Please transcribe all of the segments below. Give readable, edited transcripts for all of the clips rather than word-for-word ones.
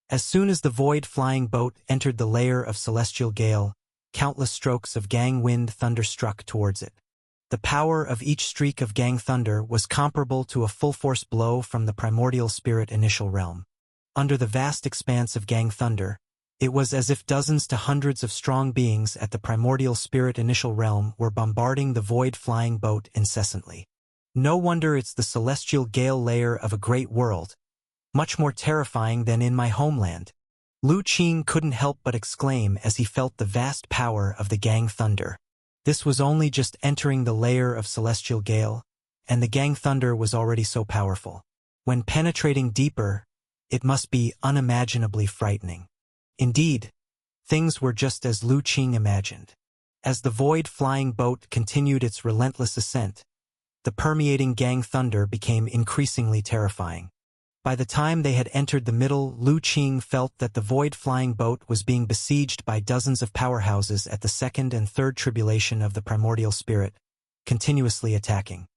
As soon as the void-flying boat entered the layer of celestial gale, countless strokes of gang wind thunder struck towards it. The power of each streak of gang thunder was comparable to a full-force blow from the primordial spirit initial realm. Under the vast expanse of gang thunder, it was as if dozens to hundreds of strong beings at the primordial spirit initial realm were bombarding the void-flying boat incessantly. No wonder it's the celestial gale layer of a great world, much more terrifying than in my homeland. Lu Qing couldn't help but exclaim as he felt the vast power of the gang thunder. This was only just entering the layer of celestial gale, and the gang thunder was already so powerful. When penetrating deeper, it must be unimaginably frightening. Indeed, things were just as Lu Qing imagined. As the void-flying boat continued its relentless ascent, the permeating gang thunder became increasingly terrifying. By the time they had entered the middle, Lu Qing felt that the void-flying boat was being besieged by dozens of powerhouses at the second and third tribulation of the primordial spirit, continuously attacking.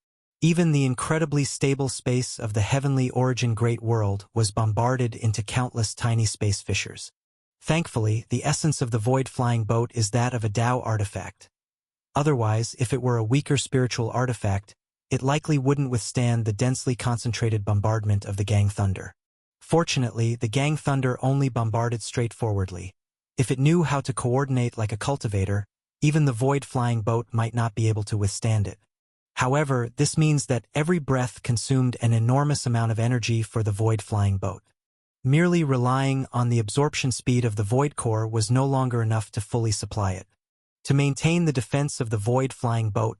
Even the incredibly stable space of the heavenly origin great world was bombarded into countless tiny space fissures. Thankfully, the essence of the void-flying boat is that of a Tao artifact. Otherwise, if it were a weaker spiritual artifact, it likely wouldn't withstand the densely concentrated bombardment of the gang thunder. Fortunately, the gang thunder only bombarded straightforwardly. If it knew how to coordinate like a cultivator, even the void-flying boat might not be able to withstand it. However, this means that every breath consumed an enormous amount of energy for the void-flying boat. Merely relying on the absorption speed of the void core was no longer enough to fully supply it. To maintain the defense of the void-flying boat,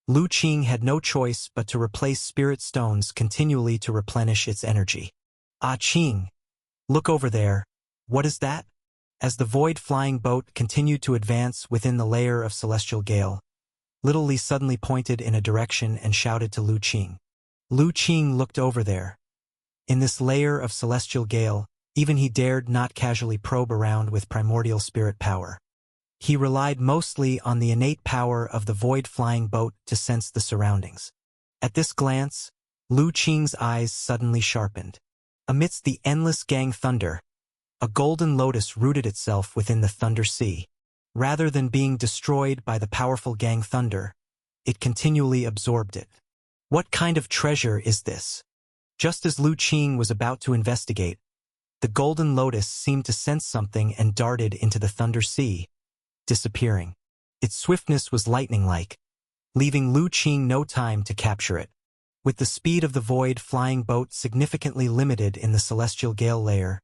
Lu Qing had no choice but to replace spirit stones continually to replenish its energy. Ah Qing, look over there. What is that? As the void-flying boat continued to advance within the layer of celestial gale, Little Li suddenly pointed in a direction and shouted to Lu Qing. Lu Qing looked over there. In this layer of celestial gale, even he dared not casually probe around with primordial spirit power. He relied mostly on the innate power of the void-flying boat to sense the surroundings. At this glance, Lu Qing's eyes suddenly sharpened. Amidst the endless gang thunder, a golden lotus rooted itself within the thunder sea. Rather than being destroyed by the powerful gang thunder, it continually absorbed it. What kind of treasure is this? Just as Lu Qing was about to investigate, the golden lotus seemed to sense something and darted into the thunder sea, disappearing. Its swiftness was lightning-like, leaving Lu Qing no time to capture it. With the speed of the void-flying boat significantly limited in the celestial gale layer,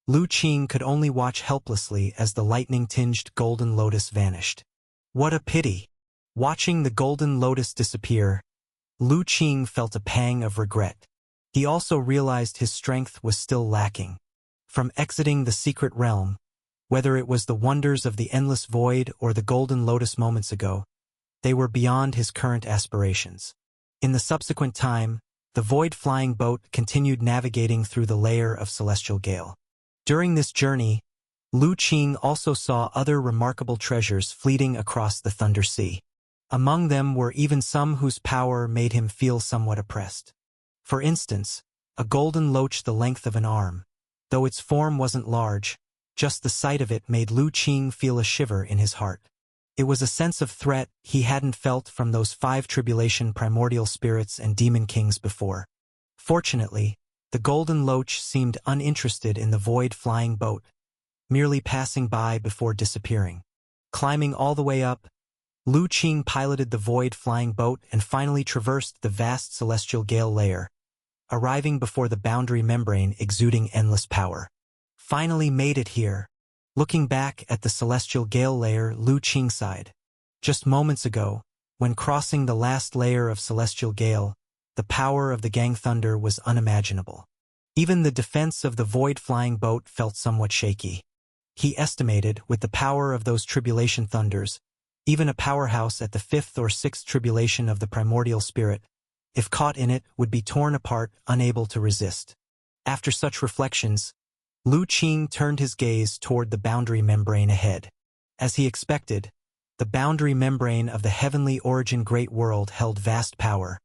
Lu Qing could only watch helplessly as the lightning-tinged golden lotus vanished. What a pity! Watching the golden lotus disappear, Lu Qing felt a pang of regret. He also realized his strength was still lacking. From exiting the secret realm, whether it was the wonders of the endless void or the golden lotus moments ago, they were beyond his current aspirations. In the subsequent time, the void-flying boat continued navigating through the layer of celestial gale. During this journey, Lu Qing also saw other remarkable treasures fleeting across the thunder sea. Among them were even some whose power made him feel somewhat oppressed. For instance, a golden loach the length of an arm. Though its form wasn't large, just the sight of it made Lu Qing feel a shiver in his heart. It was a sense of threat he hadn't felt from those 5 tribulation primordial spirits and demon kings before. Fortunately, the golden loach seemed uninterested in the void-flying boat, merely passing by before disappearing. Climbing all the way up, Lu Qing piloted the void-flying boat and finally traversed the vast celestial gale layer, arriving before the boundary membrane exuding endless power. Finally made it here. Looking back at the celestial gale layer, Lu Qing sighed. Just moments ago, when crossing the last layer of celestial gale, the power of the gang thunder was unimaginable. Even the defense of the void-flying boat felt somewhat shaky. He estimated, with the power of those tribulation thunders, even a powerhouse at the 5th or 6th tribulation of the primordial spirit, if caught in it, would be torn apart, unable to resist. After such reflections, Lu Qing turned his gaze toward the boundary membrane ahead. As he expected, the boundary membrane of the heavenly origin great world held vast power,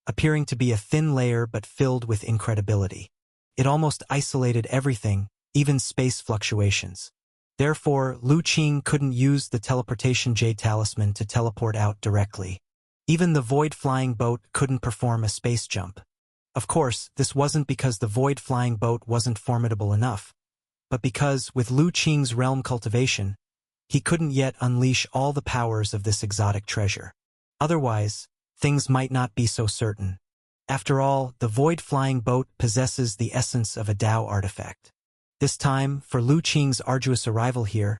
appearing to be a thin layer but filled with incredibility. It almost isolated everything, even space fluctuations. Therefore, Lu Qing couldn't use the teleportation J talisman to teleport out directly. Even the void-flying boat couldn't perform a space jump. Of course, this wasn't because the void-flying boat wasn't formidable enough, but because, with Lu Qing's realm cultivation, he couldn't yet unleash all the powers of this exotic treasure. Otherwise, things might not be so certain. After all, the void-flying boat possesses the essence of a Dao artifact. This time, for Lu Qing's arduous arrival here,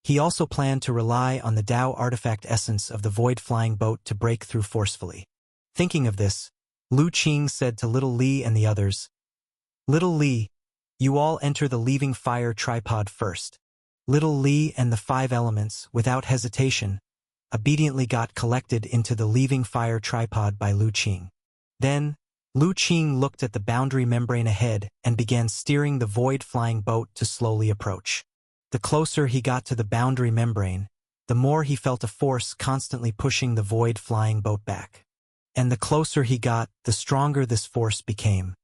he also planned to rely on the Dao artifact essence of the void-flying boat to break through forcefully. Thinking of this, Lu Qing said to Little Li and the others, "Little Li, you all enter the leaving fire tripod first." Little Li and the 5 elements, without hesitation, obediently got collected into the leaving fire tripod by Lu Qing. Then, Lu Qing looked at the boundary membrane ahead and began steering the void-flying boat to slowly approach. The closer he got to the boundary membrane, the more he felt a force constantly pushing the void-flying boat back. And the closer he got, the stronger this force became.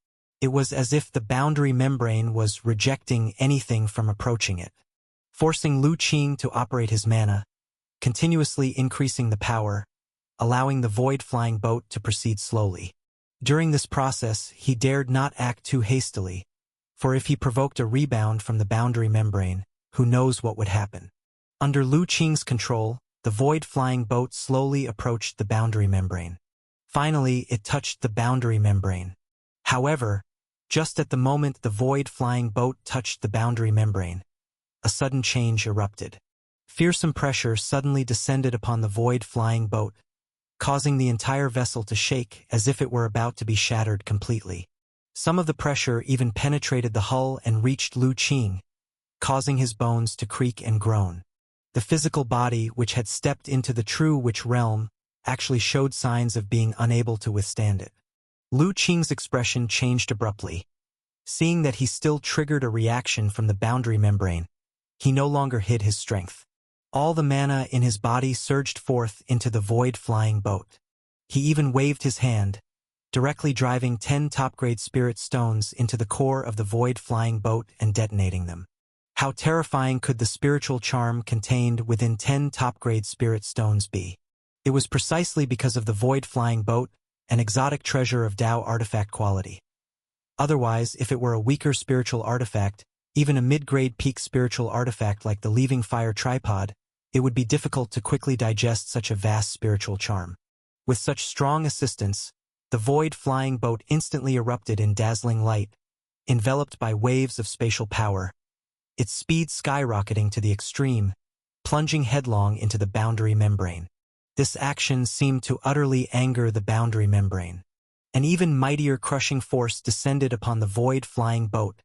It was as if the boundary membrane was rejecting anything from approaching it, forcing Lu Qing to operate his mana, continuously increasing the power, allowing the void-flying boat to proceed slowly. During this process, he dared not act too hastily, for if he provoked a rebound from the boundary membrane, who knows what would happen. Under Lu Qing's control, the void-flying boat slowly approached the boundary membrane. Finally, it touched the boundary membrane. However, just at the moment the void-flying boat touched the boundary membrane, a sudden change erupted. Fearsome pressure suddenly descended upon the void-flying boat, causing the entire vessel to shake as if it were about to be shattered completely. Some of the pressure even penetrated the hull and reached Lu Qing, causing his bones to creak and groan. The physical body, which had stepped into the true witch realm, actually showed signs of being unable to withstand it. Lu Qing's expression changed abruptly. Seeing that he still triggered a reaction from the boundary membrane, he no longer hid his strength. All the mana in his body surged forth into the void-flying boat. He even waved his hand, directly driving 10 top-grade spirit stones into the core of the void-flying boat and detonating them. How terrifying could the spiritual charm contained within 10 top-grade spirit stones be? It was precisely because of the void-flying boat, an exotic treasure of Dao artifact quality. Otherwise, if it were a weaker spiritual artifact, even a mid-grade peak spiritual artifact like the leaving fire tripod, it would be difficult to quickly digest such a vast spiritual charm. With such strong assistance, the void-flying boat instantly erupted in dazzling light, enveloped by waves of spatial power, its speed skyrocketing to the extreme, plunging headlong into the boundary membrane. This action seemed to utterly anger the boundary membrane. An even mightier crushing force descended upon the void-flying boat,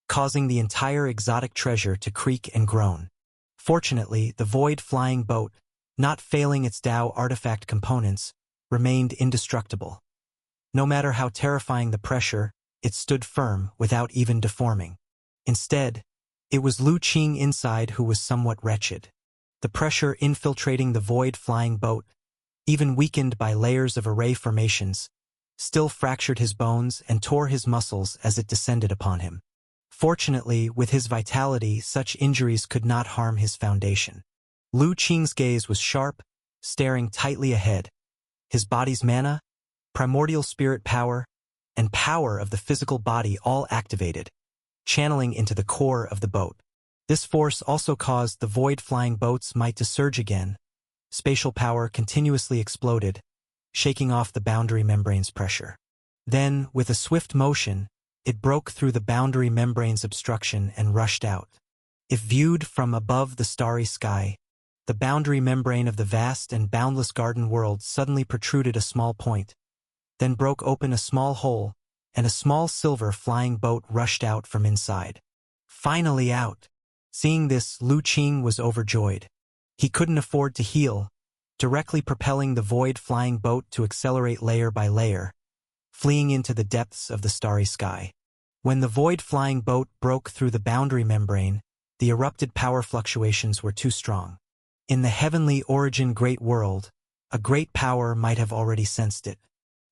causing the entire exotic treasure to creak and groan. Fortunately, the void-flying boat, not failing its Dao artifact components, remained indestructible. No matter how terrifying the pressure, it stood firm without even deforming. Instead, it was Lu Qing inside who was somewhat wretched. The pressure infiltrating the void-flying boat, even weakened by layers of array formations, still fractured his bones and tore his muscles as it descended upon him. Fortunately, with his vitality, such injuries could not harm his foundation. Lu Qing's gaze was sharp, staring tightly ahead. His body's mana, primordial spirit power, and power of the physical body all activated, channeling into the core of the boat. This force also caused the void-flying boat's might to surge again. Spatial power continuously exploded, shaking off the boundary membrane's pressure. Then, with a swift motion, it broke through the boundary membrane's obstruction and rushed out. If viewed from above the starry sky, the boundary membrane of the vast and boundless garden world suddenly protruded a small point, then broke open a small hole, and a small silver flying boat rushed out from inside. Finally out! Seeing this, Lu Qing was overjoyed. He couldn't afford to heal, directly propelling the void-flying boat to accelerate layer by layer, fleeing into the depths of the starry sky. When the void-flying boat broke through the boundary membrane, the erupted power fluctuations were too strong. In the heavenly origin great world, a great power might have already sensed it.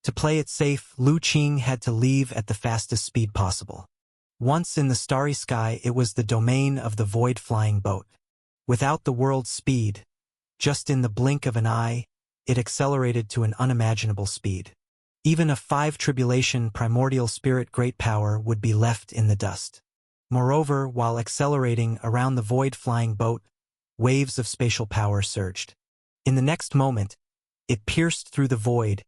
To play it safe, Lu Qing had to leave at the fastest speed possible. Once in the starry sky, it was the domain of the void-flying boat. Without the world's speed, just in the blink of an eye, it accelerated to an unimaginable speed. Even a 5 tribulation primordial spirit great power would be left in the dust. Moreover, while accelerating around the void-flying boat, waves of spatial power surged. In the next moment, it pierced through the void,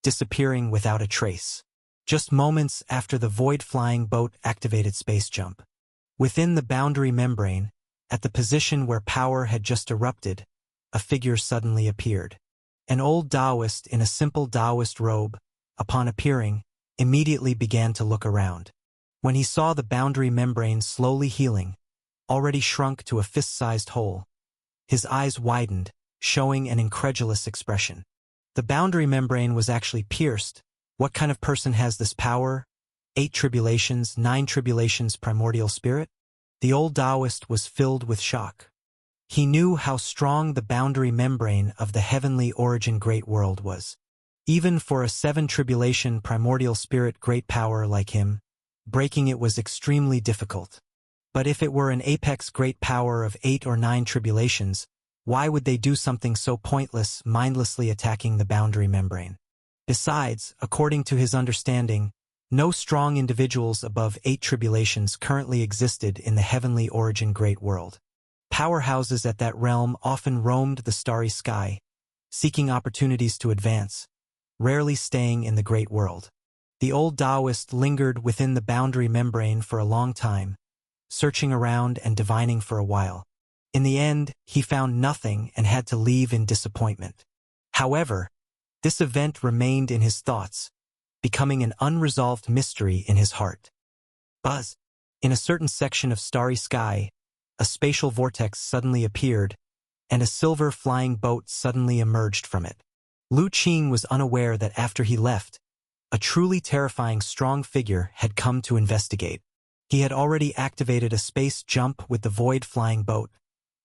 disappearing without a trace. Just moments after the void-flying boat activated space jump. Within the boundary membrane, at the position where power had just erupted, a figure suddenly appeared. An old Taoist in a simple Taoist robe, upon appearing, immediately began to look around. When he saw the boundary membrane slowly healing, already shrunk to a fist-sized hole, his eyes widened, showing an incredulous expression. The boundary membrane was actually pierced. What kind of person has this power? 8 tribulations, 9 tribulations primordial spirit? The old Taoist was filled with shock. He knew how strong the boundary membrane of the heavenly origin great world was. Even for a 7 tribulation primordial spirit great power like him, breaking it was extremely difficult. But if it were an apex great power of 8 or 9 tribulations, why would they do something so pointless, mindlessly attacking the boundary membrane? Besides, according to his understanding, no strong individuals above 8 tribulations currently existed in the heavenly origin great world. Powerhouses at that realm often roamed the starry sky, seeking opportunities to advance, rarely staying in the great world. The old Taoist lingered within the boundary membrane for a long time, searching around and divining for a while. In the end, he found nothing and had to leave in disappointment. However, this event remained in his thoughts, becoming an unresolved mystery in his heart. Buzz! In a certain section of starry sky, a spatial vortex suddenly appeared, and a silver flying boat suddenly emerged from it. Lu Qing was unaware that after he left, a truly terrifying strong figure had come to investigate. He had already activated a space jump with the void-flying boat,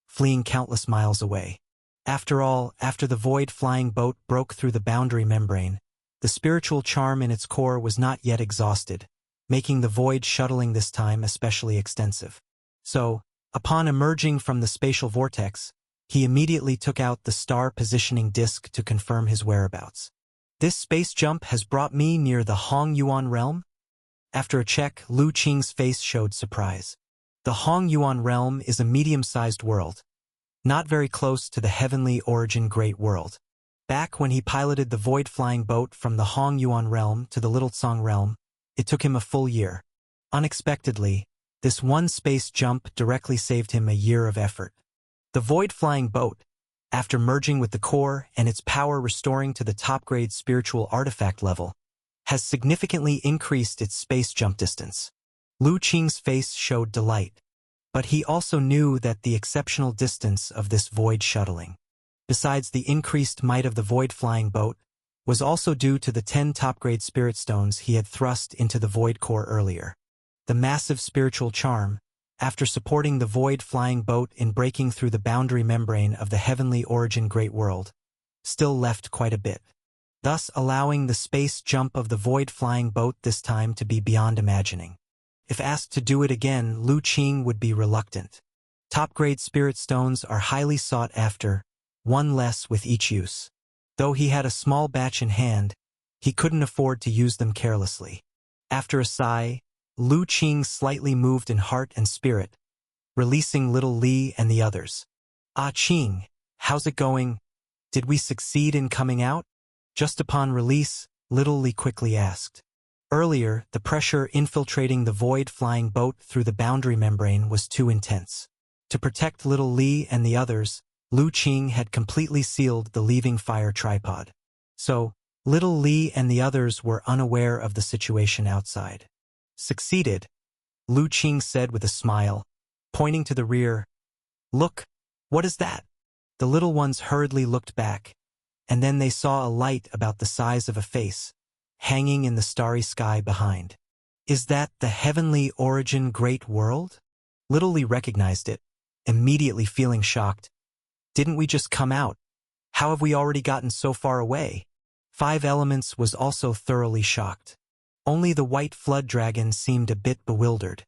fleeing countless miles away. After all, after the void-flying boat broke through the boundary membrane, the spiritual charm in its core was not yet exhausted, making the void shuttling this time especially extensive. So, upon emerging from the spatial vortex, he immediately took out the star positioning disc to confirm his whereabouts. This space jump has brought me near the Hong Yuan realm? After a check, Lu Qing's face showed surprise. The Hong Yuan realm is a medium-sized world, not very close to the heavenly origin great world. Back when he piloted the void-flying boat from the Hong Yuan realm to the Little Tsong realm, it took him a full year. Unexpectedly, this one space jump directly saved him a year of effort. The void-flying boat, after merging with the core and its power restoring to the top-grade spiritual artifact level, has significantly increased its space jump distance. Lu Qing's face showed delight, but he also knew that the exceptional distance of this void shuttling, besides the increased might of the void-flying boat, was also due to the 10 top-grade spirit stones he had thrust into the void core earlier. The massive spiritual charm, after supporting the void-flying boat in breaking through the boundary membrane of the heavenly origin great world, still left quite a bit, thus allowing the space jump of the void-flying boat this time to be beyond imagining. If asked to do it again, Lu Qing would be reluctant. Top-grade spirit stones are highly sought after, one less with each use. Though he had a small batch in hand, he couldn't afford to use them carelessly. After a sigh, Lu Qing slightly moved in heart and spirit, releasing little Li and the others. "Ah Qing, how's it going? Did we succeed in coming out?" Just upon release, little Li quickly asked. Earlier, the pressure infiltrating the void-flying boat through the boundary membrane was too intense. To protect little Li and the others, Lu Qing had completely sealed the leaving fire tripod. So, little Li and the others were unaware of the situation outside. "Succeeded," Lu Qing said with a smile, pointing to the rear. "Look, what is that?" The little ones hurriedly looked back, and then they saw a light about the size of a face, hanging in the starry sky behind. "Is that the heavenly origin great world?" Little Li recognized it, immediately feeling shocked. "Didn't we just come out? How have we already gotten so far away?" Five Elements was also thoroughly shocked. Only the white flood dragon seemed a bit bewildered.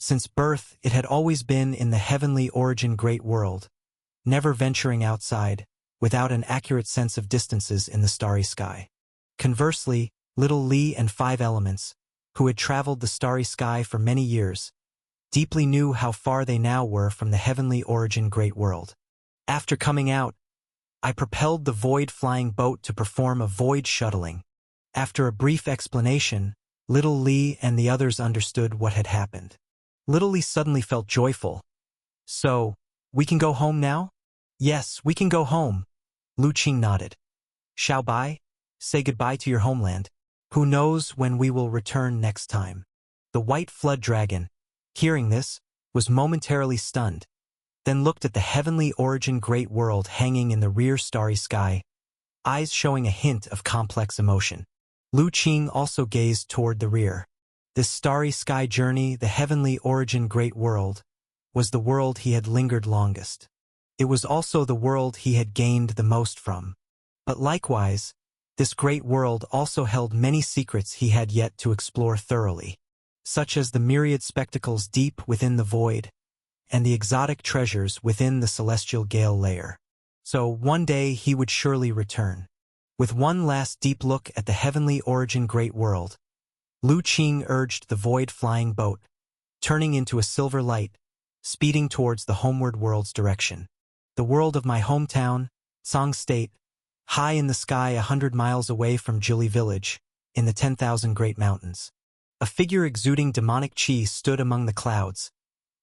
Since birth, it had always been in the heavenly origin great world, never venturing outside, without an accurate sense of distances in the starry sky. Conversely, little Li and Five Elements, who had traveled the starry sky for many years, deeply knew how far they now were from the heavenly origin great world. After coming out, I propelled the void flying boat to perform a void shuttling. After a brief explanation, little Li and the others understood what had happened. Little Li suddenly felt joyful. So, we can go home now? Yes, we can go home. Lu Qing nodded. Xiao Bai, say goodbye to your homeland. Who knows when we will return next time? The white flood dragon, hearing this, was momentarily stunned, then looked at the heavenly origin great world hanging in the rear starry sky, eyes showing a hint of complex emotion. Lu Qing also gazed toward the rear. This starry sky journey, the heavenly origin great world, was the world he had lingered longest. It was also the world he had gained the most from. But likewise, this great world also held many secrets he had yet to explore thoroughly, such as the myriad spectacles deep within the void, and the exotic treasures within the celestial gale layer. So one day he would surely return. With one last deep look at the heavenly origin great world, Lu Qing urged the void flying boat, turning into a silver light, speeding towards the homeward world's direction. The world of my hometown, Song State, high in the sky 100 miles away from Jili Village, in the 10,000 Great Mountains. A figure exuding demonic chi stood among the clouds,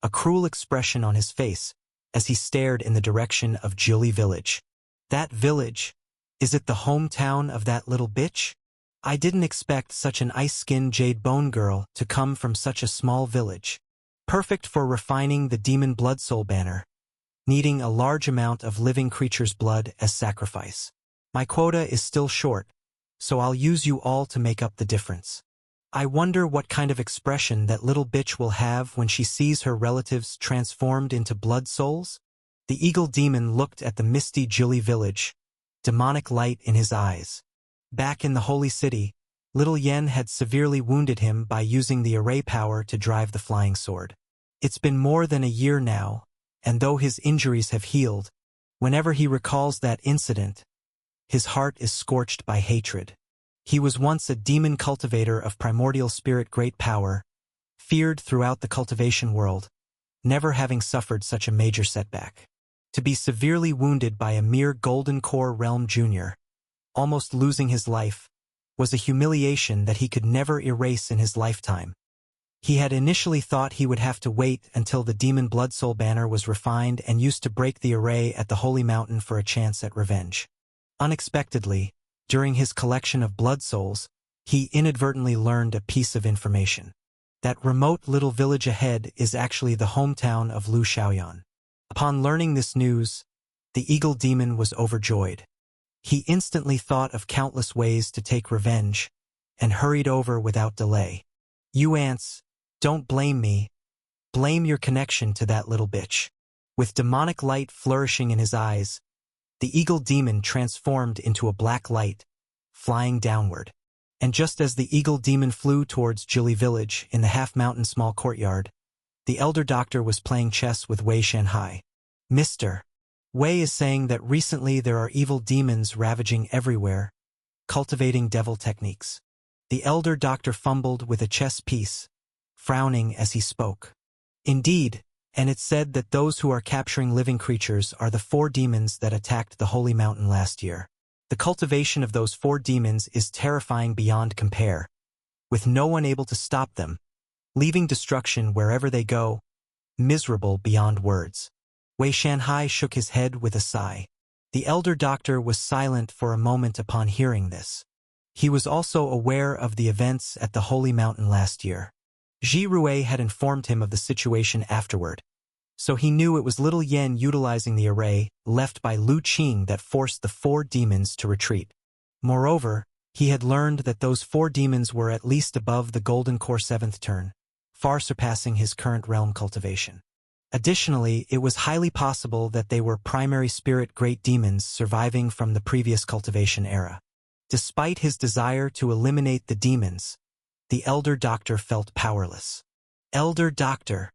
a cruel expression on his face as he stared in the direction of Jili Village. That village, is it the hometown of that little bitch? I didn't expect such an ice-skinned jade bone girl to come from such a small village. Perfect for refining the demon blood soul banner, needing a large amount of living creature's blood as sacrifice. My quota is still short, so I'll use you all to make up the difference. I wonder what kind of expression that little bitch will have when she sees her relatives transformed into blood souls? The eagle demon looked at the misty Jili Village, demonic light in his eyes. Back in the holy city, little Yen had severely wounded him by using the array power to drive the flying sword. It's been more than a year now, and though his injuries have healed, whenever he recalls that incident, his heart is scorched by hatred. He was once a demon cultivator of primordial spirit great power, feared throughout the cultivation world, never having suffered such a major setback. To be severely wounded by a mere Golden Core Realm Junior, almost losing his life, was a humiliation that he could never erase in his lifetime. He had initially thought he would have to wait until the Demon Blood Soul banner was refined and used to break the array at the Holy Mountain for a chance at revenge. Unexpectedly, during his collection of blood souls, he inadvertently learned a piece of information. That remote little village ahead is actually the hometown of Lu Xiaoyan. Upon learning this news, the eagle demon was overjoyed. He instantly thought of countless ways to take revenge, and hurried over without delay. You ants, don't blame me. Blame your connection to that little bitch. With demonic light flourishing in his eyes, the eagle demon transformed into a black light, flying downward. And just as the eagle demon flew towards Jili Village in the half-mountain small courtyard, the elder doctor was playing chess with Wei Shanhai. Mr. Wei is saying that recently there are evil demons ravaging everywhere, cultivating devil techniques. The elder doctor fumbled with a chess piece, frowning as he spoke. Indeed, and it's said that those who are capturing living creatures are the 4 demons that attacked the Holy Mountain last year. The cultivation of those 4 demons is terrifying beyond compare, with no one able to stop them, leaving destruction wherever they go, miserable beyond words. Wei Shanhai shook his head with a sigh. The elder doctor was silent for a moment upon hearing this. He was also aware of the events at the Holy Mountain last year. Ji Rui had informed him of the situation afterward, so he knew it was little Yen utilizing the array left by Lu Qing that forced the 4 demons to retreat. Moreover, he had learned that those 4 demons were at least above the Golden Core 7th turn, far surpassing his current realm cultivation. Additionally, it was highly possible that they were primary spirit great demons surviving from the previous cultivation era. Despite his desire to eliminate the demons, the elder doctor felt powerless. Elder Doctor.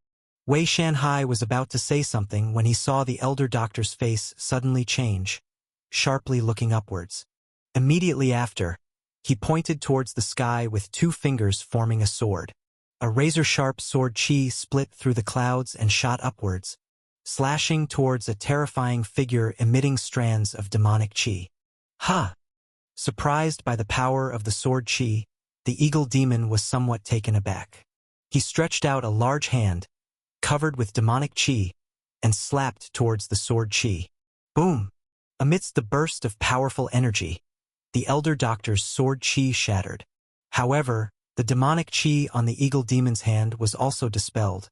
Wei Shanhai was about to say something when he saw the Elder Doctor's face suddenly change, sharply looking upwards. Immediately after, he pointed towards the sky with 2 fingers forming a sword. A razor-sharp sword chi split through the clouds and shot upwards, slashing towards a terrifying figure emitting strands of demonic chi. Ha! Surprised by the power of the sword chi, the eagle demon was somewhat taken aback. He stretched out a large hand, covered with demonic chi, and slapped towards the sword chi. Boom! Amidst the burst of powerful energy, the Elder Doctor's sword chi shattered. However, the demonic chi on the eagle demon's hand was also dispelled,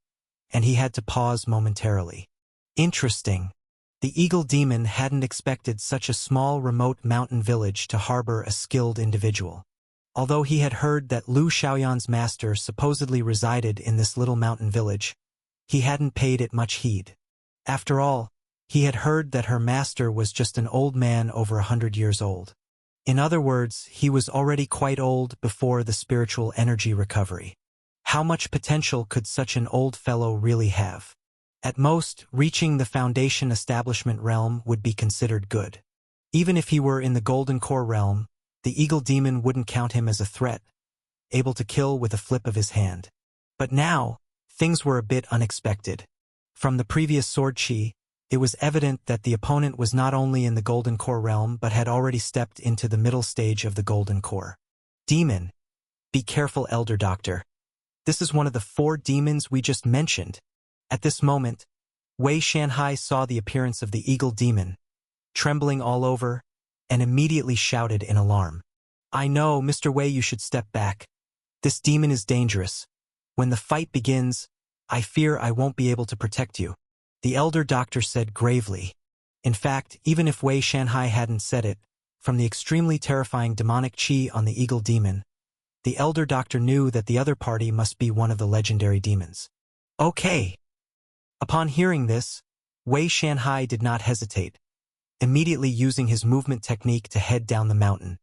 and he had to pause momentarily. Interesting. The eagle demon hadn't expected such a small remote mountain village to harbor a skilled individual. Although he had heard that Lu Xiaoyan's master supposedly resided in this little mountain village, he hadn't paid it much heed. After all, he had heard that her master was just an old man over 100 years old. In other words, he was already quite old before the spiritual energy recovery. How much potential could such an old fellow really have? At most, reaching the Foundation Establishment realm would be considered good. Even if he were in the Golden Core realm, the eagle demon wouldn't count him as a threat, able to kill with a flip of his hand. But now, things were a bit unexpected. From the previous sword chi, it was evident that the opponent was not only in the Golden Core realm but had already stepped into the middle stage of the Golden Core. Demon. Be careful, Elder Doctor. This is one of the 4 demons we just mentioned. At this moment, Wei Shanhai saw the appearance of the eagle demon, trembling all over, and immediately shouted in alarm. I know, Mr. Wei, you should step back. This demon is dangerous. When the fight begins, I fear I won't be able to protect you, the Elder Doctor said gravely. In fact, even if Wei Shanhai hadn't said it, from the extremely terrifying demonic chi on the eagle demon, the Elder Doctor knew that the other party must be one of the legendary demons. Okay. Upon hearing this, Wei Shanhai did not hesitate, immediately using his movement technique to head down the mountain.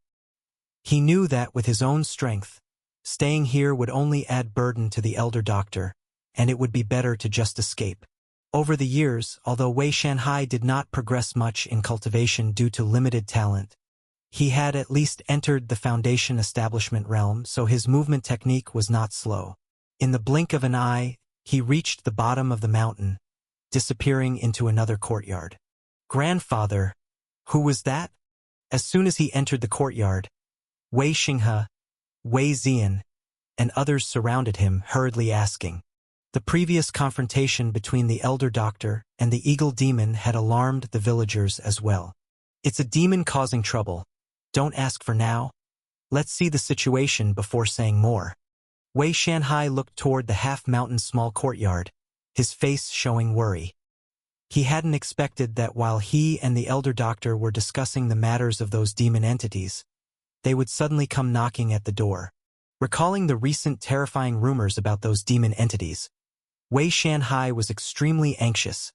He knew that with his own strength, staying here would only add burden to the Elder Doctor, and it would be better to just escape. Over the years, although Wei Shanhai did not progress much in cultivation due to limited talent, he had at least entered the Foundation Establishment realm, so his movement technique was not slow. In the blink of an eye, he reached the bottom of the mountain, disappearing into another courtyard. Grandfather, who was that? As soon as he entered the courtyard, Wei Xinghe, Wei Zian, and others surrounded him, hurriedly asking. The previous confrontation between the Elder Doctor and the eagle demon had alarmed the villagers as well. It's a demon causing trouble. Don't ask for now. Let's see the situation before saying more. Wei Shanhai looked toward the half-mountain small courtyard, his face showing worry. He hadn't expected that while he and the Elder Doctor were discussing the matters of those demon entities, they would suddenly come knocking at the door. Recalling the recent terrifying rumors about those demon entities, Wei Shanhai was extremely anxious,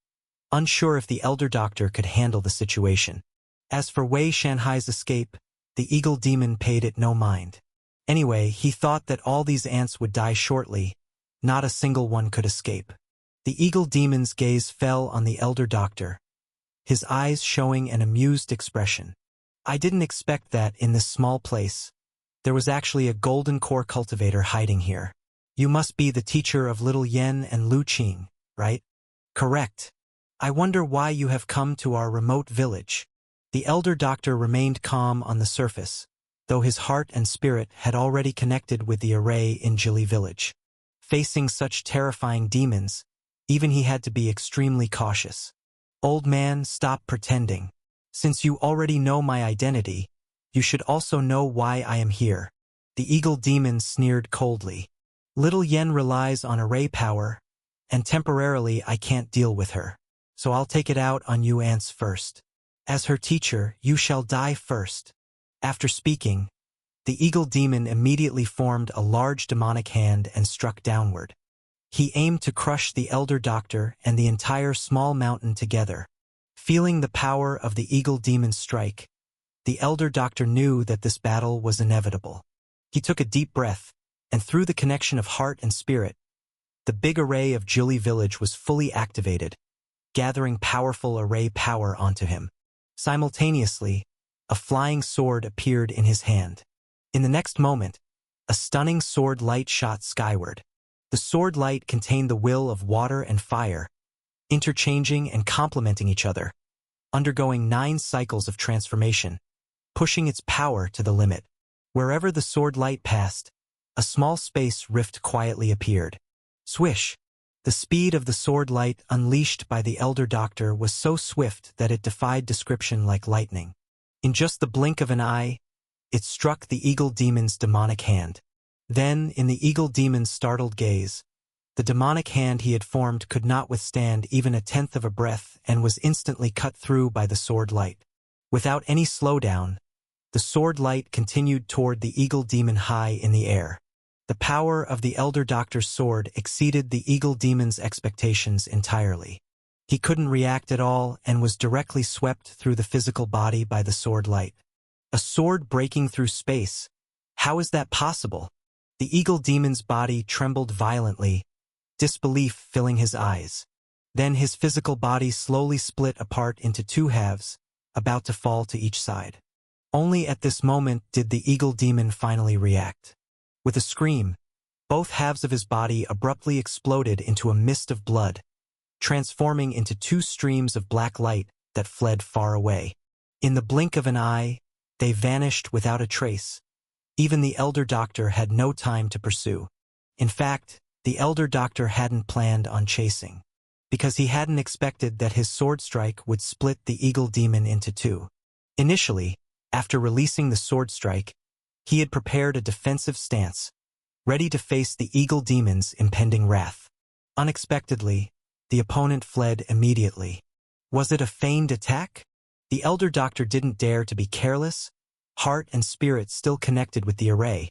unsure if the Elder Doctor could handle the situation. As for Wei Shanhai's escape, the eagle demon paid it no mind. Anyway, he thought that all these ants would die shortly, not a single one could escape. The eagle demon's gaze fell on the Elder Doctor, his eyes showing an amused expression. I didn't expect that in this small place. There was actually a golden core cultivator hiding here. You must be the teacher of Little Yen and Lu Qing, right? Correct. I wonder why you have come to our remote village. The Elder Doctor remained calm on the surface, though his heart and spirit had already connected with the array in Jili village. Facing such terrifying demons, even he had to be extremely cautious. Old man, stop pretending. Since you already know my identity, you should also know why I am here. The eagle demon sneered coldly. Little Yen relies on array power, and temporarily I can't deal with her, so I'll take it out on you ants first. As her teacher, you shall die first. After speaking, the eagle demon immediately formed a large demonic hand and struck downward. He aimed to crush the Elder Doctor and the entire small mountain together. Feeling the power of the eagle demon's strike, the Elder Doctor knew that this battle was inevitable. He took a deep breath, and through the connection of heart and spirit, The big array of Jili village was fully activated, gathering powerful array power onto him. Simultaneously, a flying sword appeared in his hand. In the next moment, a stunning sword light shot skyward. The sword light contained the will of water and fire, interchanging and complementing each other, undergoing 9 cycles of transformation, pushing its power to the limit. Wherever the sword light passed, a small space rift quietly appeared. Swish! The speed of the sword light unleashed by the Elder Doctor was so swift that it defied description like lightning. In just the blink of an eye, it struck the Eagle Demon's demonic hand. Then, in the Eagle Demon's startled gaze, the demonic hand he had formed could not withstand even a tenth of a breath and was instantly cut through by the sword light. Without any slowdown, the sword light continued toward the Eagle Demon high in the air. The power of the Elder Doctor's sword exceeded the Eagle Demon's expectations entirely. He couldn't react at all and was directly swept through the physical body by the sword light. A sword breaking through space? How is that possible? The Eagle Demon's body trembled violently, disbelief filling his eyes. Then his physical body slowly split apart into 2 halves, about to fall to each side. Only at this moment did the Eagle Demon finally react. With a scream, both halves of his body abruptly exploded into a mist of blood, transforming into 2 streams of black light that fled far away. In the blink of an eye, they vanished without a trace. Even the Elder Doctor had no time to pursue. In fact, the Elder Doctor hadn't planned on chasing, because he hadn't expected that his sword strike would split the Eagle Demon into 2. Initially, after releasing the sword strike, he had prepared a defensive stance, ready to face the Eagle Demon's impending wrath. Unexpectedly, the opponent fled immediately. Was it a feigned attack? The Elder Doctor didn't dare to be careless, heart and spirit still connected with the array,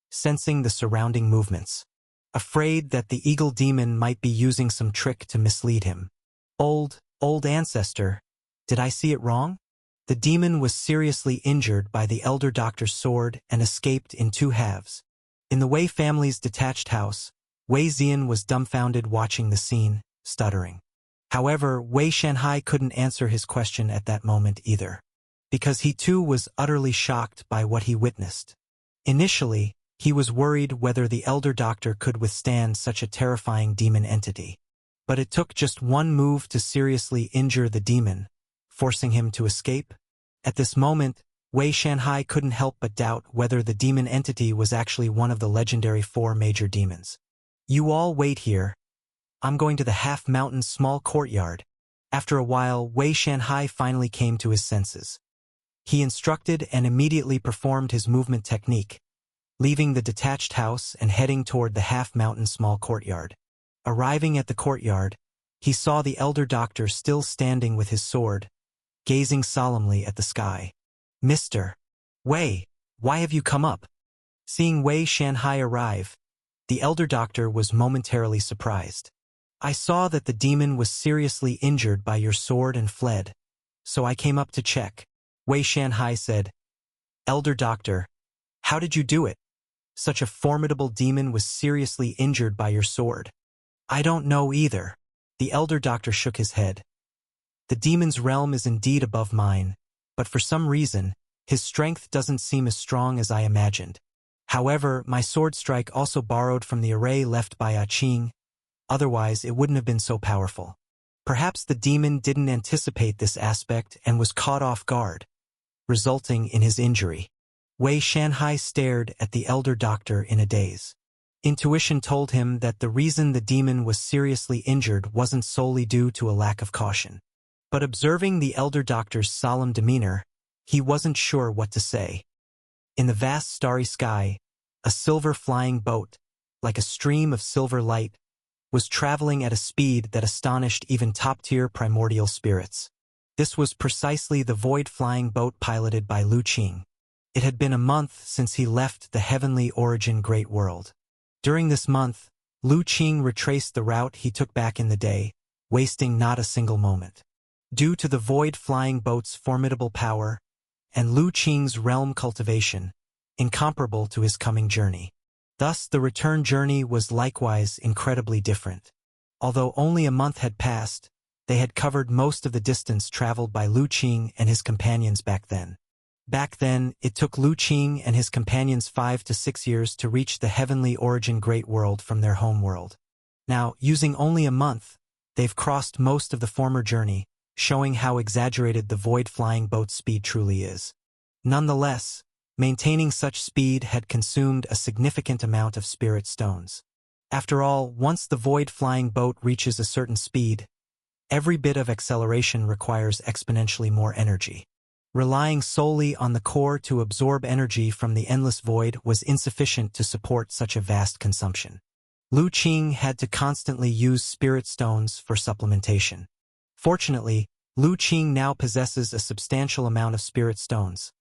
sensing the surrounding movements. Afraid that the Eagle Demon might be using some trick to mislead him. Old ancestor, did I see it wrong? The demon was seriously injured by the Elder Doctor's sword and escaped in 2 halves. In the Wei family's detached house, Wei Zian was dumbfounded watching the scene, stuttering. However, Wei Shanhai couldn't answer his question at that moment either, because he too was utterly shocked by what he witnessed. Initially, he was worried whether the Elder Doctor could withstand such a terrifying demon entity. But it took just 1 move to seriously injure the demon, forcing him to escape. At this moment, Wei Shanhai couldn't help but doubt whether the demon entity was actually one of the legendary 4 major demons. You all wait here. I'm going to the half-mountain small courtyard. After a while, Wei Shanhai finally came to his senses. He instructed and immediately performed his movement technique, leaving the detached house and heading toward the half-mountain small courtyard. Arriving at the courtyard, he saw the Elder Doctor still standing with his sword, gazing solemnly at the sky. Mr. Wei, why have you come up? Seeing Wei Shanhai arrive, the Elder Doctor was momentarily surprised. I saw that the demon was seriously injured by your sword and fled, so I came up to check. Wei Shanhai said, Elder Doctor, how did you do it? Such a formidable demon was seriously injured by your sword. I don't know either. The Elder Doctor shook his head. The demon's realm is indeed above mine, but for some reason, his strength doesn't seem as strong as I imagined. However, my sword strike also borrowed from the array left by Qing. Otherwise, it wouldn't have been so powerful. Perhaps the demon didn't anticipate this aspect and was caught off guard, resulting in his injury. Wei Shanhai stared at the Elder Doctor in a daze. Intuition told him that the reason the demon was seriously injured wasn't solely due to a lack of caution. But observing the Elder Doctor's solemn demeanor, he wasn't sure what to say. In the vast starry sky, a silver flying boat, like a stream of silver light, was traveling at a speed that astonished even top-tier primordial spirits. This was precisely the void-flying boat piloted by Lu Qing. It had been a month since he left the heavenly origin great world. During this month, Lu Qing retraced the route he took back in the day, wasting not a single moment. Due to the void-flying boat's formidable power, and Lu Qing's realm cultivation, incomparable to his coming journey, Thus, the return journey was likewise incredibly different. Although only a month had passed, they had covered most of the distance traveled by Lu Qing and his companions back then. Back then, it took Lu Qing and his companions 5 to 6 years to reach the heavenly origin great world from their home world. Now, using only a month, they've crossed most of the former journey, showing how exaggerated the void flying boat's speed truly is. Nonetheless, maintaining such speed had consumed a significant amount of spirit stones. After all, once the void flying boat reaches a certain speed, every bit of acceleration requires exponentially more energy. Relying solely on the core to absorb energy from the endless void was insufficient to support such a vast consumption. Lu Qing had to constantly use spirit stones for supplementation. Fortunately, Lu Qing now possesses a substantial amount of spirit stones.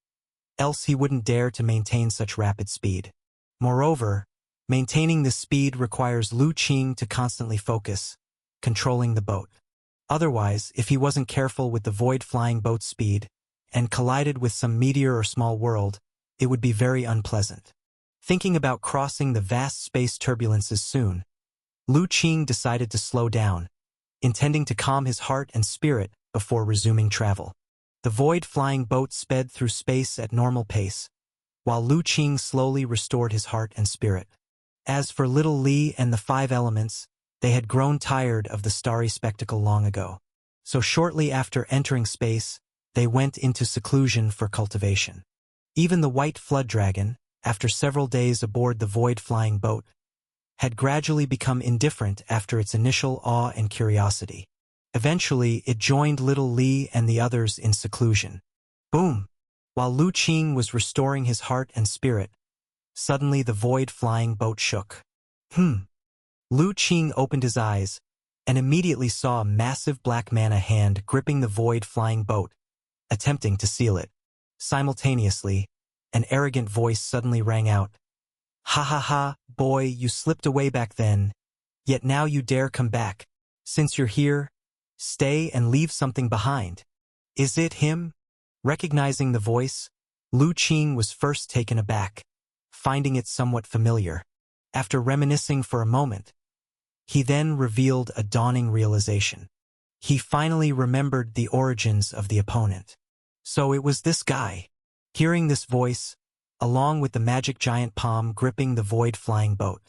Else he wouldn't dare to maintain such rapid speed. Moreover, maintaining this speed requires Lu Qing to constantly focus, controlling the boat. Otherwise, if he wasn't careful with the void flying boat's speed, and collided with some meteor or small world, it would be very unpleasant. Thinking about crossing the vast space turbulences soon, Lu Qing decided to slow down, intending to calm his heart and spirit before resuming travel. The void flying boat sped through space at normal pace, while Lu Qing slowly restored his heart and spirit. As for little Li and the 5 elements, they had grown tired of the starry spectacle long ago. So shortly after entering space, they went into seclusion for cultivation. Even the white flood dragon, after several days aboard the void flying boat, had gradually become indifferent after its initial awe and curiosity. Eventually, it joined little Li and the others in seclusion. Boom! While Lu Qing was restoring his heart and spirit, suddenly the void flying boat shook. Lu Qing opened his eyes and immediately saw a massive black mana hand gripping the void flying boat, attempting to seal it. Simultaneously, an arrogant voice suddenly rang out. "Ha ha ha, boy, you slipped away back then, yet now you dare come back. Since you're here, stay and leave something behind." Is it him? Recognizing the voice, Lu Qing was first taken aback, finding it somewhat familiar. After reminiscing for a moment, he then revealed a dawning realization. He finally remembered the origins of the opponent. So it was this guy. Hearing this voice, along with the magic giant palm gripping the void flying boat,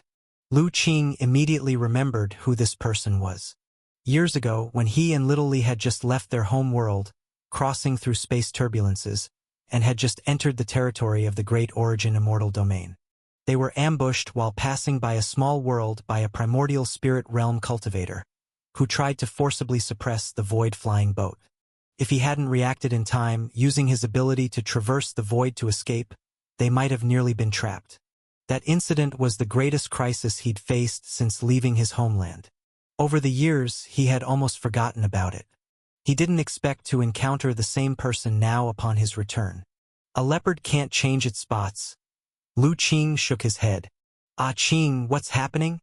Lu Qing immediately remembered who this person was. Years ago, when he and Little Li had just left their home world, crossing through space turbulences, and had just entered the territory of the Great Origin Immortal Domain. They were ambushed while passing by a small world by a primordial spirit realm cultivator, who tried to forcibly suppress the void flying boat. If he hadn't reacted in time, using his ability to traverse the void to escape, they might have nearly been trapped. That incident was the greatest crisis he'd faced since leaving his homeland. Over the years, he had almost forgotten about it. He didn't expect to encounter the same person now upon his return. A leopard can't change its spots. Lu Qing shook his head. "Ah Qing, what's happening?"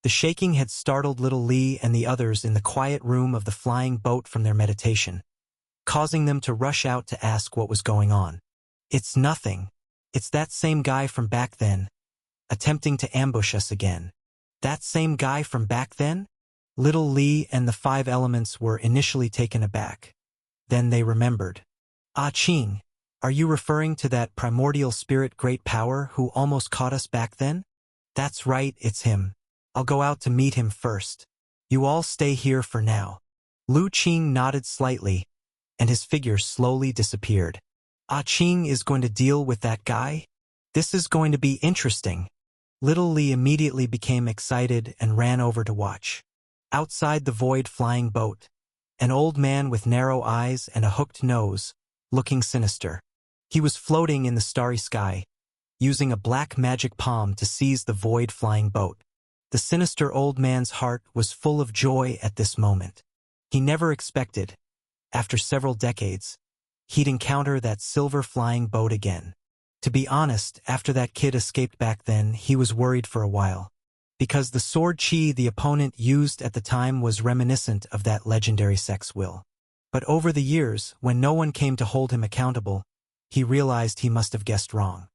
The shaking had startled little Li and the others in the quiet room of the flying boat from their meditation, causing them to rush out to ask what was going on. "It's nothing. It's that same guy from back then, attempting to ambush us again." That same guy from back then? Little Li and the 5 elements were initially taken aback. Then they remembered. "Ah Qing, are you referring to that primordial spirit great power who almost caught us back then?" "That's right, it's him. I'll go out to meet him first. You all stay here for now." Lu Qing nodded slightly, and his figure slowly disappeared. "Ah Qing is going to deal with that guy? This is going to be interesting." Little Li immediately became excited and ran over to watch. Outside the void flying boat, an old man with narrow eyes and a hooked nose, looking sinister. He was floating in the starry sky, using a black magic palm to seize the void flying boat. The sinister old man's heart was full of joy at this moment. He never expected, after several decades, he'd encounter that silver flying boat again. To be honest, after that kid escaped back then, he was worried for a while, because the sword chi the opponent used at the time was reminiscent of that legendary sex will. But over the years, when no one came to hold him accountable, he realized he must have guessed wrong.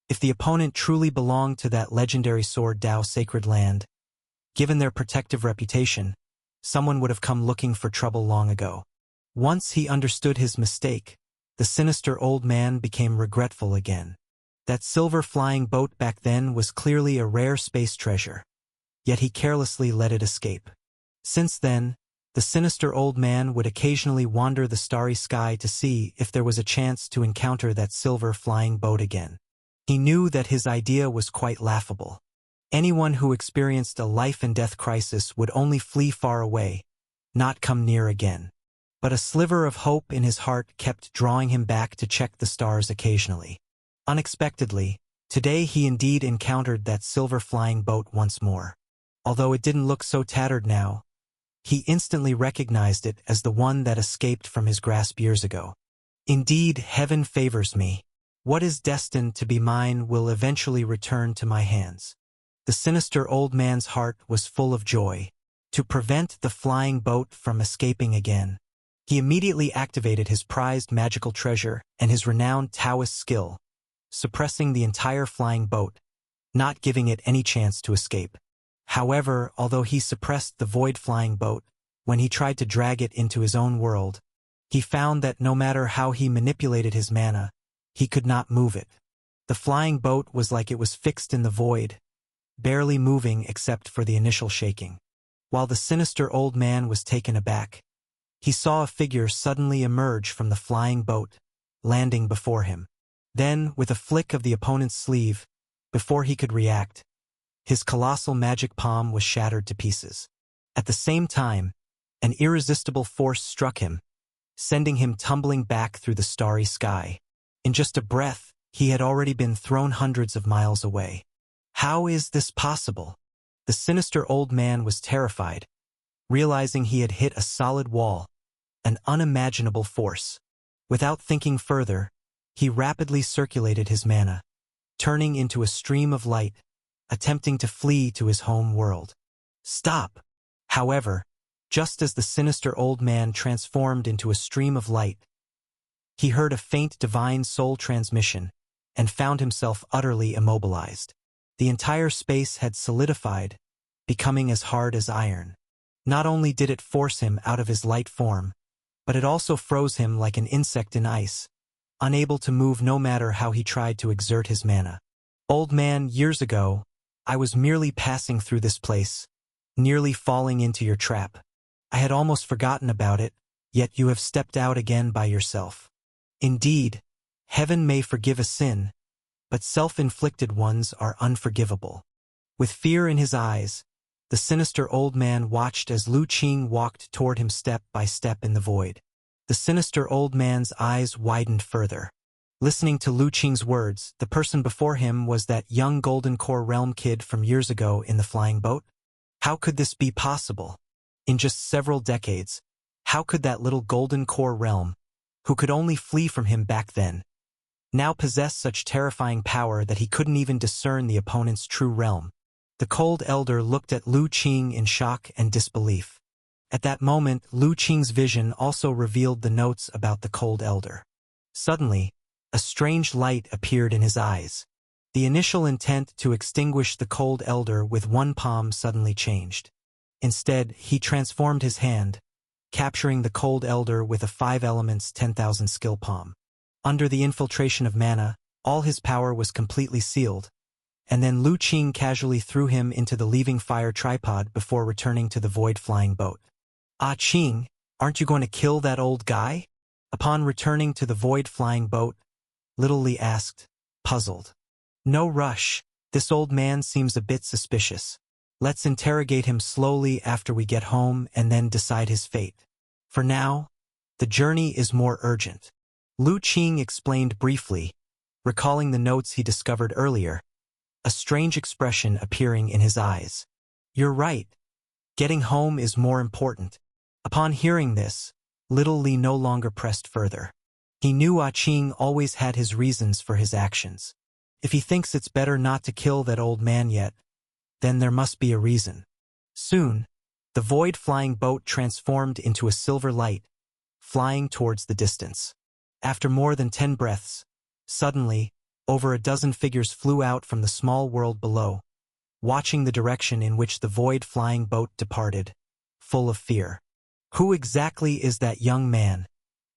If the opponent truly belonged to that legendary sword Dao Sacred Land, given their protective reputation, someone would have come looking for trouble long ago. Once he understood his mistake, the sinister old man became regretful again. That silver flying boat back then was clearly a rare space treasure, yet he carelessly let it escape. Since then, the sinister old man would occasionally wander the starry sky to see if there was a chance to encounter that silver flying boat again. He knew that his idea was quite laughable. Anyone who experienced a life-and-death crisis would only flee far away, not come near again. But a sliver of hope in his heart kept drawing him back to check the stars occasionally. Unexpectedly, today he indeed encountered that silver flying boat once more. Although it didn't look so tattered now, he instantly recognized it as the one that escaped from his grasp years ago. Indeed, heaven favors me. What is destined to be mine will eventually return to my hands. The sinister old man's heart was full of joy. To prevent the flying boat from escaping again, he immediately activated his prized magical treasure and his renowned Taoist skill, suppressing the entire flying boat, not giving it any chance to escape. However, although he suppressed the void flying boat, when he tried to drag it into his own world, he found that no matter how he manipulated his mana, he could not move it. The flying boat was like it was fixed in the void, barely moving except for the initial shaking. While the sinister old man was taken aback, he saw a figure suddenly emerge from the flying boat, landing before him. Then, with a flick of the opponent's sleeve, before he could react, his colossal magic palm was shattered to pieces. At the same time, an irresistible force struck him, sending him tumbling back through the starry sky. In just a breath, he had already been thrown hundreds of miles away. How is this possible? The sinister old man was terrified, realizing he had hit a solid wall, an unimaginable force. Without thinking further, he rapidly circulated his mana, turning into a stream of light, attempting to flee to his home world. Stop! However, just as the sinister old man transformed into a stream of light, he heard a faint divine soul transmission and found himself utterly immobilized. The entire space had solidified, becoming as hard as iron. Not only did it force him out of his light form, but it also froze him like an insect in ice, unable to move no matter how he tried to exert his mana. Old man, years ago, I was merely passing through this place, nearly falling into your trap. I had almost forgotten about it, yet you have stepped out again by yourself. Indeed, heaven may forgive a sin, but self-inflicted ones are unforgivable. With fear in his eyes, the sinister old man watched as Lu Qing walked toward him step by step in the void. The sinister old man's eyes widened further. Listening to Lu Qing's words, the person before him was that young Golden Core Realm kid from years ago in the flying boat. How could this be possible? In just several decades, how could that little Golden Core Realm, who could only flee from him back then, now possess such terrifying power that he couldn't even discern the opponent's true realm? The Cold Elder looked at Lu Qing in shock and disbelief. At that moment, Lu Qing's vision also revealed the notes about the Cold Elder. Suddenly, a strange light appeared in his eyes. The initial intent to extinguish the Cold Elder with one palm suddenly changed. Instead, he transformed his hand, capturing the Cold Elder with a 5 elements 10,000 skill palm. Under the infiltration of mana, all his power was completely sealed, and then Lu Qing casually threw him into the leaving fire tripod before returning to the void flying boat. Ah Qing, aren't you going to kill that old guy? Upon returning to the void flying boat, Little Li asked, puzzled. No rush, this old man seems a bit suspicious. Let's interrogate him slowly after we get home and then decide his fate. For now, the journey is more urgent. Lu Qing explained briefly, recalling the notes he discovered earlier, a strange expression appearing in his eyes. You're right. Getting home is more important. Upon hearing this, Little Li no longer pressed further. He knew Ah Qing always had his reasons for his actions. If he thinks it's better not to kill that old man yet, then there must be a reason. Soon, the void flying boat transformed into a silver light, flying towards the distance. After more than 10 breaths, suddenly, Over a dozen figures flew out from the small world below, watching the direction in which the void-flying boat departed, full of fear. Who exactly is that young man?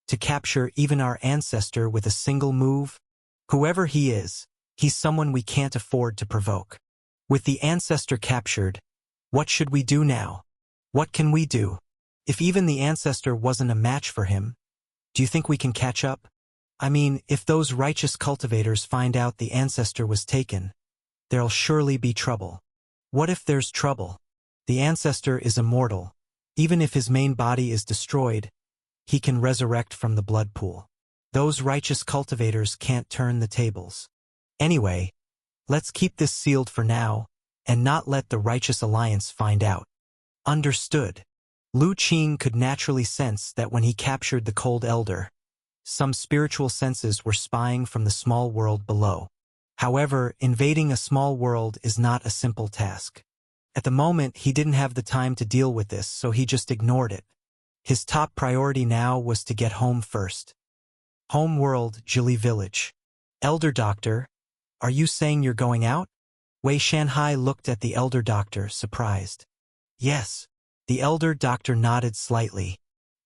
To capture even our ancestor with a single move? Whoever he is, he's someone we can't afford to provoke. With the ancestor captured, what should we do now? What can we do? If even the ancestor wasn't a match for him, do you think we can catch up? I mean, if those righteous cultivators find out the ancestor was taken, there'll surely be trouble. What if there's trouble? The ancestor is immortal. Even if his main body is destroyed, he can resurrect from the blood pool. Those righteous cultivators can't turn the tables. Anyway, let's keep this sealed for now, and not let the Righteous Alliance find out. Understood. Lu Qing could naturally sense that when he captured the Cold Elder, some spiritual senses were spying from the small world below. However, invading a small world is not a simple task. At the moment, he didn't have the time to deal with this, so he just ignored it. His top priority now was to get home first. Home world, Jili Village. Elder Doctor, are you saying you're going out? Wei Shanhai looked at the Elder Doctor, surprised. Yes. The Elder Doctor nodded slightly.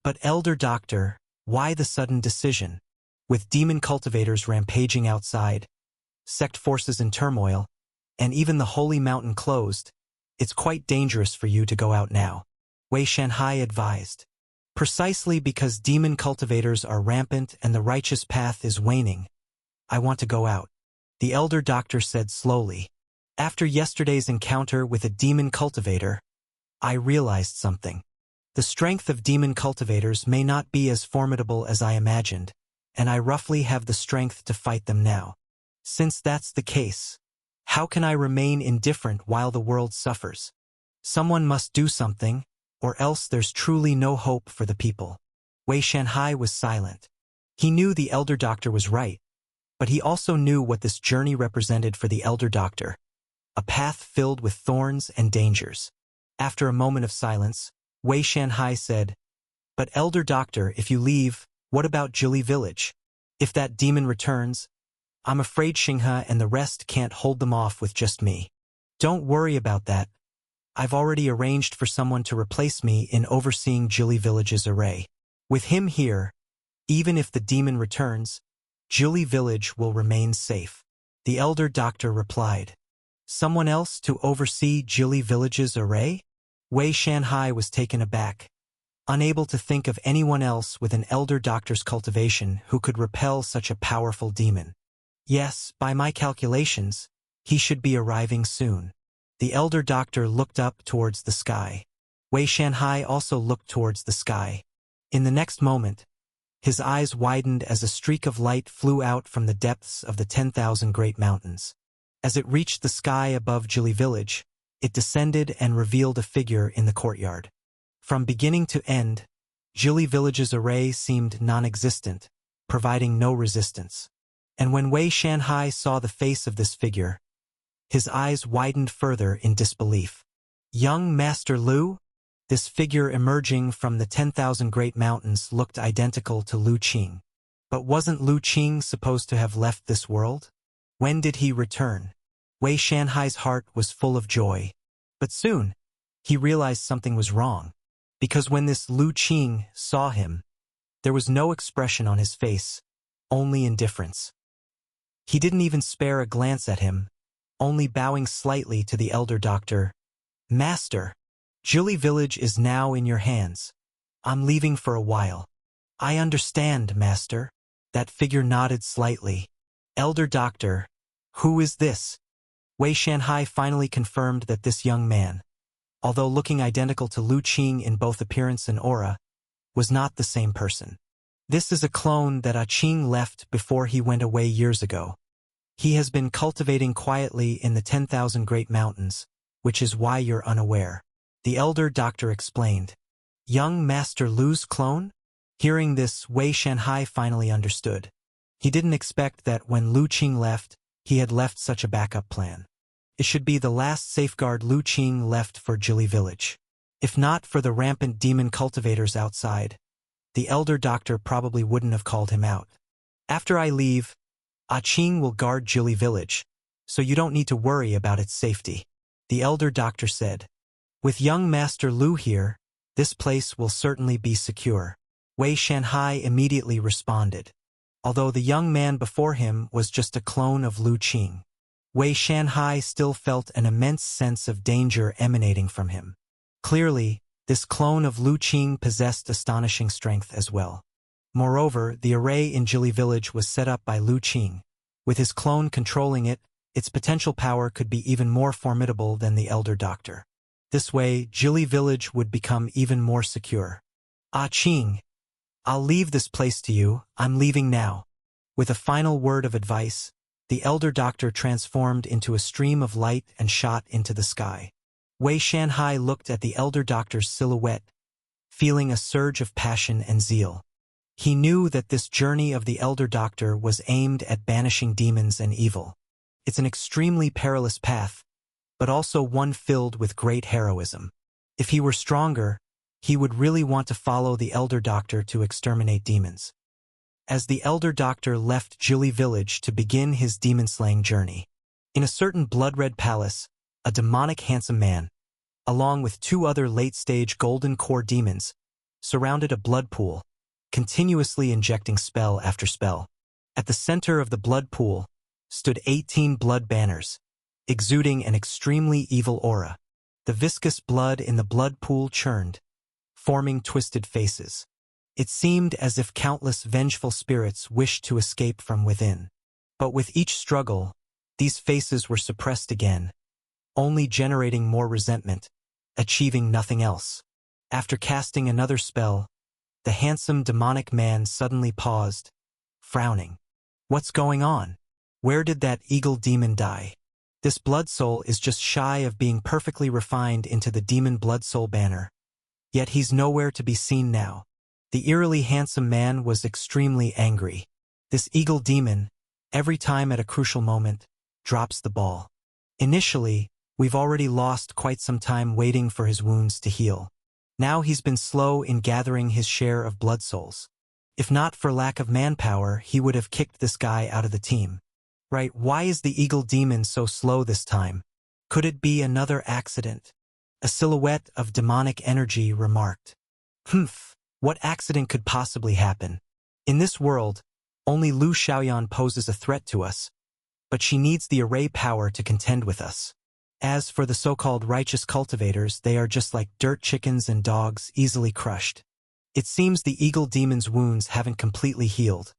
But Elder Doctor, why the sudden decision? With demon cultivators rampaging outside, sect forces in turmoil, and even the Holy Mountain closed, it's quite dangerous for you to go out now, Wei Shanhai advised. Precisely because demon cultivators are rampant and the righteous path is waning, I want to go out, the Elder Doctor said slowly. After yesterday's encounter with a demon cultivator, I realized something. The strength of demon cultivators may not be as formidable as I imagined, and I roughly have the strength to fight them now. Since that's the case, how can I remain indifferent while the world suffers? Someone must do something, or else there's truly no hope for the people. Wei Shanhai was silent. He knew the Elder Doctor was right, but he also knew what this journey represented for the Elder Doctor. A path filled with thorns and dangers. After a moment of silence, Wei Shanhai said, "But Elder Doctor, if you leave, what about Jili Village? If that demon returns, I'm afraid Xinghe and the rest can't hold them off with just me. Don't worry about that. I've already arranged for someone to replace me in overseeing Jili Village's array. With him here, even if the demon returns, Jili Village will remain safe." The Elder Doctor replied. Someone else to oversee Jili Village's array? Wei Shanhai was taken aback, unable to think of anyone else with an Elder Doctor's cultivation who could repel such a powerful demon. Yes, by my calculations, he should be arriving soon. The Elder Doctor looked up towards the sky. Wei Shanhai also looked towards the sky. In the next moment, his eyes widened as a streak of light flew out from the depths of the 10,000 Great Mountains. As it reached the sky above Jili Village, it descended and revealed a figure in the courtyard. From beginning to end, Jili Village's array seemed non-existent, providing no resistance. And when Wei Shanhai saw the face of this figure, his eyes widened further in disbelief. Young Master Lu? This figure emerging from the 10,000 Great Mountains looked identical to Lu Qing. But wasn't Lu Qing supposed to have left this world? When did he return? Wei Shanhai's heart was full of joy. But soon, he realized something was wrong. Because when this Lu Qing saw him, there was no expression on his face, only indifference. He didn't even spare a glance at him, only bowing slightly to the Elder Doctor. Master, Jili Village is now in your hands. I'm leaving for a while. I understand, Master. That figure nodded slightly. Elder Doctor, who is this? Wei Shanhai finally confirmed that this young man, although looking identical to Lu Qing in both appearance and aura, was not the same person. This is a clone that Qing left before he went away years ago. He has been cultivating quietly in the 10,000 Great Mountains, which is why you're unaware. The Elder Doctor explained. Young Master Lu's clone? Hearing this, Wei Shanhai finally understood. He didn't expect that when Lu Qing left, he had left such a backup plan. It should be the last safeguard Lu Qing left for Jili Village. If not for the rampant demon cultivators outside, the Elder Doctor probably wouldn't have called him out. After I leave, Ah Ching will guard Jili village, so you don't need to worry about its safety. The elder doctor said. With young Master Lu here, this place will certainly be secure. Wei Shanhai immediately responded. Although the young man before him was just a clone of Lu Qing, Wei Shanhai still felt an immense sense of danger emanating from him. Clearly, this clone of Lu Qing possessed astonishing strength as well. Moreover, the array in Jili village was set up by Lu Qing. With his clone controlling it, its potential power could be even more formidable than the elder doctor. This way, Jili village would become even more secure. Ah Qing, I'll leave this place to you, I'm leaving now. With a final word of advice, the elder doctor transformed into a stream of light and shot into the sky. Wei Shanhai looked at the elder doctor's silhouette, feeling a surge of passion and zeal. He knew that this journey of the elder doctor was aimed at banishing demons and evil. It's an extremely perilous path, but also one filled with great heroism. If he were stronger, he would really want to follow the elder doctor to exterminate demons. As the elder doctor left Jili village to begin his demon-slaying journey, in a certain blood-red palace, a demonic handsome man, along with 2 other late-stage golden core demons, surrounded a blood pool, continuously injecting spell after spell. At the center of the blood pool stood 18 blood banners, exuding an extremely evil aura. The viscous blood in the blood pool churned, forming twisted faces. It seemed as if countless vengeful spirits wished to escape from within. But with each struggle, these faces were suppressed again, only generating more resentment, achieving nothing else. After casting another spell, the handsome demonic man suddenly paused, frowning. What's going on? Where did that eagle demon die? This blood soul is just shy of being perfectly refined into the demon blood soul banner. Yet he's nowhere to be seen now. The eerily handsome man was extremely angry. This eagle demon, every time at a crucial moment, drops the ball. Initially, we've already lost quite some time waiting for his wounds to heal. Now he's been slow in gathering his share of blood souls. If not for lack of manpower, he would have kicked this guy out of the team. Right, why is the eagle demon so slow this time? Could it be another accident? A silhouette of demonic energy remarked. What accident could possibly happen? In this world, only Lu Xiaoyan poses a threat to us, but she needs the array power to contend with us. As for the so-called righteous cultivators, they are just like dirt chickens and dogs, easily crushed. It seems the eagle demon's wounds haven't completely healed.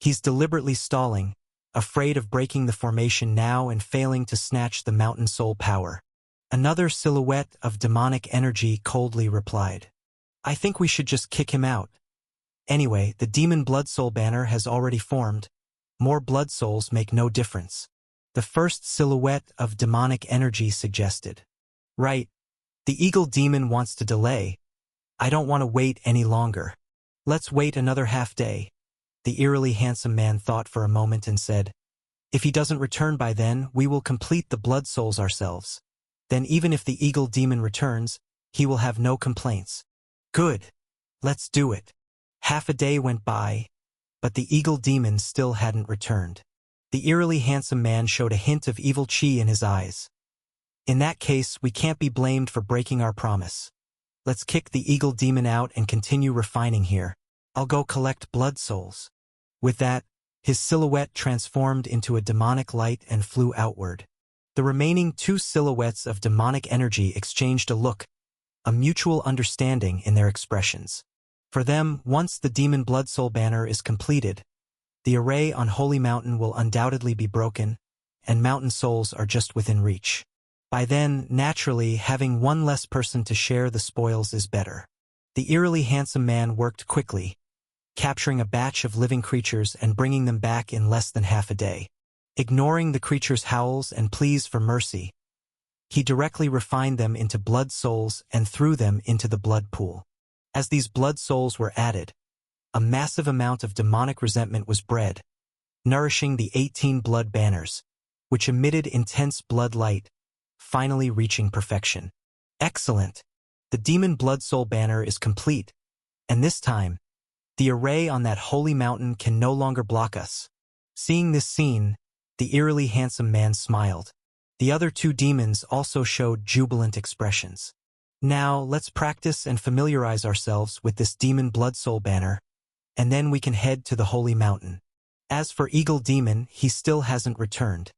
He's deliberately stalling, afraid of breaking the formation now and failing to snatch the mountain soul power. Another silhouette of demonic energy coldly replied. I think we should just kick him out. Anyway, the demon blood soul banner has already formed. More blood souls make no difference. The first silhouette of demonic energy suggested. Right. The eagle demon wants to delay. I don't want to wait any longer. Let's wait another half day. The eerily handsome man thought for a moment and said, if he doesn't return by then, we will complete the blood souls ourselves. Then even if the eagle demon returns, he will have no complaints. Good. Let's do it. Half a day went by, but the eagle demon still hadn't returned. The eerily handsome man showed a hint of evil chi in his eyes. In that case, we can't be blamed for breaking our promise. Let's kick the eagle demon out and continue refining here. I'll go collect blood souls. With that, his silhouette transformed into a demonic light and flew outward. The remaining 2 silhouettes of demonic energy exchanged a look, a mutual understanding in their expressions. For them, once the demon blood soul banner is completed, the array on Holy Mountain will undoubtedly be broken, and mountain souls are just within reach. By then, naturally, having one less person to share the spoils is better. The eerily handsome man worked quickly, capturing a batch of living creatures and bringing them back in less than half a day. Ignoring the creatures' howls and pleas for mercy, he directly refined them into blood souls and threw them into the blood pool. As these blood souls were added, a massive amount of demonic resentment was bred, nourishing the 18 blood banners, which emitted intense blood light, finally reaching perfection. Excellent! The demon blood soul banner is complete, and this time, the array on that holy mountain can no longer block us. Seeing this scene, the eerily handsome man smiled. The other two demons also showed jubilant expressions. Now, let's practice and familiarize ourselves with this demon blood soul banner, and then we can head to the holy mountain. As for Eagle Demon, he still hasn't returned.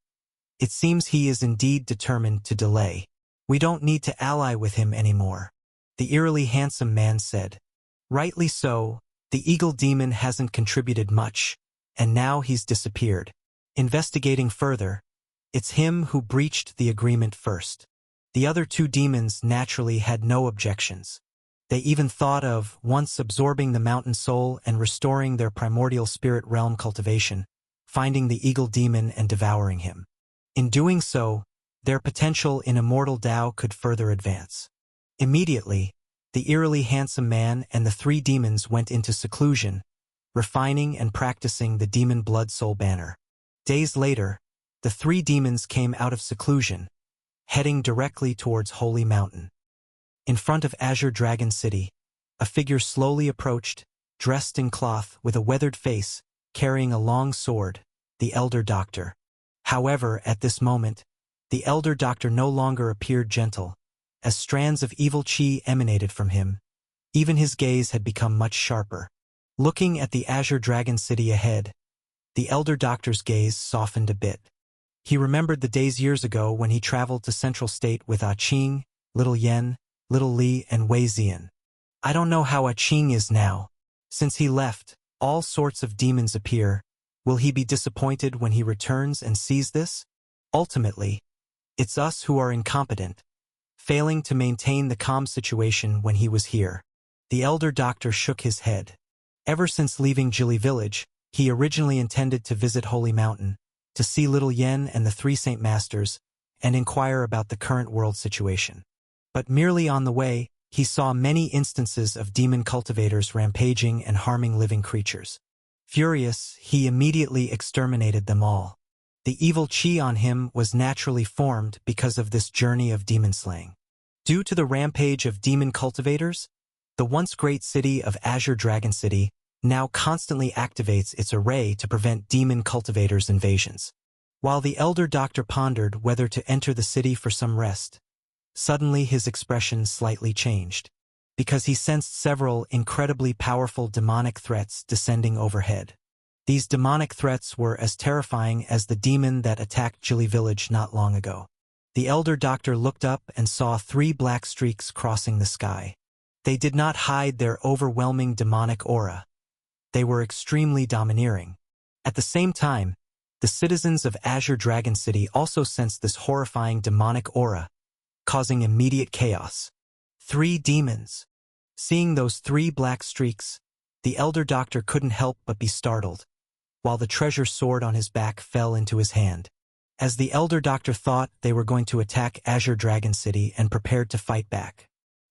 It seems he is indeed determined to delay. We don't need to ally with him anymore, the eerily handsome man said. Rightly so, the Eagle Demon hasn't contributed much, and now he's disappeared. Investigating further, it's him who breached the agreement first. The other two demons naturally had no objections. They even thought of once absorbing the mountain soul and restoring their primordial spirit realm cultivation, finding the Eagle Demon and devouring him. In doing so, their potential in immortal Tao could further advance. Immediately, the eerily handsome man and the three demons went into seclusion, refining and practicing the demon blood soul banner. Days later, the three demons came out of seclusion, heading directly towards Holy Mountain. In front of Azure Dragon City, a figure slowly approached, dressed in cloth with a weathered face, carrying a long sword, the Elder Doctor. However, at this moment, the Elder Doctor no longer appeared gentle, as strands of evil chi emanated from him. Even his gaze had become much sharper. Looking at the Azure Dragon City ahead, the Elder Doctor's gaze softened a bit. He remembered the days years ago when he traveled to Central State with Ah Ching, Little Yen, Little Li, and Wei Zian. I don't know how Ah Ching is now. Since he left, all sorts of demons appear. Will he be disappointed when he returns and sees this? Ultimately, it's us who are incompetent, failing to maintain the calm situation when he was here. The Elder Doctor shook his head. Ever since leaving Jili Village, he originally intended to visit Holy Mountain, to see Little Yen and the three Saint Masters, and inquire about the current world situation. But merely on the way, he saw many instances of demon cultivators rampaging and harming living creatures. Furious, he immediately exterminated them all. The evil chi on him was naturally formed because of this journey of demon slaying. Due to the rampage of demon cultivators, the once great city of Azure Dragon City now constantly activates its array to prevent demon cultivators' invasions. While the Elder Doctor pondered whether to enter the city for some rest, suddenly his expression slightly changed, because he sensed several incredibly powerful demonic threats descending overhead. These demonic threats were as terrifying as the demon that attacked Jili Village not long ago. The Elder Doctor looked up and saw 3 black streaks crossing the sky. They did not hide their overwhelming demonic aura. They were extremely domineering. At the same time, the citizens of Azure Dragon City also sensed this horrifying demonic aura, causing immediate chaos. 3 demons. Seeing those 3 black streaks, the Elder Doctor couldn't help but be startled, while the treasure sword on his back fell into his hand. As the Elder Doctor thought they were going to attack Azure Dragon City and prepared to fight back,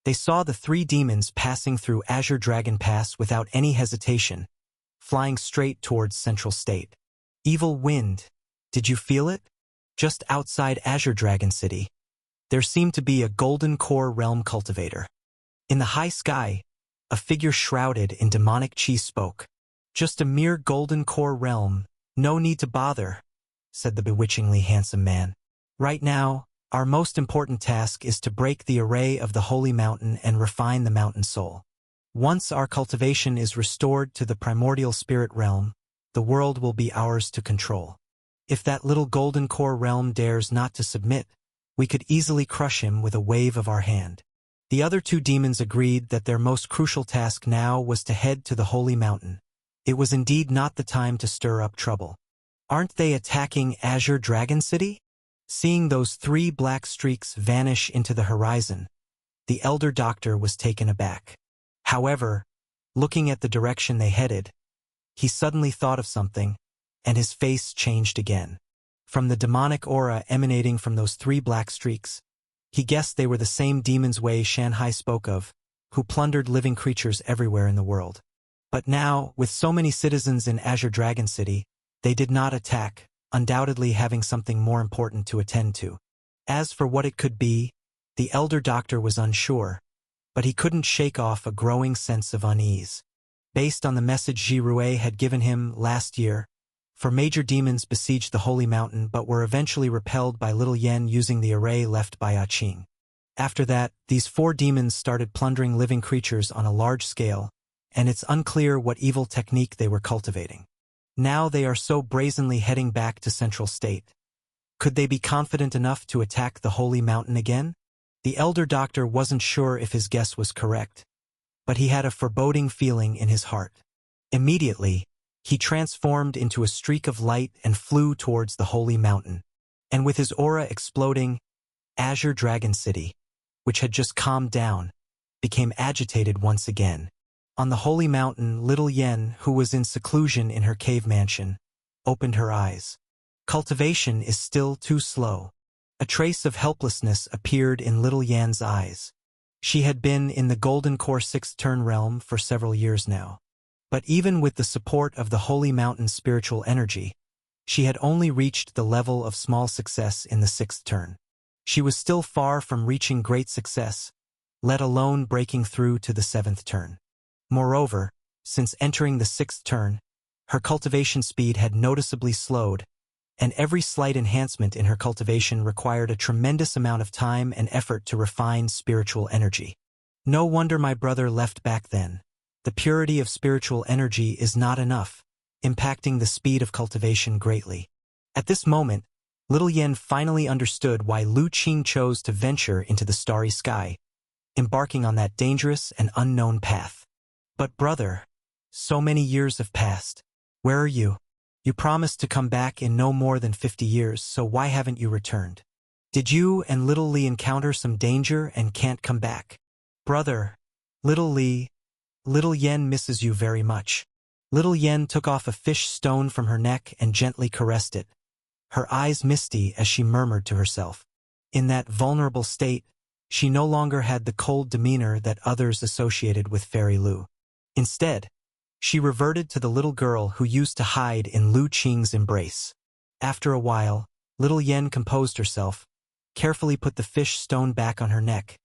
they saw the 3 demons passing through Azure Dragon Pass without any hesitation, flying straight towards Central State. Evil Wind, did you feel it? Just outside Azure Dragon City, there seemed to be a golden core realm cultivator. In the high sky, a figure shrouded in demonic chi spoke. Just a mere golden core realm, no need to bother, said the bewitchingly handsome man. Right now, our most important task is to break the array of the Holy Mountain and refine the mountain soul. Once our cultivation is restored to the primordial spirit realm, the world will be ours to control. If that little golden core realm dares not to submit, we could easily crush him with a wave of our hand. The other 2 demons agreed that their most crucial task now was to head to the Holy Mountain. It was indeed not the time to stir up trouble. Aren't they attacking Azure Dragon City? Seeing those 3 black streaks vanish into the horizon, the Elder Doctor was taken aback. However, looking at the direction they headed, he suddenly thought of something, and his face changed again. From the demonic aura emanating from those 3 black streaks, he guessed they were the same demons Wei Shanhai spoke of, who plundered living creatures everywhere in the world. But now, with so many citizens in Azure Dragon City, they did not attack, undoubtedly having something more important to attend to. As for what it could be, the Elder Doctor was unsure, but he couldn't shake off a growing sense of unease. Based on the message Ji Rui had given him last year, for major demons besieged the holy mountain but were eventually repelled by Little Yen using the array left by Qing. After that, these 4 demons started plundering living creatures on a large scale, and it's unclear what evil technique they were cultivating. Now they are so brazenly heading back to Central State. Could they be confident enough to attack the holy mountain again? The elder doctor wasn't sure if his guess was correct, but he had a foreboding feeling in his heart. Immediately, he transformed into a streak of light and flew towards the holy mountain. And with his aura exploding, Azure Dragon City, which had just calmed down, became agitated once again. On the holy mountain, Little Yen, who was in seclusion in her cave mansion, opened her eyes. Cultivation is still too slow. A trace of helplessness appeared in Little Yen's eyes. She had been in the Golden Core 6th turn realm for several years now. But even with the support of the Holy Mountain's spiritual energy, she had only reached the level of small success in the 6th turn. She was still far from reaching great success, let alone breaking through to the 7th turn. Moreover, since entering the 6th turn, her cultivation speed had noticeably slowed, and every slight enhancement in her cultivation required a tremendous amount of time and effort to refine spiritual energy. No wonder my brother left back then. The purity of spiritual energy is not enough, impacting the speed of cultivation greatly. At this moment, Little Yen finally understood why Lu Qing chose to venture into the starry sky, embarking on that dangerous and unknown path. But brother, so many years have passed. Where are you? You promised to come back in no more than 50 years, so why haven't you returned? Did you and Little Li encounter some danger and can't come back? Brother, Little Yen misses you very much. Little Yen took off a fish stone from her neck and gently caressed it, her eyes misty as she murmured to herself. In that vulnerable state, she no longer had the cold demeanor that others associated with Fairy Lu. Instead, she reverted to the little girl who used to hide in Lu Qing's embrace. After a while, Little Yen composed herself, carefully put the fish stone back on her neck,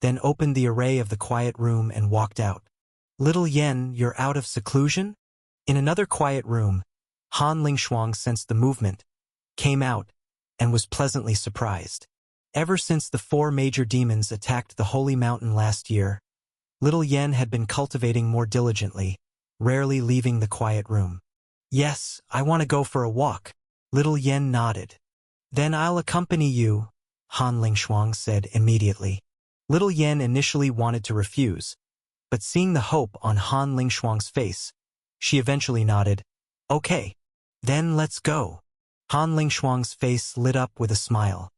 then opened the array of the quiet room and walked out. Little Yen, you're out of seclusion? In another quiet room, Han Lingshuang sensed the movement, came out, and was pleasantly surprised. Ever since the 4 major demons attacked the holy mountain last year, Little Yen had been cultivating more diligently, rarely leaving the quiet room. Yes, I want to go for a walk. Little Yen nodded. Then I'll accompany you, Han Lingshuang said immediately. Little Yen initially wanted to refuse, but seeing the hope on Han Lingshuang's face, she eventually nodded. Okay, then let's go. Han Lingshuang's face lit up with a smile.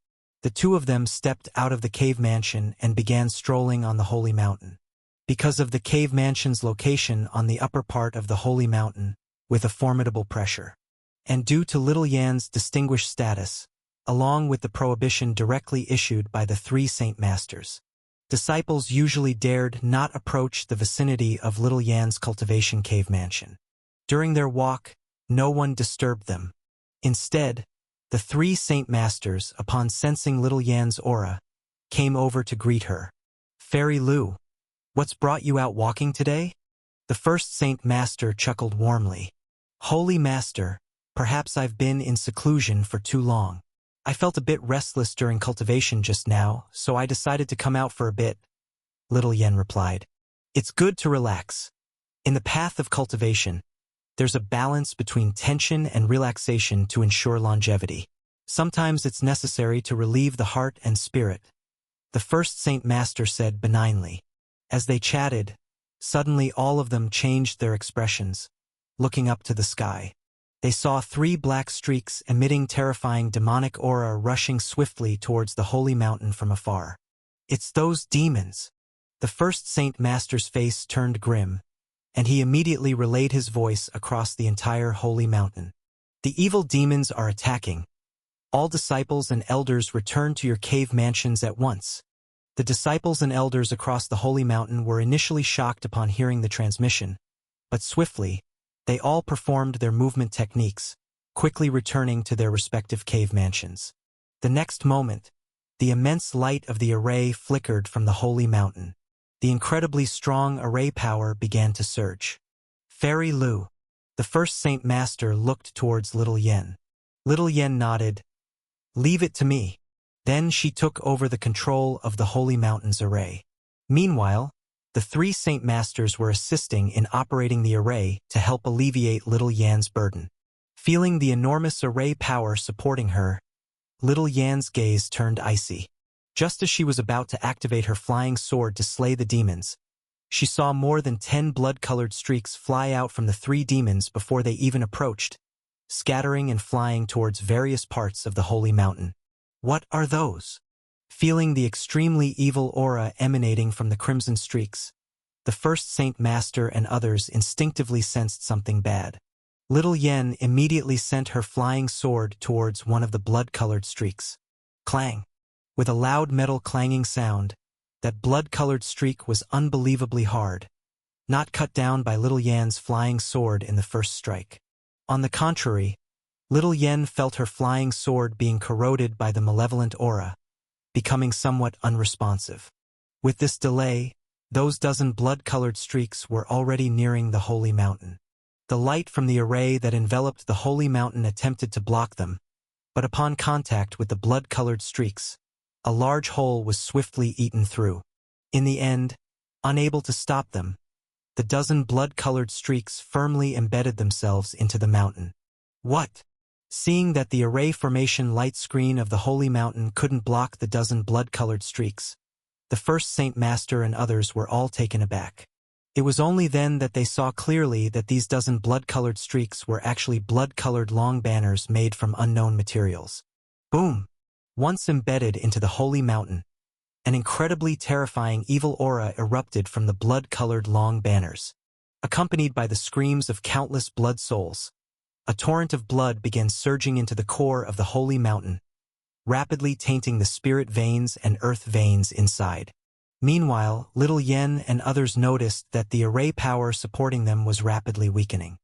The 2 of them stepped out of the cave mansion and began strolling on the holy mountain. Because of the cave mansion's location on the upper part of the holy mountain, with a formidable pressure, and due to Little Yan's distinguished status, along with the prohibition directly issued by the 3 Saint Masters, disciples usually dared not approach the vicinity of Little Yan's cultivation cave mansion. During their walk, no one disturbed them. Instead, the 3 Saint Masters, upon sensing Little Yan's aura, came over to greet her. Fairy Lu, what's brought you out walking today? The first Saint Master chuckled warmly. Holy Master, perhaps I've been in seclusion for too long. I felt a bit restless during cultivation just now, so I decided to come out for a bit, Little Yen replied. It's good to relax. In the path of cultivation, there's a balance between tension and relaxation to ensure longevity. Sometimes it's necessary to relieve the heart and spirit, the first Saint Master said benignly. As they chatted, suddenly all of them changed their expressions, looking up to the sky. They saw 3 black streaks emitting terrifying demonic aura rushing swiftly towards the holy mountain from afar. It's those demons. The first Saint Master's face turned grim, and he immediately relayed his voice across the entire holy mountain. The evil demons are attacking. All disciples and elders return to your cave mansions at once. The disciples and elders across the holy mountain were initially shocked upon hearing the transmission, but swiftly, they all performed their movement techniques, quickly returning to their respective cave mansions. The next moment, the immense light of the array flickered from the holy mountain. The incredibly strong array power began to surge. Fairy Lu, The first Saint Master looked towards Little Yen. Little Yen nodded. "Leave it to me." Then she took over the control of the Holy Mountain's array. Meanwhile, the three Saint Masters were assisting in operating the array to help alleviate Little Yan's burden. Feeling the enormous array power supporting her, Little Yan's gaze turned icy. Just as she was about to activate her flying sword to slay the demons, she saw more than 10 blood-colored streaks fly out from the three demons before they even approached, scattering and flying towards various parts of the Holy Mountain. What are those? Feeling the extremely evil aura emanating from the crimson streaks, the first Saint Master and others instinctively sensed something bad. Little Yen immediately sent her flying sword towards one of the blood-colored streaks. Clang! With a loud metal clanging sound, that blood-colored streak was unbelievably hard, not cut down by Little Yan's flying sword in the first strike. On the contrary, Little Yen felt her flying sword being corroded by the malevolent aura, becoming somewhat unresponsive. With this delay, those dozen blood-colored streaks were already nearing the Holy Mountain. The light from the array that enveloped the Holy Mountain attempted to block them, but upon contact with the blood-colored streaks, a large hole was swiftly eaten through. In the end, unable to stop them, the dozen blood-colored streaks firmly embedded themselves into the mountain. What? Seeing that the array formation light screen of the Holy Mountain couldn't block the dozen blood-colored streaks, the first Saint Master and others were all taken aback. It was only then that they saw clearly that these dozen blood-colored streaks were actually blood-colored long banners made from unknown materials. Boom! Once embedded into the Holy Mountain, an incredibly terrifying evil aura erupted from the blood-colored long banners. Accompanied by the screams of countless blood souls, a torrent of blood began surging into the core of the Holy Mountain, rapidly tainting the spirit veins and earth veins inside. Meanwhile, Little Yen and others noticed that the array power supporting them was rapidly weakening.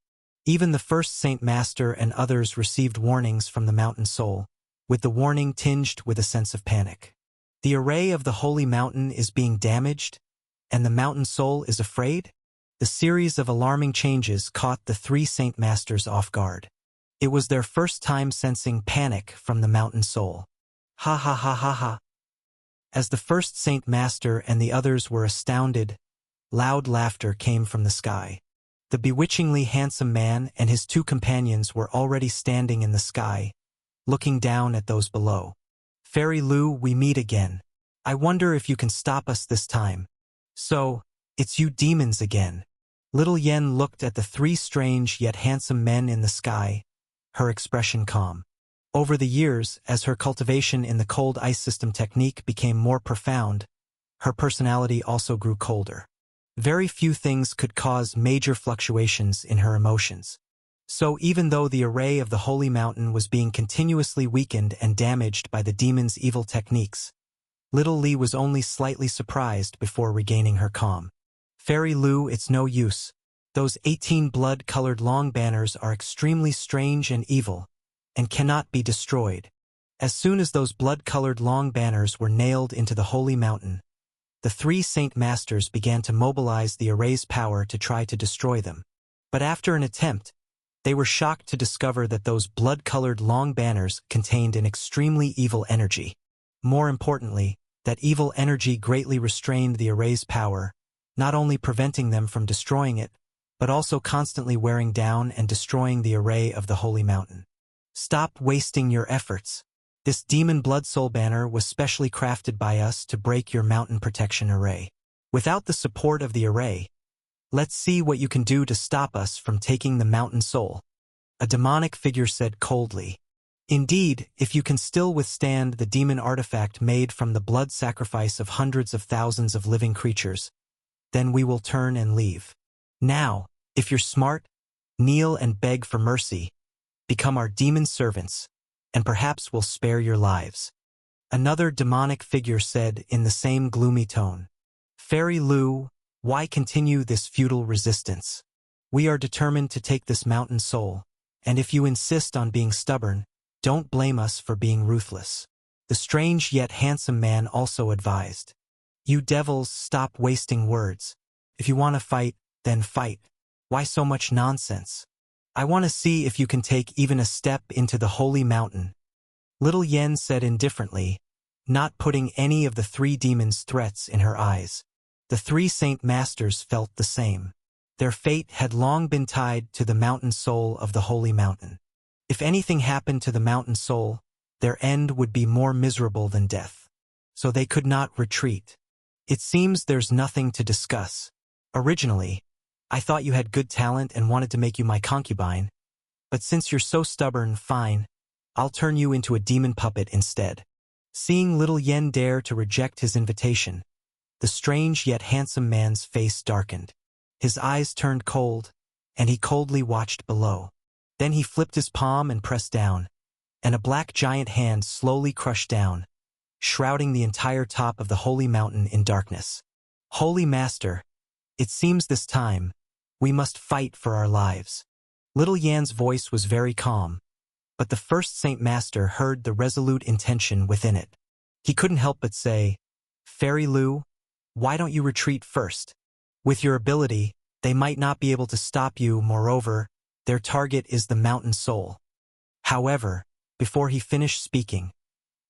Even the first Saint Master and others received warnings from the Mountain Soul, with the warning tinged with a sense of panic. The array of the Holy Mountain is being damaged, and the Mountain Soul is afraid? The series of alarming changes caught the three Saint Masters off guard. It was their first time sensing panic from the Mountain Soul. Ha ha ha ha ha. As the first Saint Master and the others were astounded, loud laughter came from the sky. The bewitchingly handsome man and his two companions were already standing in the sky, looking down at those below. "Fairy Lu, we meet again. I wonder if you can stop us this time." "So, it's you demons again." Little Yen looked at the three strange yet handsome men in the sky, her expression calm. Over the years, as her cultivation in the cold ice system technique became more profound, her personality also grew colder. Very few things could cause major fluctuations in her emotions. So even though the array of the Holy Mountain was being continuously weakened and damaged by the demon's evil techniques, Little Li was only slightly surprised before regaining her calm. "Fairy Lu, it's no use. Those 18 blood-colored long banners are extremely strange and evil, and cannot be destroyed." As soon as those blood-colored long banners were nailed into the Holy Mountain, the three Saint Masters began to mobilize the array's power to try to destroy them. But after an attempt, they were shocked to discover that those blood-colored long banners contained an extremely evil energy. More importantly, that evil energy greatly restrained the array's power, not only preventing them from destroying it, but also constantly wearing down and destroying the array of the Holy Mountain. "Stop wasting your efforts. This demon blood soul banner was specially crafted by us to break your mountain protection array. Without the support of the array, let's see what you can do to stop us from taking the Mountain Soul," a demonic figure said coldly. "Indeed, if you can still withstand the demon artifact made from the blood sacrifice of hundreds of thousands of living creatures, then we will turn and leave. Now, if you're smart, kneel and beg for mercy, become our demon servants, and perhaps we'll spare your lives." Another demonic figure said in the same gloomy tone. "Fairy Lu, why continue this futile resistance? We are determined to take this Mountain Soul, and if you insist on being stubborn, don't blame us for being ruthless." The strange yet handsome man also advised. "You devils, stop wasting words. If you want to fight, then fight. Why so much nonsense?" I want to see if you can take even a step into the holy mountain. Little Yen said indifferently, not putting any of the three demons' threats in her eyes. The three Saint Masters felt the same. Their fate had long been tied to the mountain soul of the holy mountain. If anything happened to the mountain soul, their end would be more miserable than death. So they could not retreat. It seems there's nothing to discuss. Originally, I thought you had good talent and wanted to make you my concubine, but since you're so stubborn, fine, I'll turn you into a demon puppet instead. Seeing little Yen dare to reject his invitation, the strange yet handsome man's face darkened. His eyes turned cold, and he coldly watched below. Then he flipped his palm and pressed down, and a black giant hand slowly crushed down, shrouding the entire top of the holy mountain in darkness. Holy Master, it seems this time, we must fight for our lives. Little Yan's voice was very calm, but the first Saint Master heard the resolute intention within it. He couldn't help but say, Fairy Lu, why don't you retreat first? With your ability, they might not be able to stop you. Moreover, their target is the mountain soul. However, before he finished speaking,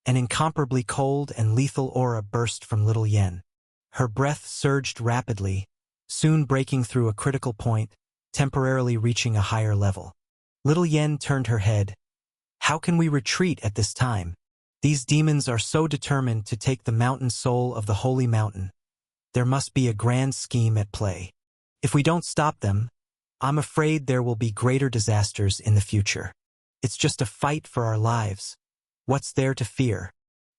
an incomparably cold and lethal aura burst from Little Yen. Her breath surged rapidly, soon breaking through a critical point, temporarily reaching a higher level. Little Yen turned her head. How can we retreat at this time? These demons are so determined to take the mountain soul of the holy mountain. There must be a grand scheme at play. If we don't stop them, I'm afraid there will be greater disasters in the future. It's just a fight for our lives. What's there to fear?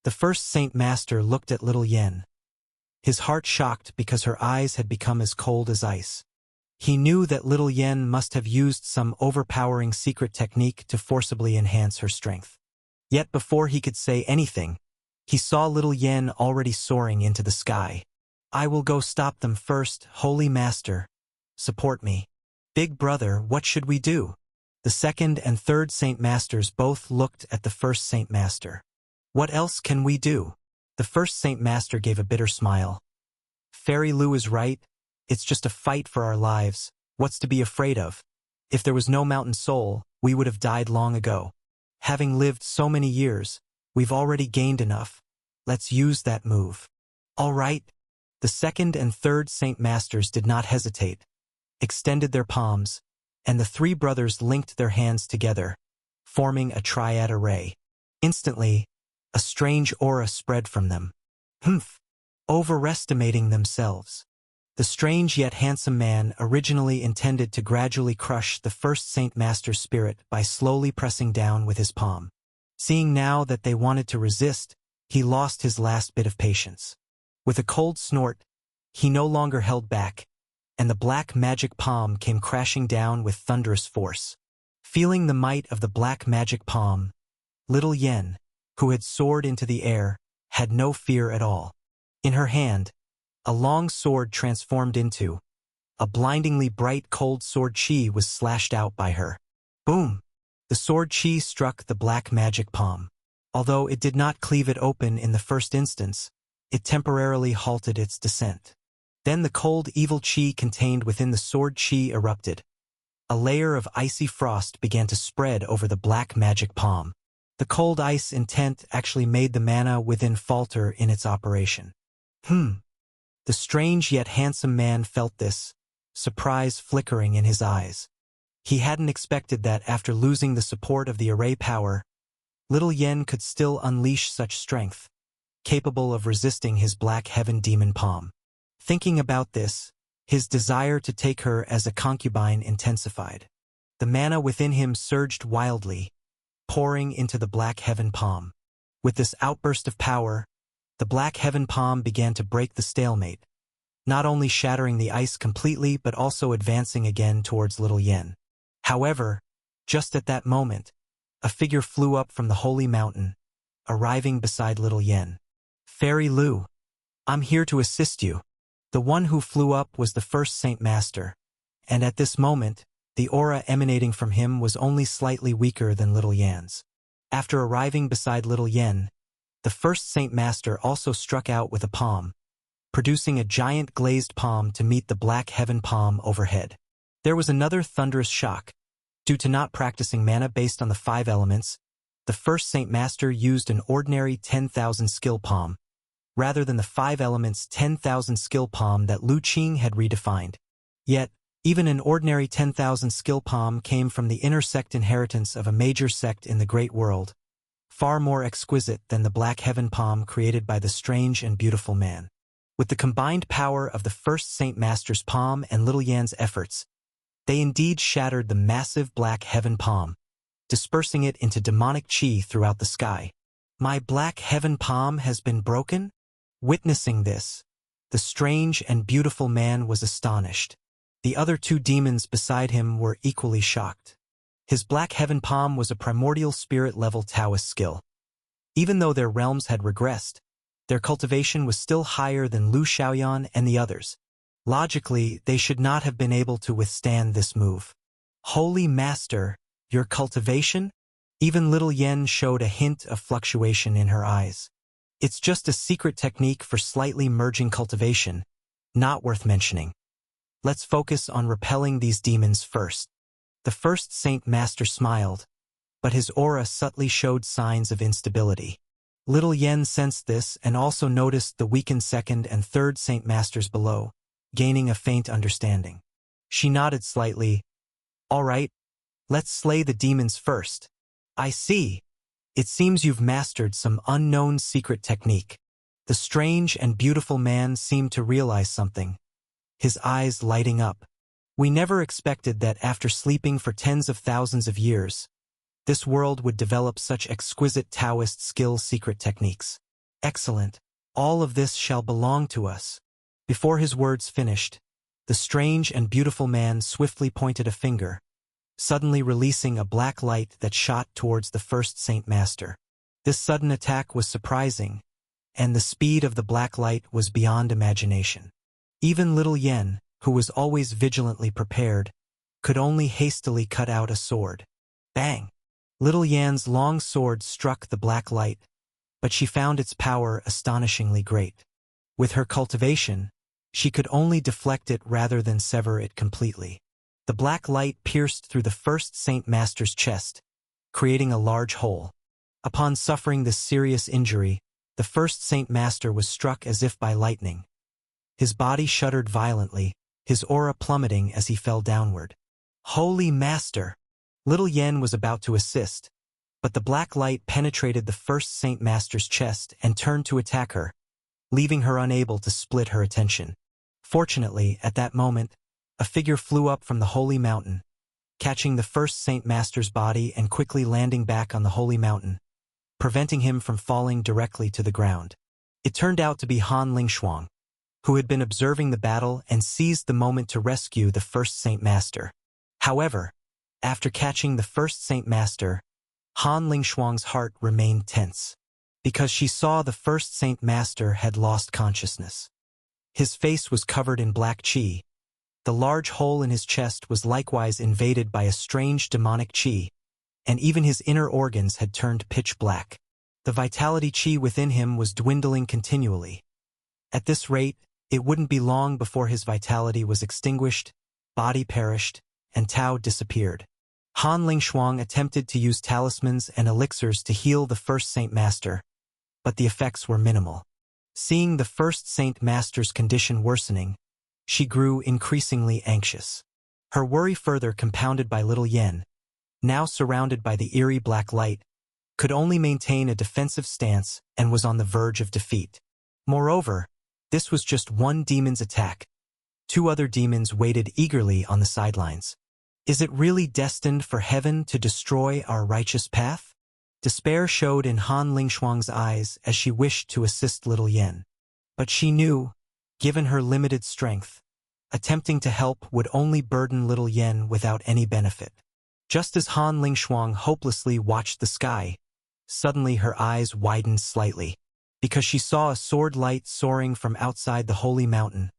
The first Saint Master looked at Little Yen. His heart shocked because her eyes had become as cold as ice. He knew that Little Yen must have used some overpowering secret technique to forcibly enhance her strength. Yet before he could say anything, he saw Little Yen already soaring into the sky. I will go stop them first, Holy Master. Support me. Big brother, what should we do? The second and third Saint Masters both looked at the first Saint Master. What else can we do? The first Saint Master gave a bitter smile. Fairy Lu is right. It's just a fight for our lives. What's to be afraid of? If there was no mountain soul, we would have died long ago. Having lived so many years, we've already gained enough. Let's use that move. All right. The second and third Saint Masters did not hesitate, extended their palms, and the three brothers linked their hands together, forming a triad array. Instantly, a strange aura spread from them. Overestimating themselves. The strange yet handsome man originally intended to gradually crush the first Saint Master's spirit by slowly pressing down with his palm. Seeing now that they wanted to resist, he lost his last bit of patience. With a cold snort, he no longer held back, and the black magic palm came crashing down with thunderous force. Feeling the might of the black magic palm, Little Yen, who had soared into the air, had no fear at all. In her hand, a long sword transformed into a blindingly bright cold sword chi was slashed out by her. Boom! The sword chi struck the black magic palm. Although it did not cleave it open in the first instance, it temporarily halted its descent. Then the cold evil chi contained within the sword chi erupted. A layer of icy frost began to spread over the black magic palm. The cold ice intent actually made the mana within falter in its operation. The strange yet handsome man felt this, surprise flickering in his eyes. He hadn't expected that after losing the support of the array power, Little Yen could still unleash such strength, capable of resisting his black heaven demon palm. Thinking about this, his desire to take her as a concubine intensified. The mana within him surged wildly, pouring into the black heaven palm. With this outburst of power, the black heaven palm began to break the stalemate, not only shattering the ice completely but also advancing again towards Little Yen. However, just at that moment, a figure flew up from the holy mountain, arriving beside Little Yen. Fairy Lu, I'm here to assist you. The one who flew up was the first Saint Master, and at this moment, the aura emanating from him was only slightly weaker than Little Yen's. After arriving beside Little Yen, the first Saint Master also struck out with a palm, producing a giant glazed palm to meet the black heaven palm overhead. There was another thunderous shock, Due to not practicing mana based on the 5 elements, the first Saint Master used an ordinary 10,000 skill palm, rather than the 5 elements 10,000 skill palm that Lu Qing had redefined. Yet, even an ordinary 10,000 skill palm came from the inner sect inheritance of a major sect in the Great World, far more exquisite than the Black Heaven palm created by the strange and beautiful man. With the combined power of the first Saint Master's palm and Little Yan's efforts, they indeed shattered the massive Black Heaven palm, dispersing it into demonic chi throughout the sky. My Black Heaven palm has been broken? Witnessing this, the strange and beautiful man was astonished. The other 2 demons beside him were equally shocked. His Black Heaven palm was a primordial spirit-level Taoist skill. Even though their realms had regressed, their cultivation was still higher than Lu Xiaoyan and the others. Logically, they should not have been able to withstand this move. Holy Master, your cultivation? Even Little Yen showed a hint of fluctuation in her eyes. It's just a secret technique for slightly merging cultivation, not worth mentioning. Let's focus on repelling these demons first. The first Saint Master smiled, but his aura subtly showed signs of instability. Little Yen sensed this and also noticed the weakened second and third Saint Masters below, gaining a faint understanding. She nodded slightly. All right, let's slay the demons first. I see. It seems you've mastered some unknown secret technique. The strange and beautiful man seemed to realize something, his eyes lighting up. We never expected that after sleeping for tens of thousands of years, this world would develop such exquisite Taoist skill secret techniques. Excellent. All of this shall belong to us. Before his words finished, the strange and beautiful man swiftly pointed a finger, suddenly releasing a black light that shot towards the first Saint Master. This sudden attack was surprising, and the speed of the black light was beyond imagination. Even Little Yen, who was always vigilantly prepared, could only hastily cut out a sword. Bang! Little Yan's long sword struck the black light, but she found its power astonishingly great. With her cultivation, she could only deflect it rather than sever it completely. The black light pierced through the first Saint Master's chest, creating a large hole. Upon suffering this serious injury, the first Saint Master was struck as if by lightning. His body shuddered violently, his aura plummeting as he fell downward. Holy Master! Little Yen was about to assist, but the black light penetrated the first Saint Master's chest and turned to attack her, leaving her unable to split her attention. Fortunately, at that moment, a figure flew up from the holy mountain, catching the first Saint Master's body and quickly landing back on the holy mountain, preventing him from falling directly to the ground. It turned out to be Han Lingshuang, who had been observing the battle and seized the moment to rescue the first Saint Master. However, after catching the first Saint Master, Han Lingshuang's heart remained tense, because she saw the first Saint Master had lost consciousness. His face was covered in black chi. The large hole in his chest was likewise invaded by a strange demonic chi, and even his inner organs had turned pitch black. The vitality chi within him was dwindling continually. At this rate, it wouldn't be long before his vitality was extinguished, body perished, and Tao disappeared. Han Lingshuang attempted to use talismans and elixirs to heal the first Saint Master, but the effects were minimal. Seeing the first Saint Master's condition worsening, she grew increasingly anxious. Her worry further compounded by Little Yen, now surrounded by the eerie black light, could only maintain a defensive stance and was on the verge of defeat. Moreover, this was just one demon's attack. 2 other demons waited eagerly on the sidelines. Is it really destined for heaven to destroy our righteous path? Despair showed in Han Lingshuang's eyes as she wished to assist Little Yen. But she knew, given her limited strength, attempting to help would only burden Little Yen without any benefit. Just as Han Lingshuang hopelessly watched the sky, suddenly her eyes widened slightly, because she saw a sword light soaring from outside the holy mountain,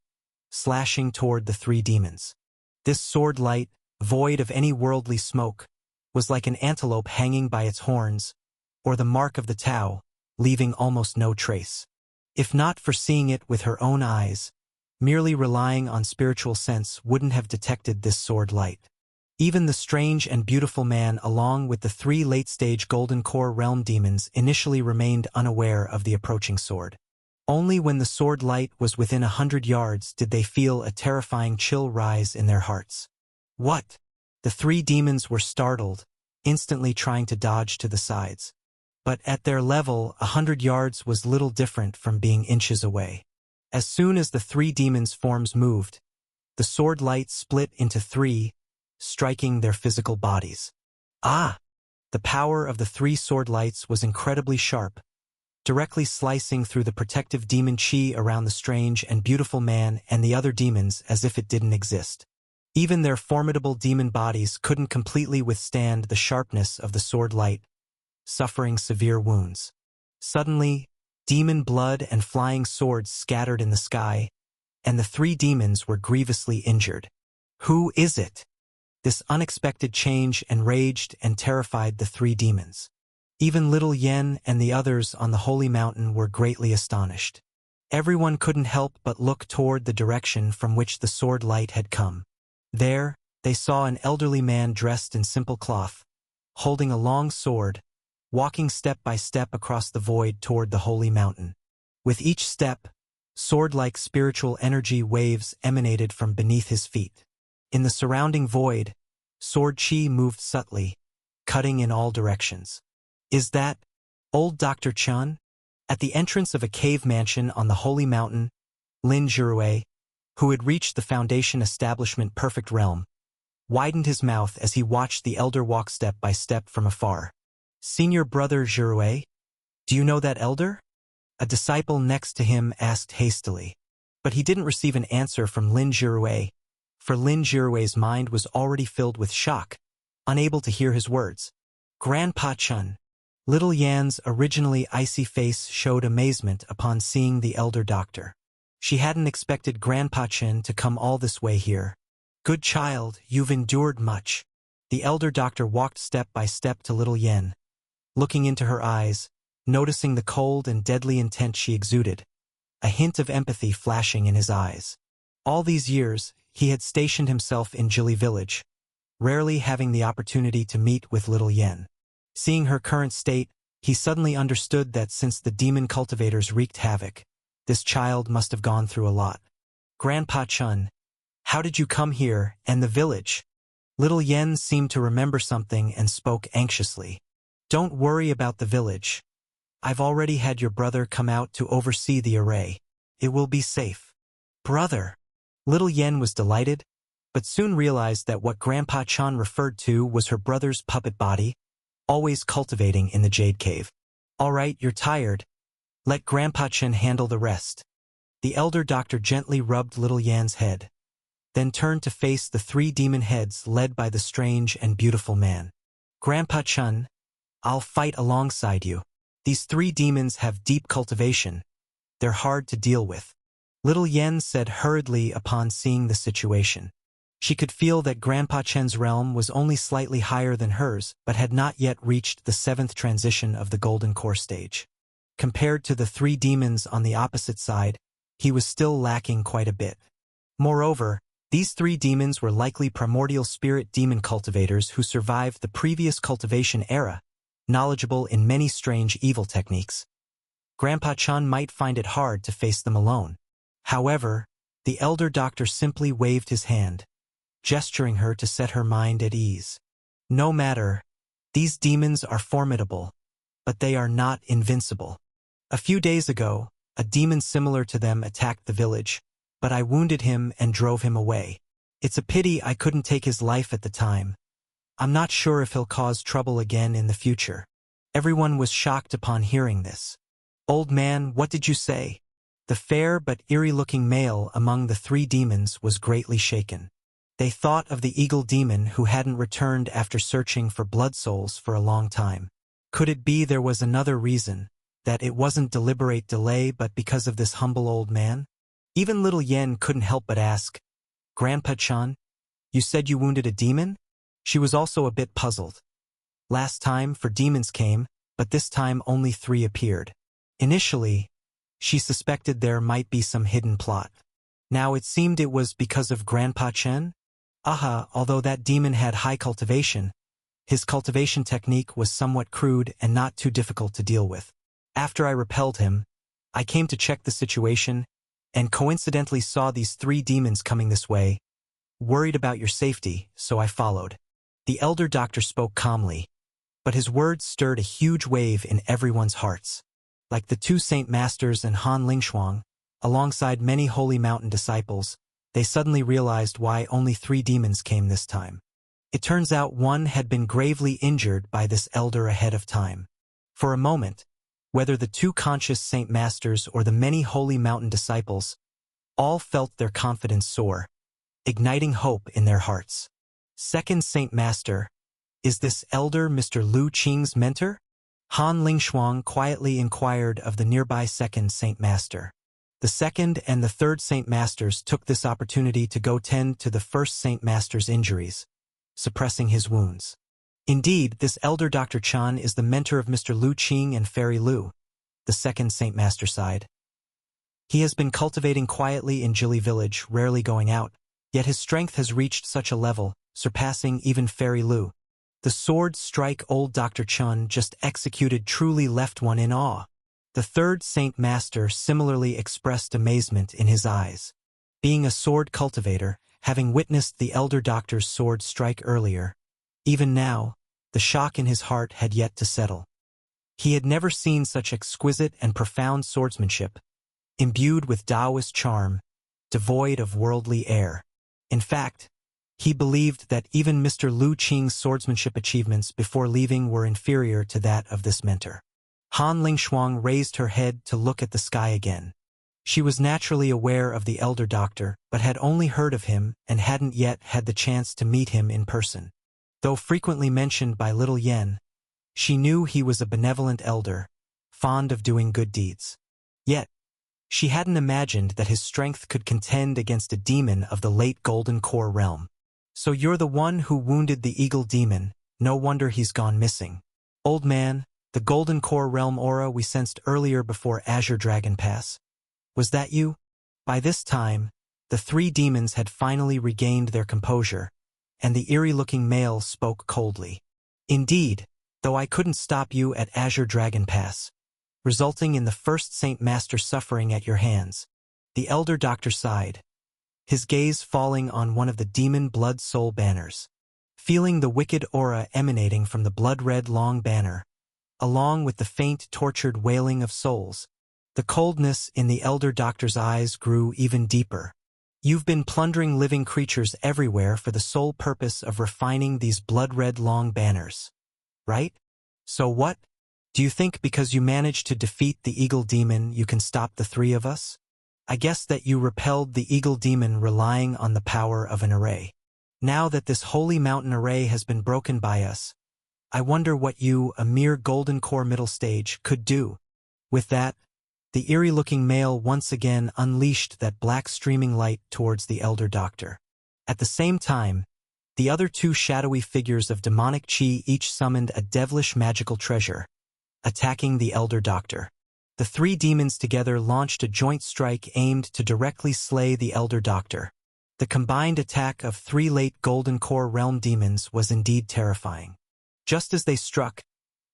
slashing toward the 3 demons. This sword light, void of any worldly smoke, was like an antelope hanging by its horns, or the mark of the Tao, leaving almost no trace. If not for seeing it with her own eyes, merely relying on spiritual sense wouldn't have detected this sword light. Even the strange and beautiful man along with the 3 late-stage Golden Core realm demons initially remained unaware of the approaching sword. Only when the sword light was within 100 yards did they feel a terrifying chill rise in their hearts. What? The 3 demons were startled, instantly trying to dodge to the sides. But at their level, 100 yards was little different from being inches away. As soon as the 3 demons' forms moved, the sword light split into 3, striking their physical bodies. Ah! The power of the 3 sword lights was incredibly sharp, directly slicing through the protective demon chi around the strange and beautiful man and the other demons as if it didn't exist. Even their formidable demon bodies couldn't completely withstand the sharpness of the sword light, suffering severe wounds. Suddenly, demon blood and flying swords scattered in the sky, and the 3 demons were grievously injured. Who is it? This unexpected change enraged and terrified the 3 demons. Even little Yen and the others on the holy mountain were greatly astonished. Everyone couldn't help but look toward the direction from which the sword light had come. There, they saw an elderly man dressed in simple cloth, holding a long sword, walking step by step across the void toward the holy mountain. With each step, sword-like spiritual energy waves emanated from beneath his feet. In the surrounding void, sword chi moved subtly, cutting in all directions. Is that old Dr. Chun? At the entrance of a cave mansion on the holy mountain, Lin Zhirui, who had reached the Foundation Establishment Perfect Realm, widened his mouth as he watched the elder walk step by step from afar. Senior brother Zhirui? Do you know that elder? A disciple next to him asked hastily. But he didn't receive an answer from Lin Zhirui, for Lin Zhirui's mind was already filled with shock, unable to hear his words. Grandpa Chun. Little Yan's originally icy face showed amazement upon seeing the elder doctor. She hadn't expected Grandpa Chun to come all this way here. Good child, you've endured much. The elder doctor walked step by step to little Yan, looking into her eyes, noticing the cold and deadly intent she exuded, a hint of empathy flashing in his eyes. All these years, he had stationed himself in Jili village, rarely having the opportunity to meet with little Yan. Seeing her current state, he suddenly understood that since the demon cultivators wreaked havoc, this child must have gone through a lot. Grandpa Chun, how did you come here and the village? Little Yen seemed to remember something and spoke anxiously. Don't worry about the village. I've already had your brother come out to oversee the array. It will be safe. Brother. Little Yen was delighted, but soon realized that what Grandpa Chun referred to was her brother's puppet body, always cultivating in the Jade Cave. All right, you're tired. Let Grandpa Chun handle the rest. The elder doctor gently rubbed little Yan's head, then turned to face the 3 demon heads led by the strange and beautiful man. Grandpa Chun, I'll fight alongside you. These 3 demons have deep cultivation. They're hard to deal with. Little Yen said hurriedly upon seeing the situation. She could feel that Grandpa Chen's realm was only slightly higher than hers, but had not yet reached the 7th transition of the Golden Core stage. Compared to the 3 demons on the opposite side, he was still lacking quite a bit. Moreover, these 3 demons were likely primordial spirit demon cultivators who survived the previous cultivation era, knowledgeable in many strange evil techniques. Grandpa Chun might find it hard to face them alone. However, the elder doctor simply waved his hand, gesturing her to set her mind at ease. No matter, these demons are formidable, but they are not invincible. A few days ago, a demon similar to them attacked the village, but I wounded him and drove him away. It's a pity I couldn't take his life at the time. I'm not sure if he'll cause trouble again in the future. Everyone was shocked upon hearing this. Old man, what did you say? The fair but eerie-looking male among the 3 demons was greatly shaken. They thought of the eagle demon who hadn't returned after searching for blood souls for a long time. Could it be there was another reason, that it wasn't deliberate delay but because of this humble old man? Even little Yen couldn't help but ask, Grandpa Chun, you said you wounded a demon? She was also a bit puzzled. Last time 4 demons came, but this time only 3 appeared. Initially, she suspected there might be some hidden plot. Now it seemed it was because of Grandpa Chen? Aha, although that demon had high cultivation, his cultivation technique was somewhat crude and not too difficult to deal with. After I repelled him, I came to check the situation and coincidentally saw these 3 demons coming this way, worried about your safety, so I followed. The elder doctor spoke calmly, but his words stirred a huge wave in everyone's hearts. Like the 2 Saint Masters and Han Lingshuang, alongside many Holy Mountain disciples, they suddenly realized why only 3 demons came this time. It turns out one had been gravely injured by this elder ahead of time. For a moment, whether the 2 conscious Saint Masters or the many Holy Mountain disciples, all felt their confidence soar, igniting hope in their hearts. Second Saint Master, is this elder Mr. Lu Qing's mentor? Han Lingshuang quietly inquired of the nearby second Saint Master. The second and the third Saint Masters took this opportunity to go tend to the first Saint Master's injuries, suppressing his wounds. Indeed, this elder Dr. Chan is the mentor of Mr. Lu Qing and Fairy Lu, the second Saint Master sighed. He has been cultivating quietly in Jili village, rarely going out, yet his strength has reached such a level, surpassing even Fairy Lu. The sword strike old Dr. Chun just executed truly left one in awe. The third Saint Master similarly expressed amazement in his eyes. Being a sword cultivator, having witnessed the elder doctor's sword strike earlier, even now, the shock in his heart had yet to settle. He had never seen such exquisite and profound swordsmanship, imbued with Taoist charm, devoid of worldly air. In fact, he believed that even Mr. Lu Qing's swordsmanship achievements before leaving were inferior to that of this mentor. Han Lingshuang raised her head to look at the sky again. She was naturally aware of the elder doctor, but had only heard of him and hadn't yet had the chance to meet him in person. Though frequently mentioned by Little Yen, she knew he was a benevolent elder, fond of doing good deeds. Yet, she hadn't imagined that his strength could contend against a demon of the late Golden Core realm. So you're the one who wounded the eagle demon, no wonder he's gone missing. Old man, the Golden Core realm aura we sensed earlier before Azure Dragon Pass. Was that you? By this time, the 3 demons had finally regained their composure, and the eerie-looking male spoke coldly. Indeed, though I couldn't stop you at Azure Dragon Pass, resulting in the first Saint Master suffering at your hands. The elder doctor sighed, his gaze falling on one of the demon blood soul banners. Feeling the wicked aura emanating from the blood-red long banner, along with the faint tortured wailing of souls, the coldness in the elder doctor's eyes grew even deeper. You've been plundering living creatures everywhere for the sole purpose of refining these blood-red long banners, right? So what? Do you think because you managed to defeat the eagle demon you can stop the 3 of us? I guess that you repelled the eagle demon relying on the power of an array. Now that this holy mountain array has been broken by us, I wonder what you, a mere Golden Core middle stage, could do. With that, the eerie-looking male once again unleashed that black streaming light towards the elder doctor. At the same time, the other 2 shadowy figures of demonic chi each summoned a devilish magical treasure, attacking the elder doctor. The 3 demons together launched a joint strike aimed to directly slay the elder doctor. The combined attack of 3 late Golden Core realm demons was indeed terrifying. Just as they struck,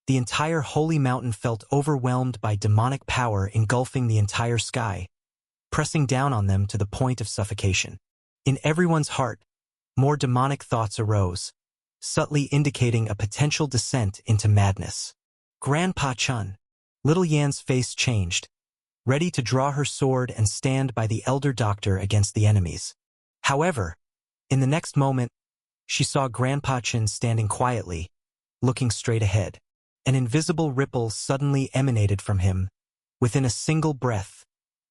the entire holy mountain felt overwhelmed by demonic power engulfing the entire sky, pressing down on them to the point of suffocation. In everyone's heart, more demonic thoughts arose, subtly indicating a potential descent into madness. Grandpa Chun. Little Yan's face changed, ready to draw her sword and stand by the elder doctor against the enemies. However, in the next moment, she saw Grandpa Chun standing quietly, looking straight ahead. An invisible ripple suddenly emanated from him, within a single breath,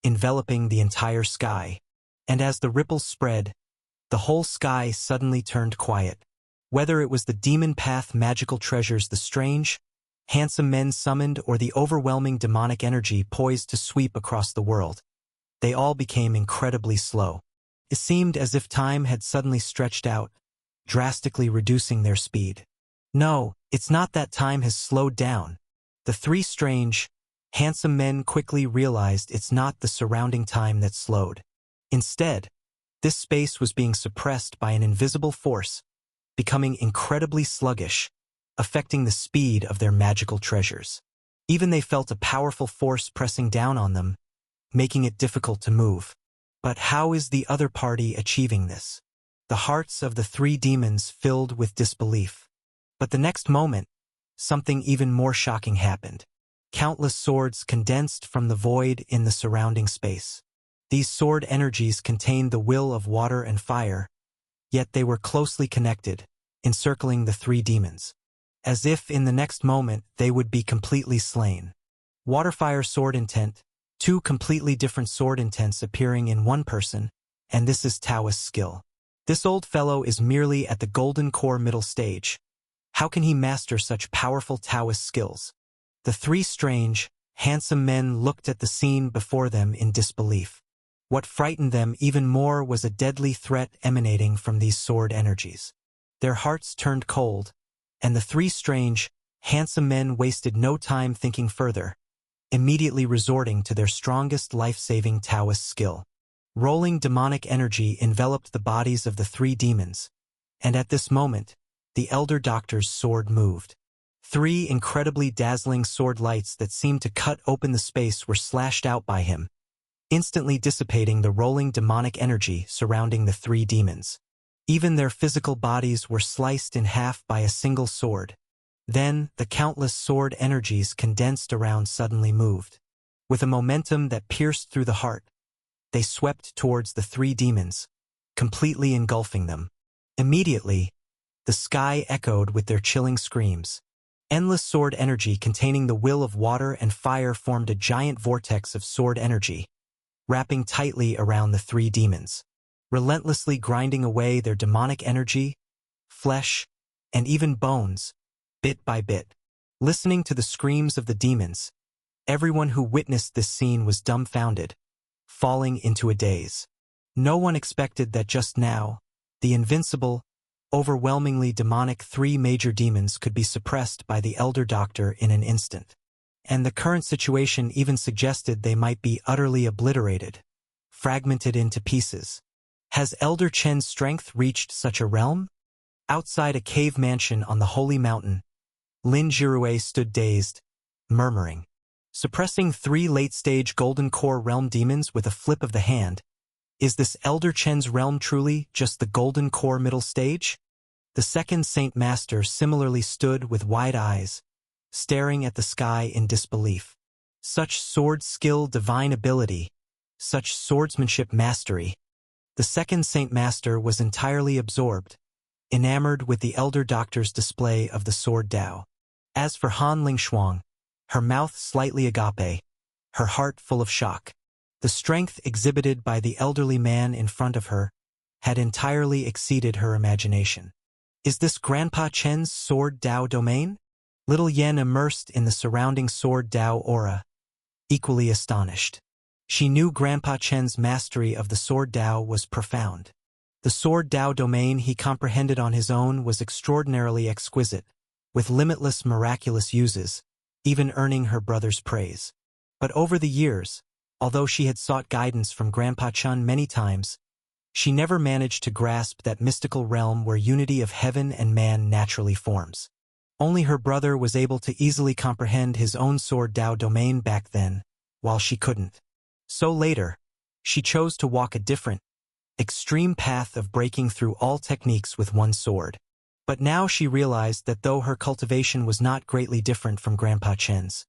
enveloping the entire sky. And as the ripple spread, the whole sky suddenly turned quiet. Whether it was the demon path magical treasures the strange, handsome men summoned or the overwhelming demonic energy poised to sweep across the world, they all became incredibly slow. It seemed as if time had suddenly stretched out, drastically reducing their speed. No, it's not that time has slowed down. The 3 strange, handsome men quickly realized it's not the surrounding time that slowed. Instead, This space was being suppressed by an invisible force, becoming incredibly sluggish, affecting the speed of their magical treasures. Even they felt a powerful force pressing down on them, making it difficult to move. But how is the other party achieving this? The hearts of the three demons filled with disbelief. But the next moment, something even more shocking happened. Countless swords condensed from the void in the surrounding space. These sword energies contained the will of water and fire, yet they were closely connected, encircling the three demons, as if in the next moment they would be completely slain. Water-fire sword intent, two completely different sword intents appearing in one person, and this is Taoist skill. This old fellow is merely at the golden core middle stage. How can he master such powerful Taoist skills? The three strange, handsome men looked at the scene before them in disbelief. What frightened them even more was a deadly threat emanating from these sword energies. Their hearts turned cold, and the three strange, handsome men wasted no time thinking further, immediately resorting to their strongest life-saving Taoist skill. Rolling demonic energy enveloped the bodies of the three demons, and at this moment, the elder doctor's sword moved. Three incredibly dazzling sword lights that seemed to cut open the space were slashed out by him, instantly dissipating the rolling demonic energy surrounding the three demons. Even their physical bodies were sliced in half by a single sword. Then, the countless sword energies condensed around suddenly moved. With a momentum that pierced through the heart, they swept towards the three demons, completely engulfing them. Immediately, the sky echoed with their chilling screams. Endless sword energy containing the will of water and fire formed a giant vortex of sword energy, wrapping tightly around the three demons, relentlessly grinding away their demonic energy, flesh, and even bones, bit by bit. Listening to the screams of the demons, everyone who witnessed this scene was dumbfounded, falling into a daze. No one expected that just now, the invincible, overwhelmingly demonic three major demons could be suppressed by the elder doctor in an instant. And the current situation even suggested they might be utterly obliterated, fragmented into pieces. Has Elder Chen's strength reached such a realm? Outside a cave mansion on the Holy Mountain, Lin Jirue stood dazed, murmuring. Suppressing three late-stage Golden Core realm demons with a flip of the hand, is this Elder Chen's realm truly just the Golden Core middle stage? The second Saint Master similarly stood with wide eyes, staring at the sky in disbelief. Such sword skill, divine ability, such swordsmanship mastery. The second Saint Master was entirely absorbed, enamored with the elder doctor's display of the sword Dao. As for Han Lingshuang, her mouth slightly agape, her heart full of shock. The strength exhibited by the elderly man in front of her had entirely exceeded her imagination. Is this Grandpa Chen's sword Dao domain? Little Yen immersed in the surrounding sword Dao aura, equally astonished. She knew Grandpa Chen's mastery of the sword Dao was profound. The sword Dao domain he comprehended on his own was extraordinarily exquisite, with limitless miraculous uses, even earning her brother's praise. But over the years, although she had sought guidance from Grandpa Chen many times, she never managed to grasp that mystical realm where unity of heaven and man naturally forms. Only her brother was able to easily comprehend his own sword Dao domain back then, while she couldn't. So later, she chose to walk a different, extreme path of breaking through all techniques with one sword. But now she realized that though her cultivation was not greatly different from Grandpa Chen's,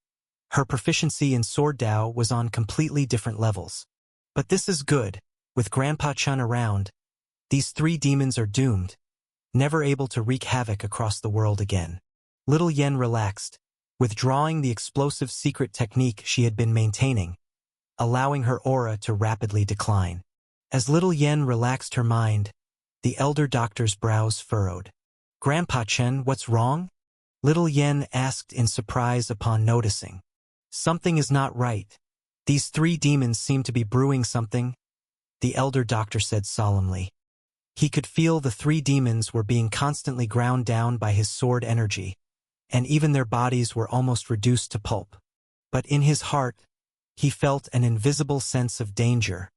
her proficiency in sword Dao was on completely different levels. But this is good. With Grandpa Chen around, these three demons are doomed, never able to wreak havoc across the world again. Little Yen relaxed, withdrawing the explosive secret technique she had been maintaining, allowing her aura to rapidly decline. As Little Yen relaxed her mind, the elder doctor's brows furrowed. Grandpa Chen, what's wrong? Little Yen asked in surprise upon noticing. Something is not right. These three demons seem to be brewing something, the elder doctor said solemnly. He could feel the three demons were being constantly ground down by his sword energy, and even their bodies were almost reduced to pulp. But in his heart, he felt an invisible sense of danger,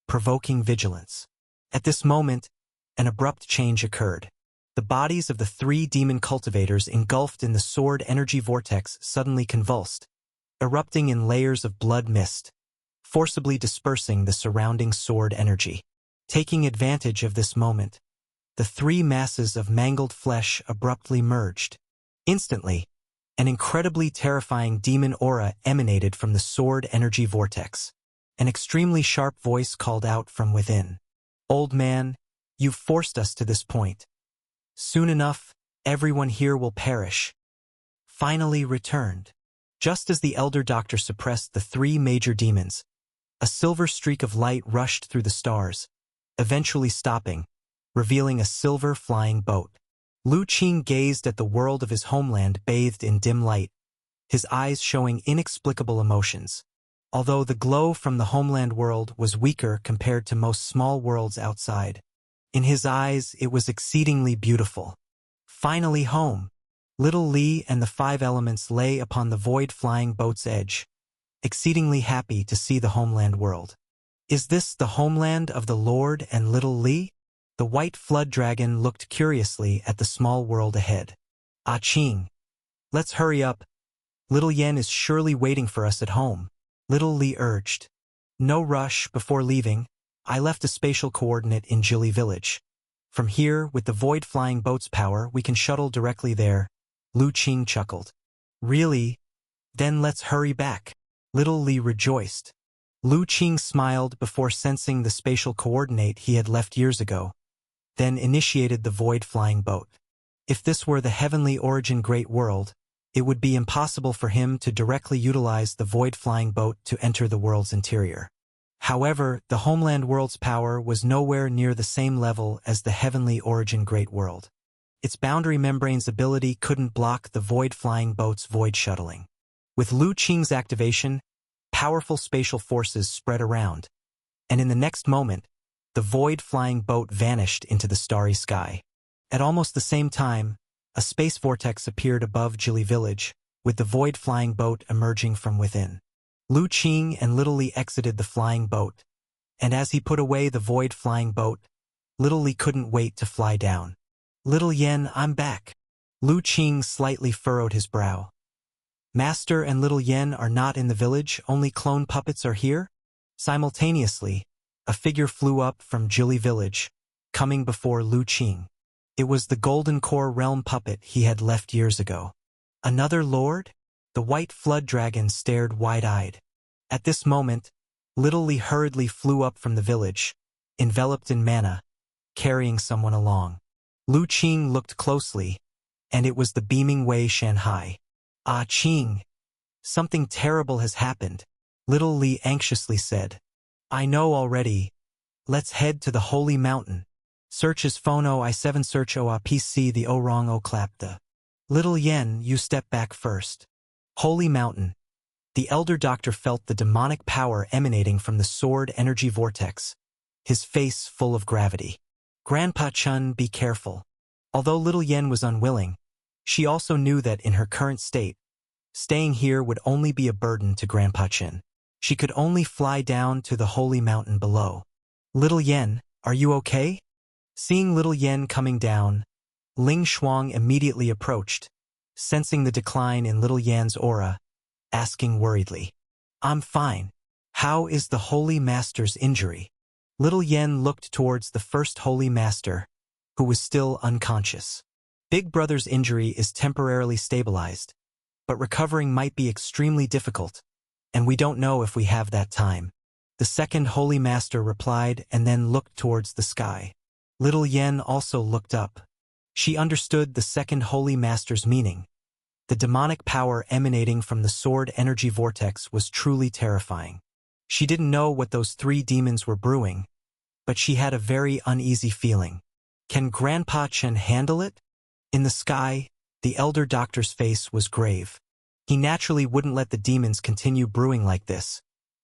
provoking vigilance. At this moment, an abrupt change occurred. The bodies of the three demon cultivators engulfed in the sword energy vortex suddenly convulsed, erupting in layers of blood mist, forcibly dispersing the surrounding sword energy. Taking advantage of this moment, the three masses of mangled flesh abruptly merged. Instantly, an incredibly terrifying demon aura emanated from the sword energy vortex. An extremely sharp voice called out from within. "Old man, you've forced us to this point. Soon enough, everyone here will perish." Finally returned. Just as the elder doctor suppressed the three major demons, a silver streak of light rushed through the stars, eventually stopping, revealing a silver flying boat. Lu Qing gazed at the world of his homeland bathed in dim light, his eyes showing inexplicable emotions. Although the glow from the homeland world was weaker compared to most small worlds outside, in his eyes it was exceedingly beautiful. Finally home. Little Li and the five elements lay upon the void-flying boat's edge, exceedingly happy to see the homeland world. "Is this the homeland of the Lord and Little Li?" The white flood dragon looked curiously at the small world ahead. "Ah Qing, let's hurry up. Little Yen is surely waiting for us at home," Little Li urged. "No rush before leaving. I left a spatial coordinate in Jili Village. From here, with the void-flying boat's power, we can shuttle directly there," Lu Qing chuckled. "Really? Then let's hurry back." Little Li rejoiced. Lu Qing smiled before sensing the spatial coordinate he had left years ago, then initiated the void-flying boat. If this were the heavenly origin great world, it would be impossible for him to directly utilize the void-flying boat to enter the world's interior. However, the homeland world's power was nowhere near the same level as the heavenly origin great world. Its boundary membrane's ability couldn't block the void-flying boat's void shuttling. With Lu Qing's activation, powerful spatial forces spread around, and in the next moment, the void-flying boat vanished into the starry sky. At almost the same time, a space vortex appeared above Jili Village, with the void-flying boat emerging from within. Lu Qing and Little Li exited the flying boat, and as he put away the void-flying boat, Little Li couldn't wait to fly down. "Little Yen, I'm back." Lu Qing slightly furrowed his brow. "Master and Little Yen are not in the village, only clone puppets are here?" Simultaneously, a figure flew up from Jili Village, coming before Lu Qing. It was the Golden Core Realm puppet he had left years ago. "Another lord?" The white flood dragon stared wide-eyed. At this moment, Little Li hurriedly flew up from the village, enveloped in mana, carrying someone along. Lu Qing looked closely, and it was the beaming Wei Shanhai. "Ah Qing, something terrible has happened," Little Li anxiously said. "I know already. Let's head to the Holy Mountain. Search his phone I7 search OAPC the Orang O Clapta." "Little Yen, you step back first." Holy Mountain. The elder doctor felt the demonic power emanating from the sword energy vortex, his face full of gravity. "Grandpa Chun, be careful." Although Little Yen was unwilling, she also knew that in her current state, staying here would only be a burden to Grandpa Chun. She could only fly down to the Holy Mountain below. "Little Yen, are you okay?" Seeing Little Yen coming down, Ling Shuang immediately approached, sensing the decline in Little Yan's aura, asking worriedly, "I'm fine. How is the Holy Master's injury?" Little Yen looked towards the first Holy Master, who was still unconscious. Big Brother's injury is temporarily stabilized, but recovering might be extremely difficult, and we don't know if we have that time. The second Holy Master replied and then looked towards the sky. Little Yen also looked up. She understood the second Holy Master's meaning. The demonic power emanating from the sword energy vortex was truly terrifying. She didn't know what those three demons were brewing, but she had a very uneasy feeling. Can Grandpa Chen handle it? In the sky, the elder doctor's face was grave. He naturally wouldn't let the demons continue brewing like this.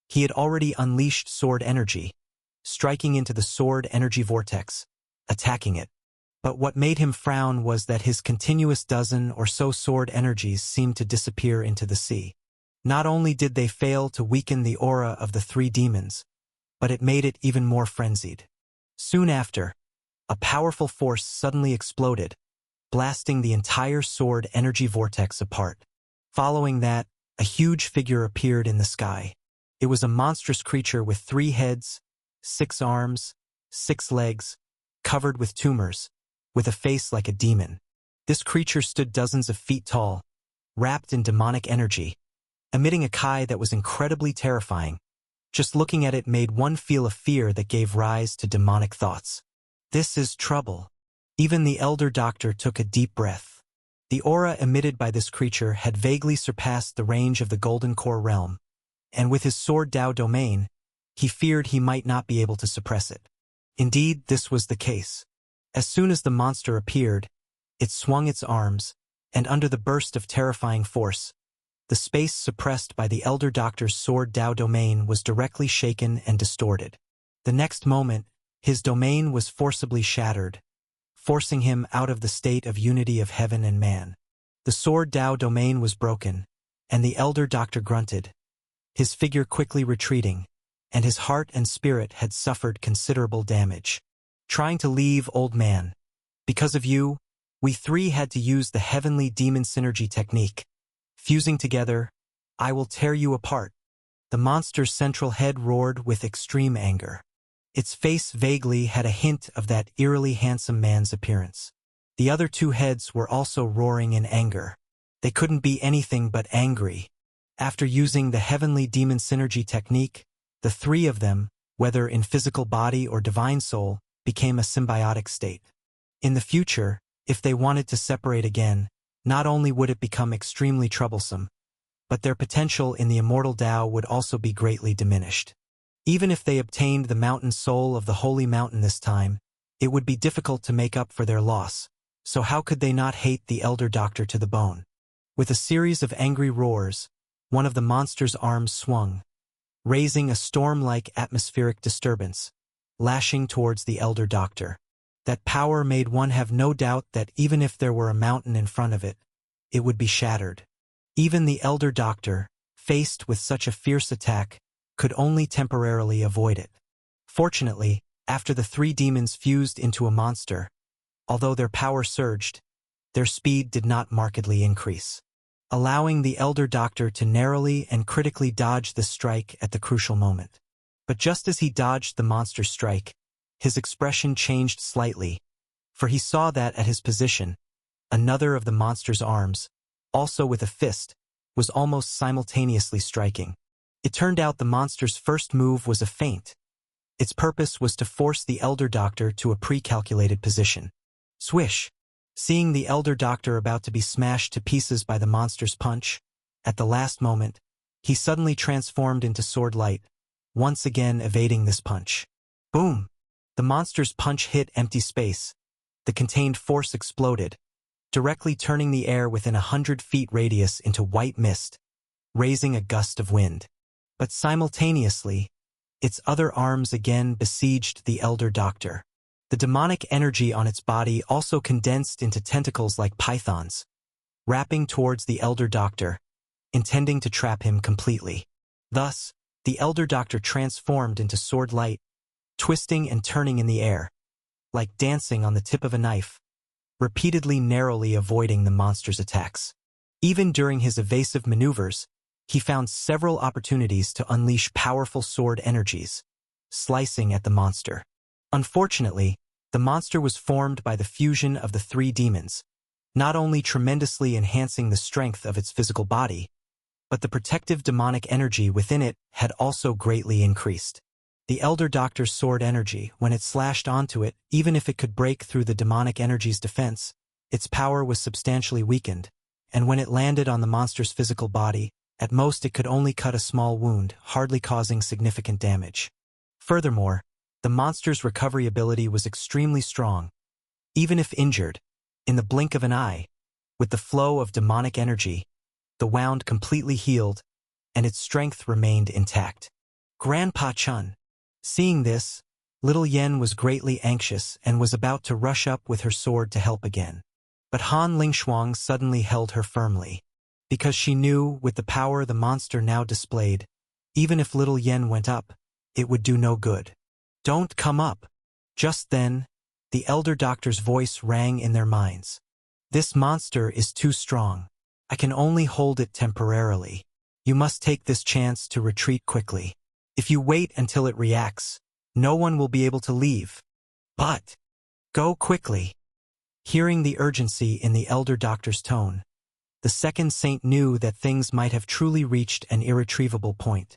He had already unleashed sword energy, striking into the sword energy vortex, attacking it. But what made him frown was that his continuous dozen or so sword energies seemed to disappear into the sea. Not only did they fail to weaken the aura of the three demons, but it made it even more frenzied. Soon after, a powerful force suddenly exploded, blasting the entire sword energy vortex apart. Following that, a huge figure appeared in the sky. It was a monstrous creature with 3 heads, 6 arms, 6 legs, covered with tumors, with a face like a demon. This creature stood dozens of feet tall, wrapped in demonic energy, emitting a kai that was incredibly terrifying. Just looking at it made one feel a fear that gave rise to demonic thoughts. This is trouble. Even the elder doctor took a deep breath. The aura emitted by this creature had vaguely surpassed the range of the Golden Core realm, and with his Sword Dao domain, he feared he might not be able to suppress it. Indeed, this was the case. As soon as the monster appeared, it swung its arms, and under the burst of terrifying force, the space suppressed by the Elder Doctor's Sword Dao domain was directly shaken and distorted. The next moment, his domain was forcibly shattered, forcing him out of the state of unity of heaven and man. The Sword Dao domain was broken, and the Elder Doctor grunted, his figure quickly retreating, and his heart and spirit had suffered considerable damage. Trying to leave, old man. Because of you, we 3 had to use the heavenly demon synergy technique. Fusing together, I will tear you apart. The monster's central head roared with extreme anger. Its face vaguely had a hint of that eerily handsome man's appearance. The other 2 heads were also roaring in anger. They couldn't be anything but angry. After using the heavenly demon synergy technique, the 3 of them, whether in physical body or divine soul, became a symbiotic state. In the future, if they wanted to separate again, not only would it become extremely troublesome, but their potential in the immortal Tao would also be greatly diminished. Even if they obtained the mountain soul of the holy mountain this time, it would be difficult to make up for their loss, so how could they not hate the Elder Doctor to the bone? With a series of angry roars, one of the monster's arms swung, raising a storm-like atmospheric disturbance, lashing towards the Elder Doctor. That power made one have no doubt that even if there were a mountain in front of it, it would be shattered. Even the Elder Doctor, faced with such a fierce attack, could only temporarily avoid it. Fortunately, after the 3 demons fused into a monster, although their power surged, their speed did not markedly increase, allowing the Elder Doctor to narrowly and critically dodge the strike at the crucial moment. But just as he dodged the monster's strike, his expression changed slightly, for he saw that at his position, another of the monster's arms, also with a fist, was almost simultaneously striking. It turned out the monster's first move was a feint. Its purpose was to force the Elder Doctor to a pre-calculated position. Swish! Seeing the Elder Doctor about to be smashed to pieces by the monster's punch, at the last moment, he suddenly transformed into Sword Light, once again evading this punch. Boom! The monster's punch hit empty space. The contained force exploded, directly turning the air within 100 feet radius into white mist, raising a gust of wind. But simultaneously, its other arms again besieged the Elder Doctor. The demonic energy on its body also condensed into tentacles like pythons, wrapping towards the Elder Doctor, intending to trap him completely. Thus, the Elder Doctor transformed into Sword Light, twisting and turning in the air, like dancing on the tip of a knife, repeatedly narrowly avoiding the monster's attacks. Even during his evasive maneuvers, he found several opportunities to unleash powerful sword energies, slicing at the monster. Unfortunately, the monster was formed by the fusion of the 3 demons, not only tremendously enhancing the strength of its physical body, but the protective demonic energy within it had also greatly increased. The Elder Doctor's sword energy, when it slashed onto it, even if it could break through the demonic energy's defense, its power was substantially weakened, and when it landed on the monster's physical body, at most it could only cut a small wound, hardly causing significant damage. Furthermore, the monster's recovery ability was extremely strong. Even if injured, in the blink of an eye, with the flow of demonic energy, the wound completely healed, and its strength remained intact. Grandpa Chun. Seeing this, little Yen was greatly anxious and was about to rush up with her sword to help again. But Han Lingshuang suddenly held her firmly, because she knew, with the power the monster now displayed, even if little Yen went up, it would do no good. Don't come up. Just then, the elder doctor's voice rang in their minds. This monster is too strong. I can only hold it temporarily. You must take this chance to retreat quickly. If you wait until it reacts, no one will be able to leave. But go quickly. Hearing the urgency in the elder doctor's tone, the second saint knew that things might have truly reached an irretrievable point.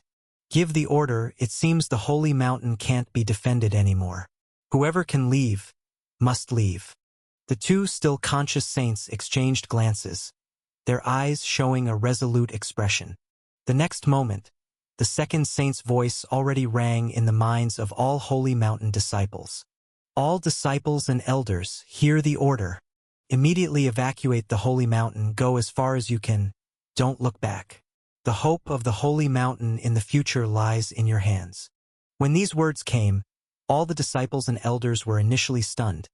Give the order, it seems the holy mountain can't be defended anymore. Whoever can leave, must leave. The two still conscious saints exchanged glances, their eyes showing a resolute expression. The next moment, the second saint's voice already rang in the minds of all Holy Mountain disciples. All disciples and elders, hear the order. Immediately evacuate the Holy Mountain, go as far as you can, don't look back. The hope of the Holy Mountain in the future lies in your hands. When these words came, all the disciples and elders were initially stunned,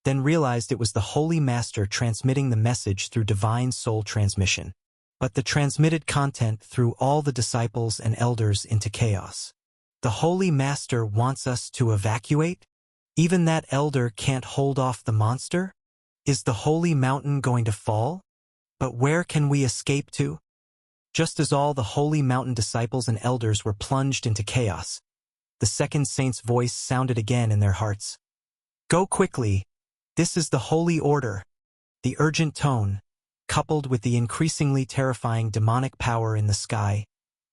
then realized it was the Holy Master transmitting the message through divine soul transmission. But the transmitted content threw all the disciples and elders into chaos. The Holy Master wants us to evacuate? Even that elder can't hold off the monster? Is the Holy Mountain going to fall? But where can we escape to? Just as all the Holy Mountain disciples and elders were plunged into chaos, the second saint's voice sounded again in their hearts. Go quickly. This is the holy order. The urgent tone, coupled with the increasingly terrifying demonic power in the sky,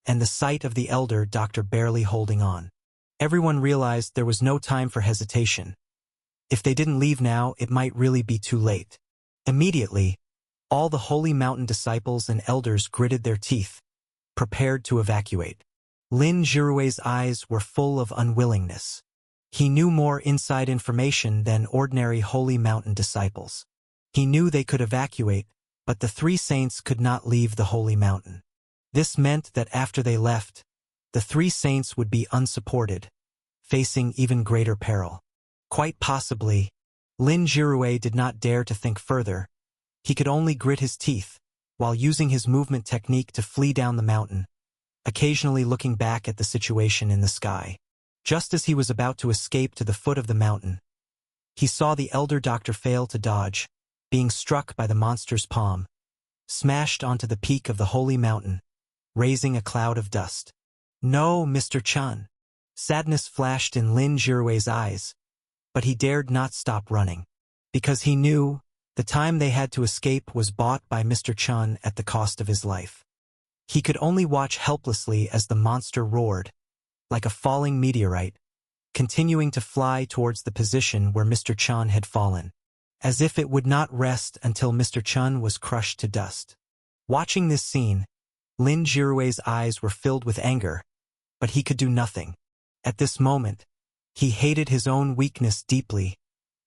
and the sight of the elder doctor barely holding on. Everyone realized there was no time for hesitation. If they didn't leave now, it might really be too late. Immediately, all the Holy Mountain disciples and elders gritted their teeth, prepared to evacuate. Lin Jirui's eyes were full of unwillingness. He knew more inside information than ordinary Holy Mountain disciples. He knew they could evacuate, but the three saints could not leave the Holy Mountain. This meant that after they left, the three saints would be unsupported, facing even greater peril. Quite possibly, Lin Jirui did not dare to think further. He could only grit his teeth, while using his movement technique to flee down the mountain, occasionally looking back at the situation in the sky. Just as he was about to escape to the foot of the mountain, he saw the elder doctor fail to dodge, being struck by the monster's palm, smashed onto the peak of the holy mountain, raising a cloud of dust. No, Mr. Chun. Sadness flashed in Lin Jirui's eyes, but he dared not stop running, because he knew the time they had to escape was bought by Mr. Chun at the cost of his life. He could only watch helplessly as the monster roared, like a falling meteorite, continuing to fly towards the position where Mr. Chun had fallen, as if it would not rest until Mr. Chun was crushed to dust. Watching this scene, Lin Jirui's eyes were filled with anger, but he could do nothing. At this moment, he hated his own weakness deeply,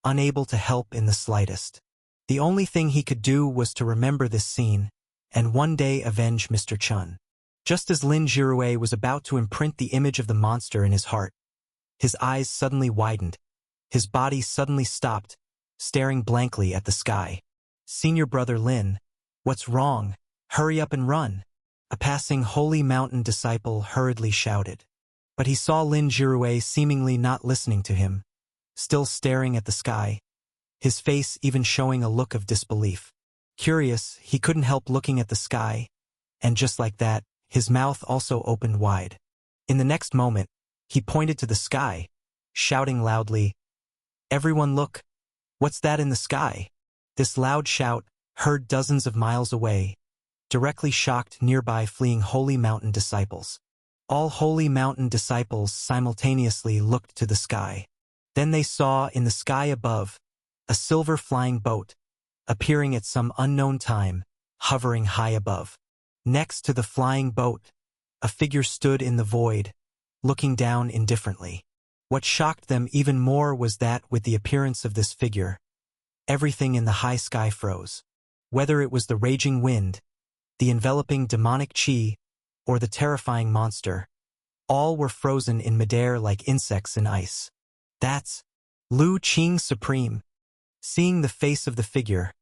unable to help in the slightest. The only thing he could do was to remember this scene, and one day avenge Mr. Chun. Just as Lin Jirui was about to imprint the image of the monster in his heart, his eyes suddenly widened, his body suddenly stopped, staring blankly at the sky. Senior brother Lin, what's wrong? Hurry up and run. A passing Holy Mountain disciple hurriedly shouted. But he saw Lin Jirui seemingly not listening to him, still staring at the sky, his face even showing a look of disbelief. Curious, he couldn't help looking at the sky, and just like that, his mouth also opened wide. In the next moment, he pointed to the sky, shouting loudly, "Everyone look! What's that in the sky?" This loud shout, heard dozens of miles away, directly shocked nearby fleeing Holy Mountain disciples. All Holy Mountain disciples simultaneously looked to the sky. Then they saw in the sky above a silver flying boat, appearing at some unknown time, hovering high above. Next to the flying boat, a figure stood in the void, looking down indifferently. What shocked them even more was that with the appearance of this figure, everything in the high sky froze. Whether it was the raging wind, the enveloping demonic chi, or the terrifying monster, all were frozen in midair like insects in ice. That's Lu Qing Supreme. Seeing the face of the figure,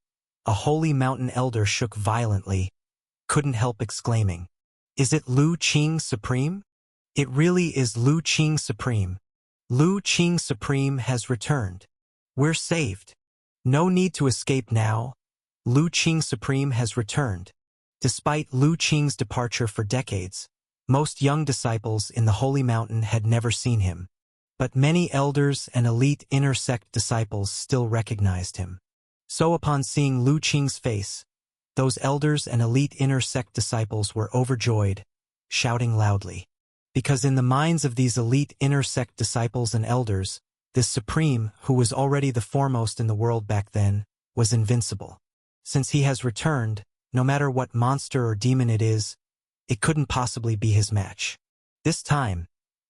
a Holy Mountain elder shook violently, couldn't help exclaiming, "Is it Lu Qing Supreme? It really is Lu Qing Supreme." Lu Qing Supreme has returned. We're saved. No need to escape now. Lu Qing Supreme has returned. Despite Lu Qing's departure for decades, most young disciples in the Holy Mountain had never seen him. But many elders and elite inner sect disciples still recognized him. So upon seeing Lu Qing's face, those elders and elite inner sect disciples were overjoyed, shouting loudly. Because in the minds of these elite inner sect disciples and elders, this Supreme, who was already the foremost in the world back then, was invincible. Since he has returned, no matter what monster or demon it is, it couldn't possibly be his match. This time,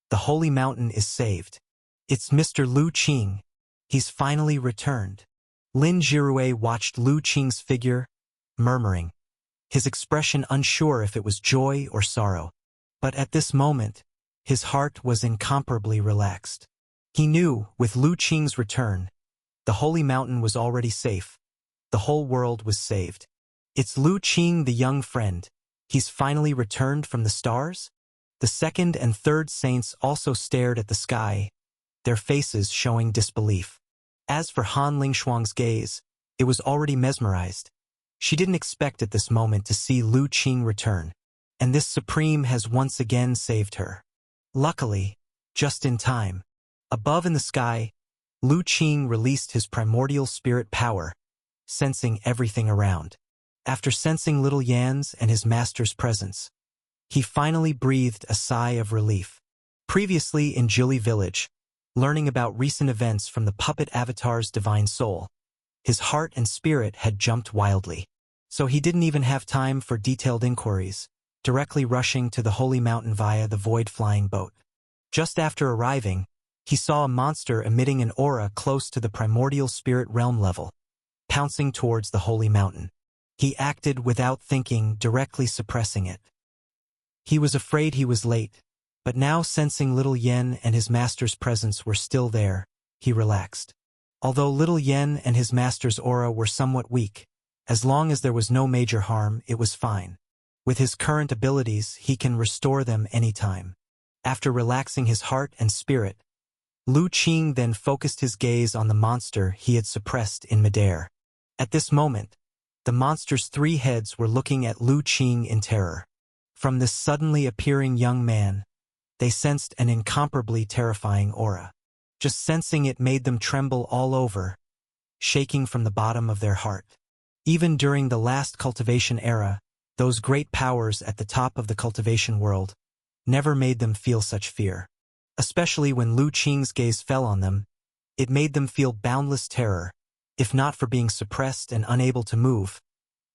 the Holy Mountain is saved. It's Mr. Lu Qing. He's finally returned. Lin Jirue watched Lu Qing's figure, murmuring, his expression unsure if it was joy or sorrow. But at this moment, his heart was incomparably relaxed. He knew, with Lu Qing's return, the Holy Mountain was already safe. The whole world was saved. It's Lu Qing, the young friend. He's finally returned from the stars? The second and third saints also stared at the sky, their faces showing disbelief. As for Han Lingshuang's gaze, it was already mesmerized. She didn't expect at this moment to see Lu Qing return, and this Supreme has once again saved her. Luckily, just in time, above in the sky, Lu Qing released his primordial spirit power, sensing everything around. After sensing little Yan's and his master's presence, he finally breathed a sigh of relief. Previously in Jili Village, learning about recent events from the puppet avatar's divine soul, his heart and spirit had jumped wildly. So he didn't even have time for detailed inquiries, directly rushing to the Holy Mountain via the void-flying boat. Just after arriving, he saw a monster emitting an aura close to the primordial spirit realm level, pouncing towards the Holy Mountain. He acted without thinking, directly suppressing it. He was afraid he was late, but now sensing little Yen and his master's presence were still there, he relaxed. Although little Yen and his master's aura were somewhat weak, as long as there was no major harm, it was fine. With his current abilities, he can restore them anytime. After relaxing his heart and spirit, Lu Qing then focused his gaze on the monster he had suppressed in midair. At this moment, the monster's 3 heads were looking at Lu Qing in terror. From this suddenly appearing young man, they sensed an incomparably terrifying aura. Just sensing it made them tremble all over, shaking from the bottom of their heart. Even during the last cultivation era, those great powers at the top of the cultivation world never made them feel such fear. Especially when Lu Qing's gaze fell on them, it made them feel boundless terror. If not for being suppressed and unable to move,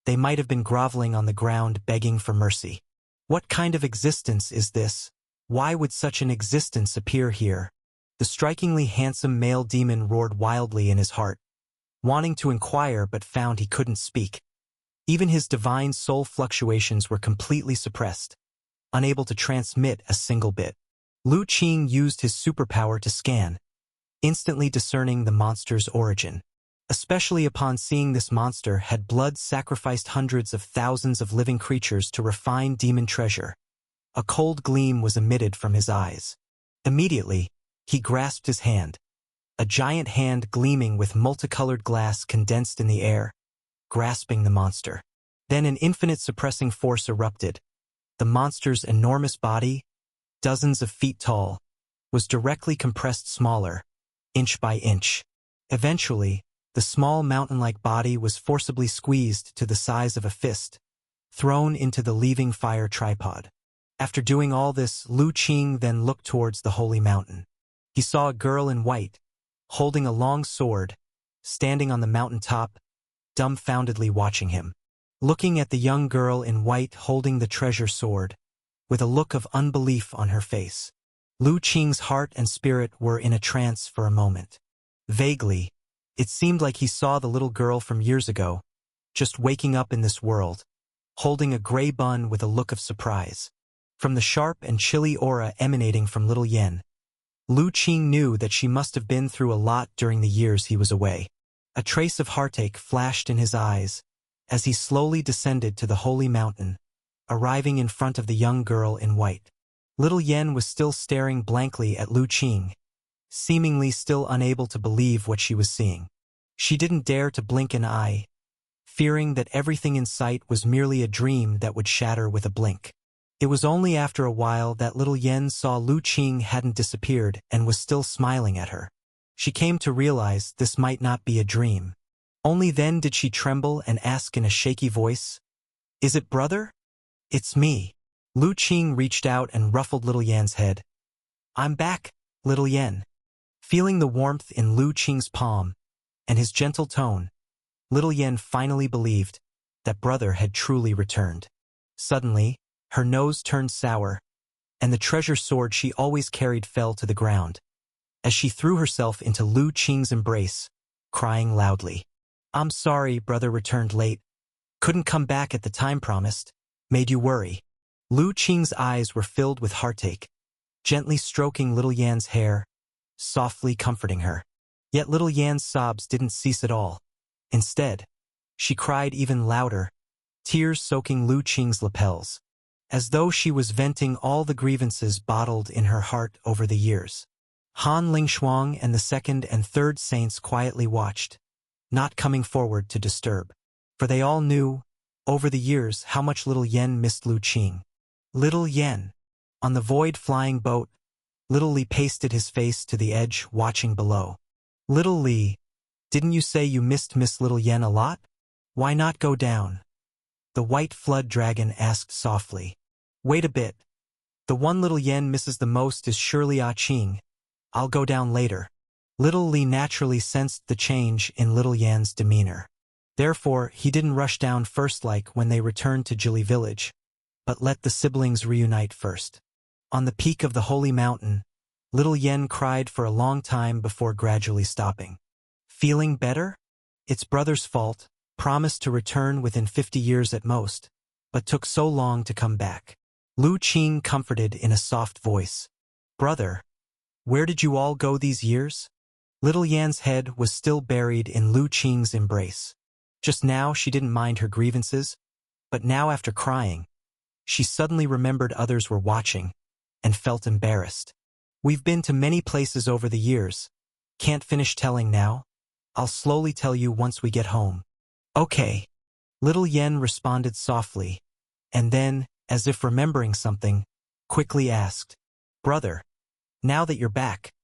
they might have been groveling on the ground begging for mercy. What kind of existence is this? Why would such an existence appear here? The strikingly handsome male demon roared wildly in his heart, wanting to inquire but found he couldn't speak. Even his divine soul fluctuations were completely suppressed, unable to transmit a single bit. Lu Qing used his superpower to scan, instantly discerning the monster's origin. Especially upon seeing this monster had blood sacrificed hundreds of thousands of living creatures to refine demon treasure. A cold gleam was emitted from his eyes. Immediately, he grasped his hand, a giant hand gleaming with multicolored glass condensed in the air, grasping the monster. Then an infinite suppressing force erupted. The monster's enormous body, dozens of feet tall, was directly compressed smaller, inch by inch. Eventually, the small mountain-like body was forcibly squeezed to the size of a fist, thrown into the leaving fire tripod. After doing all this, Lu Qing then looked towards the Holy Mountain. He saw a girl in white, holding a long sword, standing on the mountain top, dumbfoundedly watching him. Looking at the young girl in white holding the treasure sword, with a look of unbelief on her face, Lu Qing's heart and spirit were in a trance for a moment. Vaguely, it seemed like he saw the little girl from years ago, just waking up in this world, holding a gray bun with a look of surprise. From the sharp and chilly aura emanating from little Yen, Lu Qing knew that she must have been through a lot during the years he was away. A trace of heartache flashed in his eyes as he slowly descended to the Holy Mountain, arriving in front of the young girl in white. Little Yen was still staring blankly at Lu Qing, seemingly still unable to believe what she was seeing. She didn't dare to blink an eye, fearing that everything in sight was merely a dream that would shatter with a blink. It was only after a while that little Yen saw Lu Qing hadn't disappeared and was still smiling at her. She came to realize this might not be a dream. Only then did she tremble and ask in a shaky voice, "Is it brother?" "It's me." Lu Qing reached out and ruffled little Yan's head. "I'm back, little Yen." Feeling the warmth in Lu Qing's palm and his gentle tone, little Yen finally believed that brother had truly returned. Suddenly, her nose turned sour, and the treasure sword she always carried fell to the ground, as she threw herself into Lu Qing's embrace, crying loudly. "I'm sorry, brother returned late. Couldn't come back at the time promised. Made you worry." Lu Qing's eyes were filled with heartache, gently stroking little Yan's hair, softly comforting her. Yet little Yan's sobs didn't cease at all. Instead, she cried even louder, tears soaking Lu Qing's lapels, as though she was venting all the grievances bottled in her heart over the years. Han Lingshuang and the second and third saints quietly watched, not coming forward to disturb, for they all knew, over the years, how much little Yen missed Lu Qing. Little Yen. On the void-flying boat, little Li pasted his face to the edge, watching below. "Little Li, didn't you say you missed Miss Little Yen a lot? Why not go down?" The white flood dragon asked softly. "Wait a bit. The one little Yen misses the most is surely Ah Qing. I'll go down later." Little Li naturally sensed the change in little Yan's demeanor. Therefore, he didn't rush down first like when they returned to Jili village, but let the siblings reunite first. On the peak of the holy mountain, little Yen cried for a long time before gradually stopping. Feeling better? It's brother's fault, promised to return within 50 years at most, but took so long to come back. Lu Qing comforted in a soft voice. "Brother, where did you all go these years?" Little Yan's head was still buried in Lu Qing's embrace. Just now she didn't mind her grievances, but now after crying, she suddenly remembered others were watching and felt embarrassed. "We've been to many places over the years. Can't finish telling now. I'll slowly tell you once we get home." "Okay." Little Yen responded softly, and then, as if remembering something, quickly asked, "Brother, now that you're back,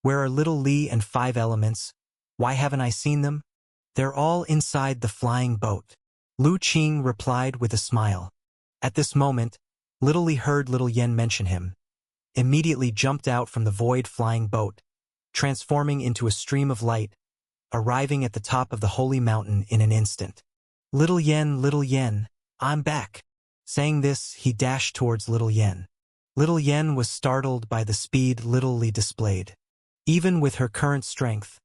where are little Li and 5 elements? Why haven't I seen them?" "They're all inside the flying boat," Lu Qing replied with a smile. At this moment, little Li heard little Yen mention him, immediately jumped out from the void-flying boat, transforming into a stream of light, arriving at the top of the holy mountain in an instant. Little Yen, I'm back." Saying this, he dashed towards little Yen. Little Yen was startled by the speed little Li displayed. Even with her current strength,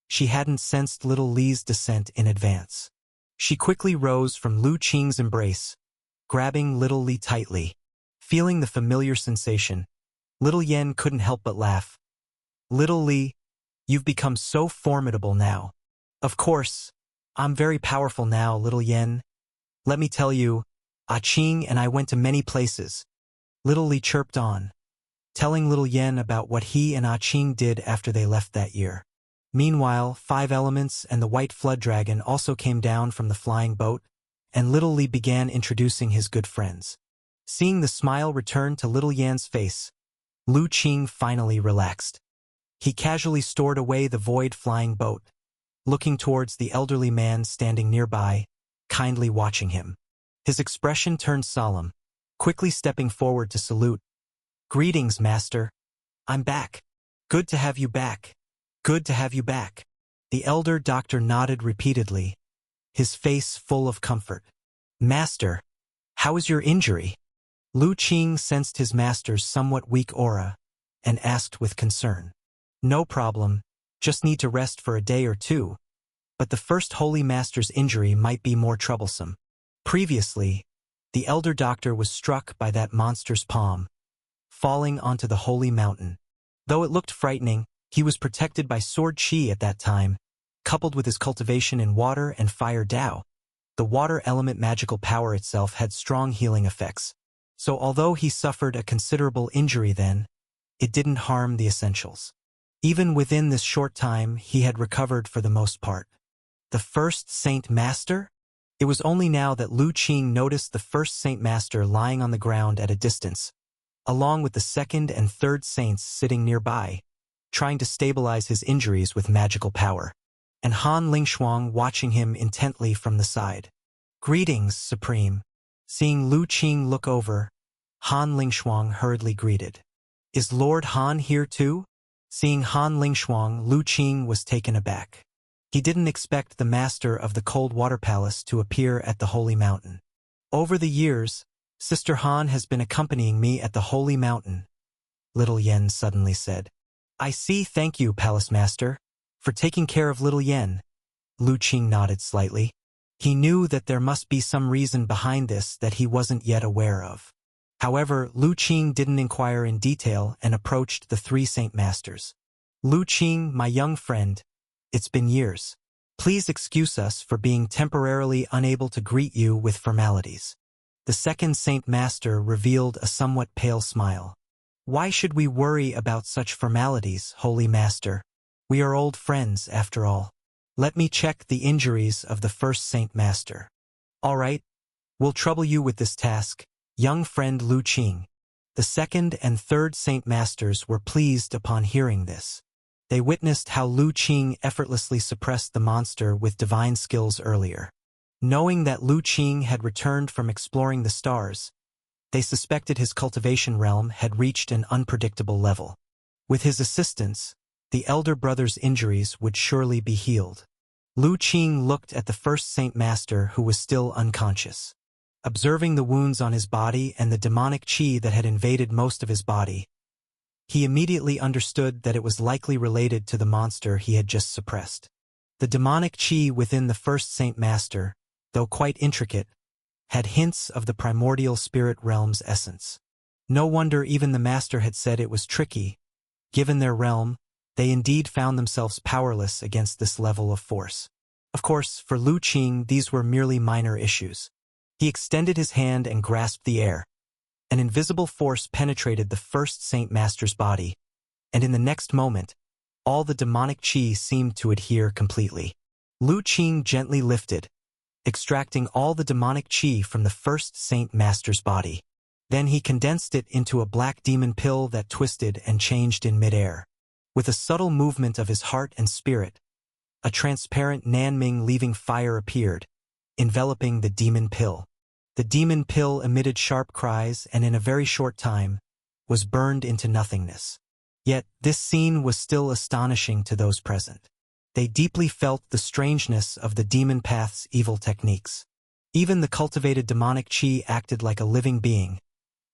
she hadn't sensed little Li's descent in advance. She quickly rose from Lu Qing's embrace, grabbing little Li tightly. Feeling the familiar sensation, little Yen couldn't help but laugh. "Little Li, you've become so formidable now." "Of course, I'm very powerful now, little Yen. Let me tell you, Ah Qing and I went to many places." Little Li chirped on, telling little Yen about what he and Ah Qing did after they left that year. Meanwhile, 5 elements and the white flood dragon also came down from the flying boat, and little Li began introducing his good friends. Seeing the smile return to little Yan's face, Lu Qing finally relaxed. He casually stored away the void-flying boat, looking towards the elderly man standing nearby, kindly watching him. His expression turned solemn, quickly stepping forward to salute. "Greetings, master. I'm back. Good to have you back. Good to have you back." The elder doctor nodded repeatedly, his face full of comfort. "Master, how is your injury?" Lu Qing sensed his master's somewhat weak aura and asked with concern. "No problem, just need to rest for a day or two, but the first holy master's injury might be more troublesome." Previously, the elder doctor was struck by that monster's palm, falling onto the holy mountain. Though it looked frightening, he was protected by sword chi at that time, coupled with his cultivation in water and fire Dao. The water element magical power itself had strong healing effects, so although he suffered a considerable injury then, it didn't harm the essentials. Even within this short time, he had recovered for the most part. The first Saint Master? It was only now that Lu Qing noticed the first Saint Master lying on the ground at a distance, along with the second and third saints sitting nearby, trying to stabilize his injuries with magical power, and Han Lingshuang watching him intently from the side. "Greetings, Supreme." Seeing Lu Qing look over, Han Lingshuang hurriedly greeted. "Is Lord Han here too?" Seeing Han Lingshuang, Lu Qing was taken aback. He didn't expect the master of the Cold Water Palace to appear at the Holy Mountain. "Over the years, Sister Han has been accompanying me at the Holy Mountain," Little Yen suddenly said. "I see, thank you, Palace Master, for taking care of Little Yen." Lu Qing nodded slightly. He knew that there must be some reason behind this that he wasn't yet aware of. However, Lu Qing didn't inquire in detail and approached the three Saint Masters. "Lu Qing, my young friend, it's been years. Please excuse us for being temporarily unable to greet you with formalities." The second Saint Master revealed a somewhat pale smile. "Why should we worry about such formalities, Holy Master? We are old friends, after all. Let me check the injuries of the first Saint Master." "All right, we'll trouble you with this task, young friend Lu Qing." The second and third Saint Masters were pleased upon hearing this. They witnessed how Lu Qing effortlessly suppressed the monster with divine skills earlier. Knowing that Lu Qing had returned from exploring the stars, they suspected his cultivation realm had reached an unpredictable level. With his assistance, the elder brother's injuries would surely be healed. Lu Qing looked at the first Saint Master who was still unconscious. Observing the wounds on his body and the demonic qi that had invaded most of his body, he immediately understood that it was likely related to the monster he had just suppressed. The demonic qi within the first Saint Master, though quite intricate, had hints of the primordial spirit realm's essence. No wonder even the master had said it was tricky. Given their realm, they indeed found themselves powerless against this level of force. Of course, for Lu Qing, these were merely minor issues. He extended his hand and grasped the air. An invisible force penetrated the first Saint Master's body, and in the next moment, all the demonic qi seemed to adhere completely. Lu Qing gently lifted, extracting all the demonic qi from the first Saint Master's body. Then he condensed it into a black demon pill that twisted and changed in midair. With a subtle movement of his heart and spirit, a transparent Nanming leaving fire appeared, enveloping the demon pill. The demon pill emitted sharp cries and in a very short time was burned into nothingness. Yet this scene was still astonishing to those present. They deeply felt the strangeness of the demon path's evil techniques. Even the cultivated demonic qi acted like a living being,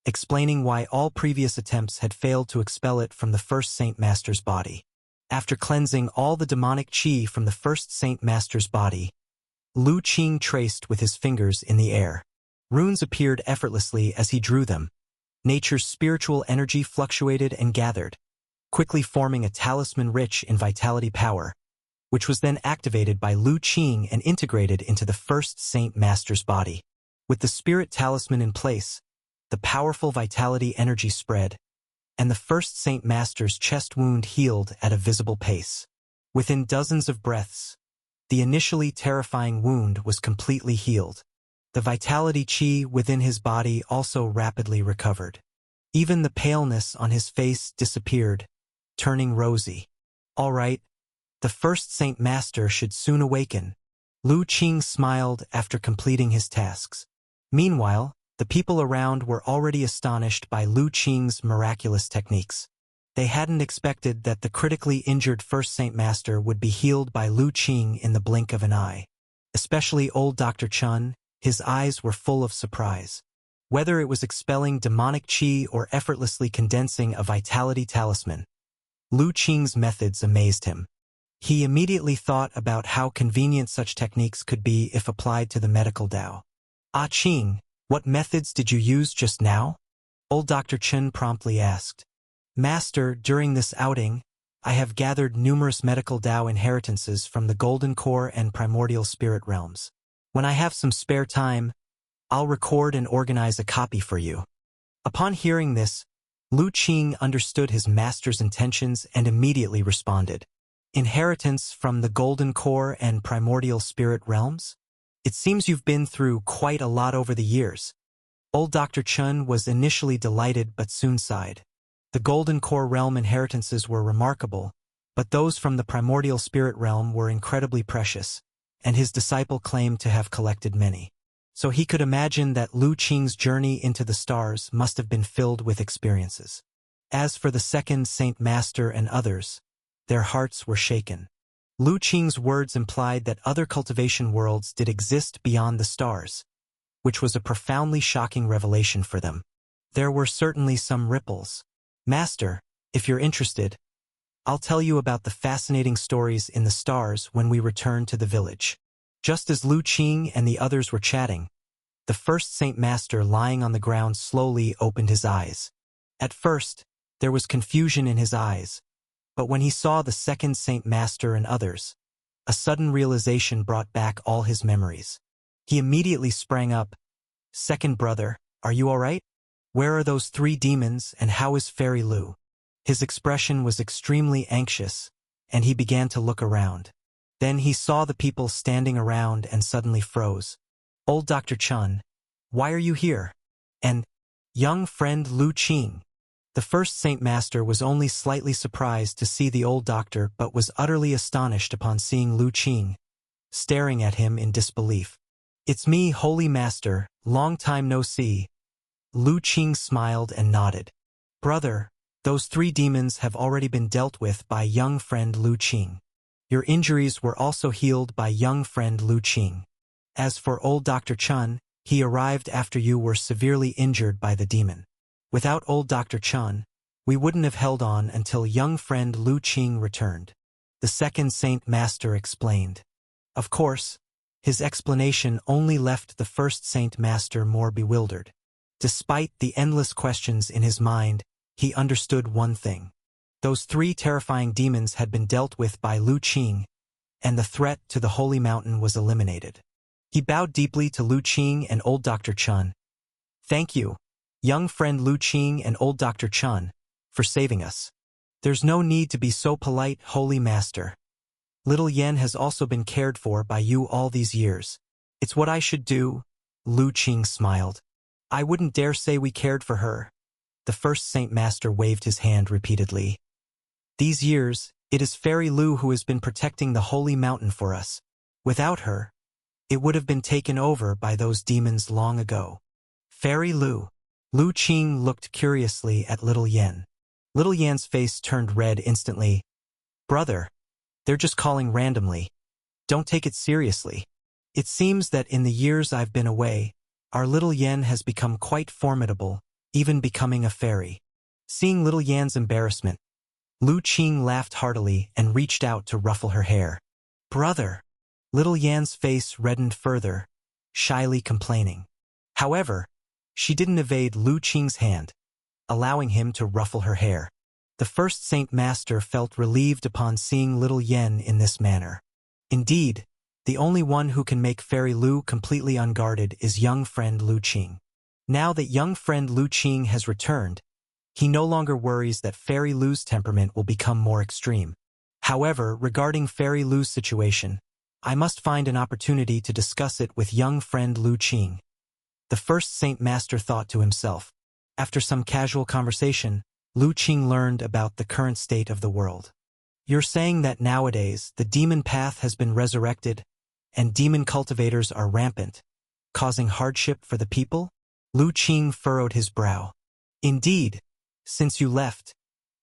explaining why all previous attempts had failed to expel it from the first Saint Master's body. After cleansing all the demonic qi from the first Saint Master's body, Lu Qing traced with his fingers in the air. Runes appeared effortlessly as he drew them. Nature's spiritual energy fluctuated and gathered, quickly forming a talisman rich in vitality power, which was then activated by Lu Qing and integrated into the first Saint Master's body. With the spirit talisman in place, the powerful vitality energy spread, and the first Saint Master's chest wound healed at a visible pace. Within dozens of breaths, the initially terrifying wound was completely healed. The vitality qi within his body also rapidly recovered. Even the paleness on his face disappeared, turning rosy. "All right, the first Saint Master should soon awaken." Lu Qing smiled after completing his tasks. Meanwhile, the people around were already astonished by Lu Qing's miraculous techniques. They hadn't expected that the critically injured first Saint Master would be healed by Lu Qing in the blink of an eye. Especially old Dr. Chun, his eyes were full of surprise. Whether it was expelling demonic qi or effortlessly condensing a vitality talisman, Lu Qing's methods amazed him. He immediately thought about how convenient such techniques could be if applied to the medical Dao. "Ah Qing, what methods did you use just now?" Old Dr. Chen promptly asked. "Master, during this outing, I have gathered numerous medical Dao inheritances from the Golden Core and Primordial Spirit realms. When I have some spare time, I'll record and organize a copy for you." Upon hearing this, Lu Qing understood his master's intentions and immediately responded. Inheritance from the Golden Core and Primordial Spirit realms? It seems you've been through quite a lot over the years. Old Dr. Chun was initially delighted but soon sighed. The Golden Core realm inheritances were remarkable, but those from the Primordial Spirit realm were incredibly precious, and his disciple claimed to have collected many. So he could imagine that Lu Qing's journey into the stars must have been filled with experiences. As for the second Saint Master and others, their hearts were shaken. Lu Qing's words implied that other cultivation worlds did exist beyond the stars, which was a profoundly shocking revelation for them. There were certainly some ripples. Master, if you're interested, I'll tell you about the fascinating stories in the stars when we return to the village. Just as Lu Qing and the others were chatting, the first Saint Master lying on the ground slowly opened his eyes. At first, there was confusion in his eyes, but when he saw the second Saint Master and others, a sudden realization brought back all his memories. He immediately sprang up. Second brother, are you all right? Where are those 3 demons and how is Fairy Lu? His expression was extremely anxious, and he began to look around. Then he saw the people standing around and suddenly froze. Old Dr. Chun, why are you here? And young friend Lu Qing. The first Saint Master was only slightly surprised to see the old doctor but was utterly astonished upon seeing Lu Qing, staring at him in disbelief. It's me, Holy Master, long time no see. Lu Qing smiled and nodded. Brother, those 3 demons have already been dealt with by young friend Lu Qing. Your injuries were also healed by young friend Lu Qing. As for old Dr. Chun, he arrived after you were severely injured by the demon. Without old Dr. Chun, we wouldn't have held on until young friend Lu Qing returned. The second Saint Master explained. Of course, his explanation only left the first Saint Master more bewildered. Despite the endless questions in his mind, he understood one thing. Those 3 terrifying demons had been dealt with by Lu Qing, and the threat to the Holy Mountain was eliminated. He bowed deeply to Lu Qing and old Dr. Chun. Thank you, young friend Lu Qing and old Dr. Chun, for saving us. There's no need to be so polite, Holy Master. Little Yen has also been cared for by you all these years. It's what I should do. Lu Qing smiled. I wouldn't dare say we cared for her. The first Saint Master waved his hand repeatedly. These years, it is Fairy Lu who has been protecting the Holy Mountain for us. Without her, it would have been taken over by those demons long ago. Fairy Lu. Lu Qing looked curiously at Little Yen. Little Yan's face turned red instantly. Brother, they're just calling randomly. Don't take it seriously. It seems that in the years I've been away, our Little Yen has become quite formidable, even becoming a fairy. Seeing Little Yan's embarrassment, Lu Qing laughed heartily and reached out to ruffle her hair. Brother! Little Yan's face reddened further, shyly complaining. However, she didn't evade Lu Qing's hand, allowing him to ruffle her hair. The first Saint Master felt relieved upon seeing Little Yen in this manner. Indeed, the only one who can make Fairy Lu completely unguarded is young friend Lu Qing. Now that young friend Lu Qing has returned, he no longer worries that Fairy Lu's temperament will become more extreme. However, regarding Fairy Lu's situation, I must find an opportunity to discuss it with young friend Lu Qing. The first Saint Master thought to himself. After some casual conversation, Lu Qing learned about the current state of the world. You're saying that nowadays the demon path has been resurrected, and demon cultivators are rampant, causing hardship for the people? Lu Qing furrowed his brow. Indeed, since you left,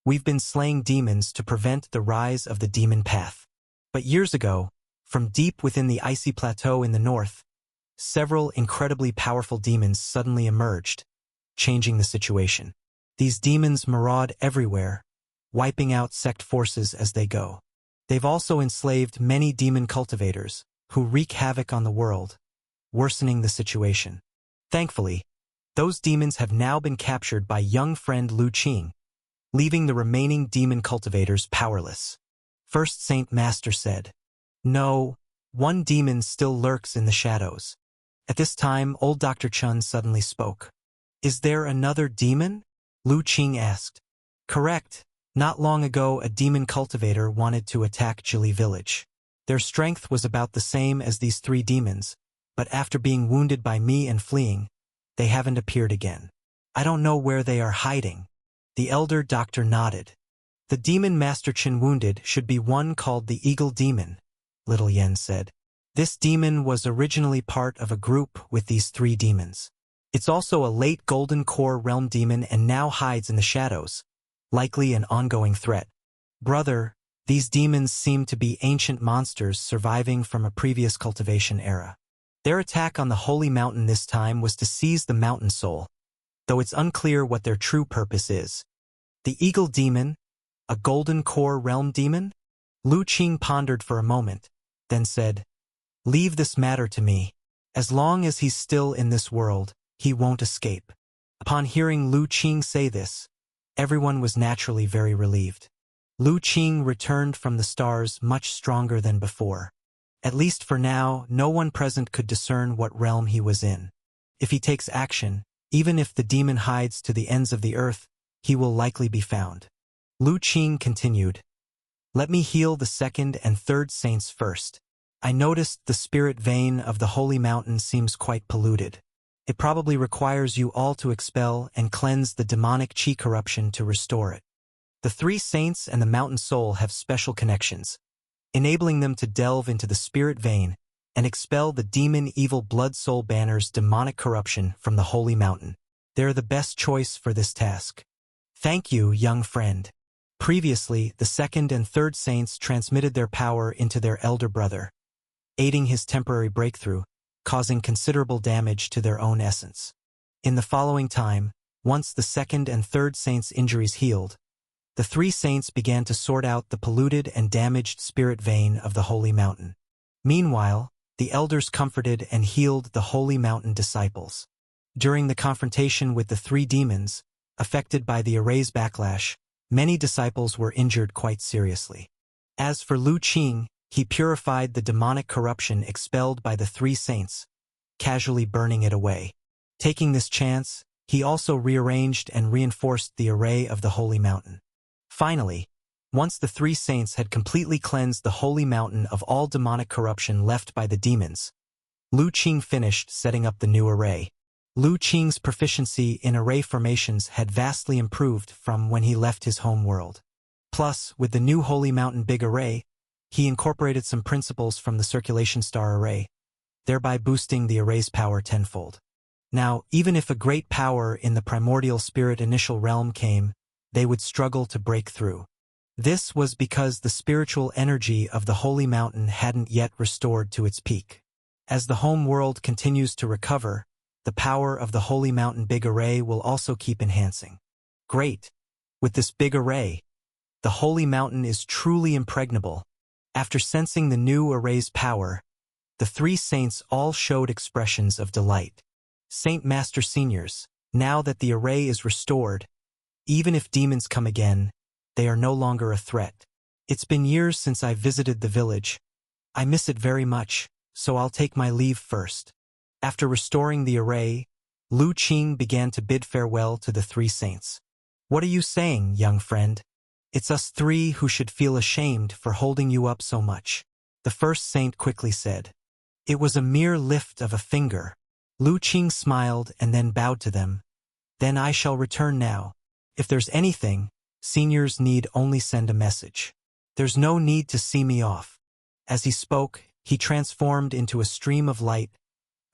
we've been slaying demons to prevent the rise of the demon path. But years ago, from deep within the icy plateau in the north, several incredibly powerful demons suddenly emerged, changing the situation. These demons maraud everywhere, wiping out sect forces as they go. They've also enslaved many demon cultivators, who wreak havoc on the world, worsening the situation. Thankfully, those demons have now been captured by young friend Lu Qing, leaving the remaining demon cultivators powerless. First Saint Master said, No, one demon still lurks in the shadows. At this time, old Dr. Chun suddenly spoke. Is there another demon? Lu Qing asked. Correct. Not long ago a demon cultivator wanted to attack Jili village. Their strength was about the same as these 3 demons, but after being wounded by me and fleeing, they haven't appeared again. I don't know where they are hiding. The elder doctor nodded. The demon Master Chen wounded should be one called the Eagle Demon, Little Yen said. This demon was originally part of a group with these 3 demons. It's also a late Golden Core Realm demon and now hides in the shadows, likely an ongoing threat. Brother, these demons seem to be ancient monsters surviving from a previous cultivation era. Their attack on the Holy Mountain this time was to seize the mountain soul, though it's unclear what their true purpose is. The Eagle Demon? A Golden Core Realm demon? Lu Qing pondered for a moment, then said, Leave this matter to me. As long as he's still in this world, he won't escape. Upon hearing Lu Qing say this, everyone was naturally very relieved. Lu Qing returned from the stars much stronger than before. At least for now, no one present could discern what realm he was in. If he takes action, even if the demon hides to the ends of the earth, he will likely be found. Lu Qing continued, Let me heal the 2nd and 3rd saints first. I noticed the spirit vein of the Holy Mountain seems quite polluted. It probably requires you all to expel and cleanse the demonic qi corruption to restore it. The 3 saints and the mountain soul have special connections, enabling them to delve into the spirit vein and expel the demon evil blood soul banner's demonic corruption from the Holy Mountain. They're the best choice for this task. Thank you, young friend. Previously, the 2nd and 3rd saints transmitted their power into their elder brother, aiding his temporary breakthrough, causing considerable damage to their own essence. In the following time, once the 2nd and 3rd saints' injuries healed, the 3 saints began to sort out the polluted and damaged spirit vein of the Holy Mountain. Meanwhile, the elders comforted and healed the Holy Mountain disciples. During the confrontation with the 3 demons, affected by the array's backlash, many disciples were injured quite seriously. As for Lu Qing, he purified the demonic corruption expelled by the 3 saints, casually burning it away. Taking this chance, he also rearranged and reinforced the array of the Holy Mountain. Finally, once the 3 saints had completely cleansed the Holy Mountain of all demonic corruption left by the demons, Lu Qing finished setting up the new array. Lu Qing's proficiency in array formations had vastly improved from when he left his home world. Plus, with the new Holy Mountain Big Array, he incorporated some principles from the Circulation Star Array, thereby boosting the array's power tenfold. Now, even if a great power in the primordial spirit initial realm came, they would struggle to break through. This was because the spiritual energy of the Holy Mountain hadn't yet restored to its peak. As the home world continues to recover, the power of the Holy Mountain Big Array will also keep enhancing. Great! With this big array, the Holy Mountain is truly impregnable. After sensing the new array's power, the 3 saints all showed expressions of delight. Saint Master Seniors, now that the array is restored, even if demons come again, they are no longer a threat. It's been years since I visited the village. I miss it very much, so I'll take my leave first. After restoring the array, Lu Qing began to bid farewell to the 3 saints. What are you saying, young friend? It's us 3 who should feel ashamed for holding you up so much, the first saint quickly said. It was a mere lift of a finger. Lu Qing smiled and then bowed to them. Then I shall return now. If there's anything, seniors need only send a message. There's no need to see me off. As he spoke, he transformed into a stream of light,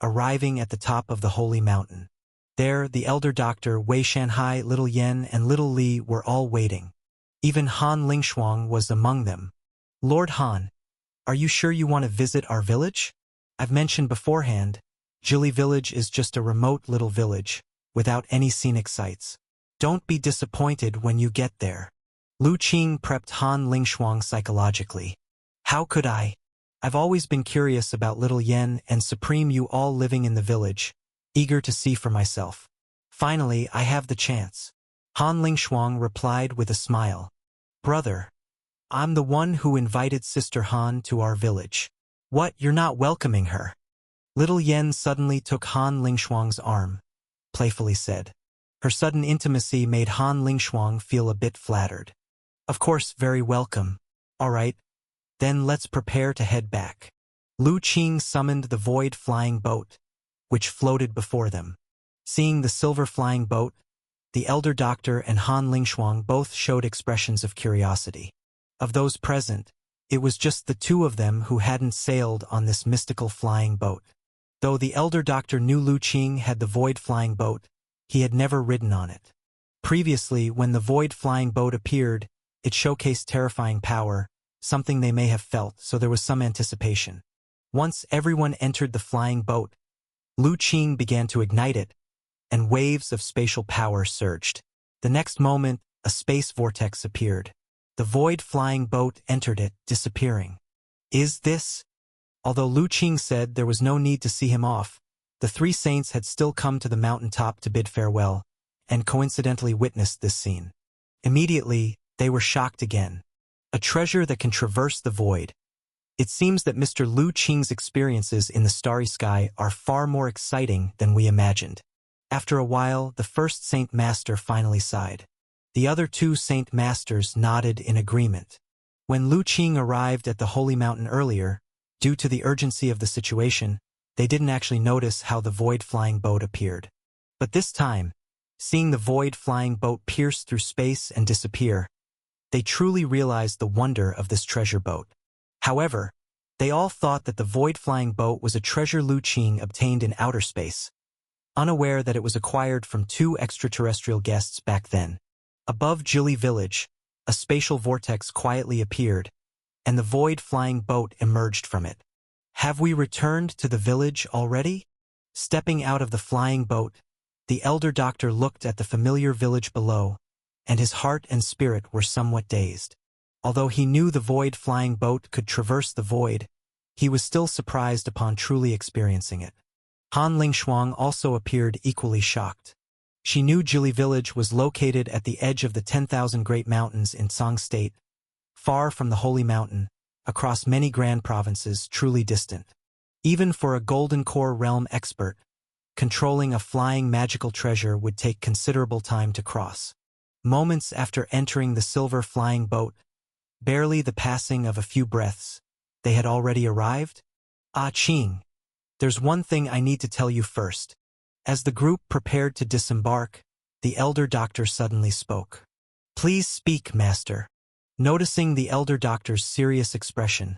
arriving at the top of the Holy Mountain. There, the elder doctor, Wei Shanhai, Little Yen, and Little Li were all waiting. Even Han Lingshuang was among them. Lord Han, are you sure you want to visit our village? I've mentioned beforehand, Jili Village is just a remote little village, without any scenic sights. Don't be disappointed when you get there. Lu Qing prepped Han Lingshuang psychologically. How could I? I've always been curious about Little Yen and Supreme you all living in the village, eager to see for myself. Finally, I have the chance. Han Lingshuang replied with a smile. Brother, I'm the one who invited Sister Han to our village. What, you're not welcoming her? Little Yen suddenly took Han Lingshuang's arm, playfully said. Her sudden intimacy made Han Lingshuang feel a bit flattered. Of course, very welcome. All right, then let's prepare to head back. Lu Qing summoned the void flying boat, which floated before them. Seeing the silver flying boat, the elder doctor and Han Lingshuang both showed expressions of curiosity. Of those present, it was just the two of them who hadn't sailed on this mystical flying boat. Though the elder doctor knew Lu Qing had the void flying boat, he had never ridden on it. Previously, when the void flying boat appeared, it showcased terrifying power, something they may have felt, so there was some anticipation. Once everyone entered the flying boat, Lu Qing began to ignite it, and waves of spatial power surged. The next moment, a space vortex appeared. The void flying boat entered it, disappearing. Is this? Although Lu Qing said there was no need to see him off, the three saints had still come to the mountaintop to bid farewell, and coincidentally witnessed this scene. Immediately, they were shocked again. A treasure that can traverse the void. It seems that Mr. Lu Qing's experiences in the starry sky are far more exciting than we imagined. After a while, the first Saint Master finally sighed. The other two Saint Masters nodded in agreement. When Lu Qing arrived at the Holy Mountain earlier, due to the urgency of the situation, they didn't actually notice how the void flying boat appeared. But this time, seeing the void flying boat pierce through space and disappear, they truly realized the wonder of this treasure boat. However, they all thought that the void flying boat was a treasure Lu Qing obtained in outer space, unaware that it was acquired from two extraterrestrial guests back then. Above Jili village, a spatial vortex quietly appeared, and the void flying boat emerged from it. Have we returned to the village already? Stepping out of the flying boat, the elder doctor looked at the familiar village below, and his heart and spirit were somewhat dazed. Although he knew the void flying boat could traverse the void, he was still surprised upon truly experiencing it. Han Lingshuang also appeared equally shocked. She knew Jili village was located at the edge of the 10,000 Great Mountains in Song State, far from the Holy Mountain, across many grand provinces, truly distant. Even for a Golden Core realm expert, controlling a flying magical treasure would take considerable time to cross. Moments after entering the silver flying boat, barely the passing of a few breaths, they had already arrived? Ah Qing, there's one thing I need to tell you first. As the group prepared to disembark, the elder doctor suddenly spoke. Please speak, master. Noticing the elder doctor's serious expression,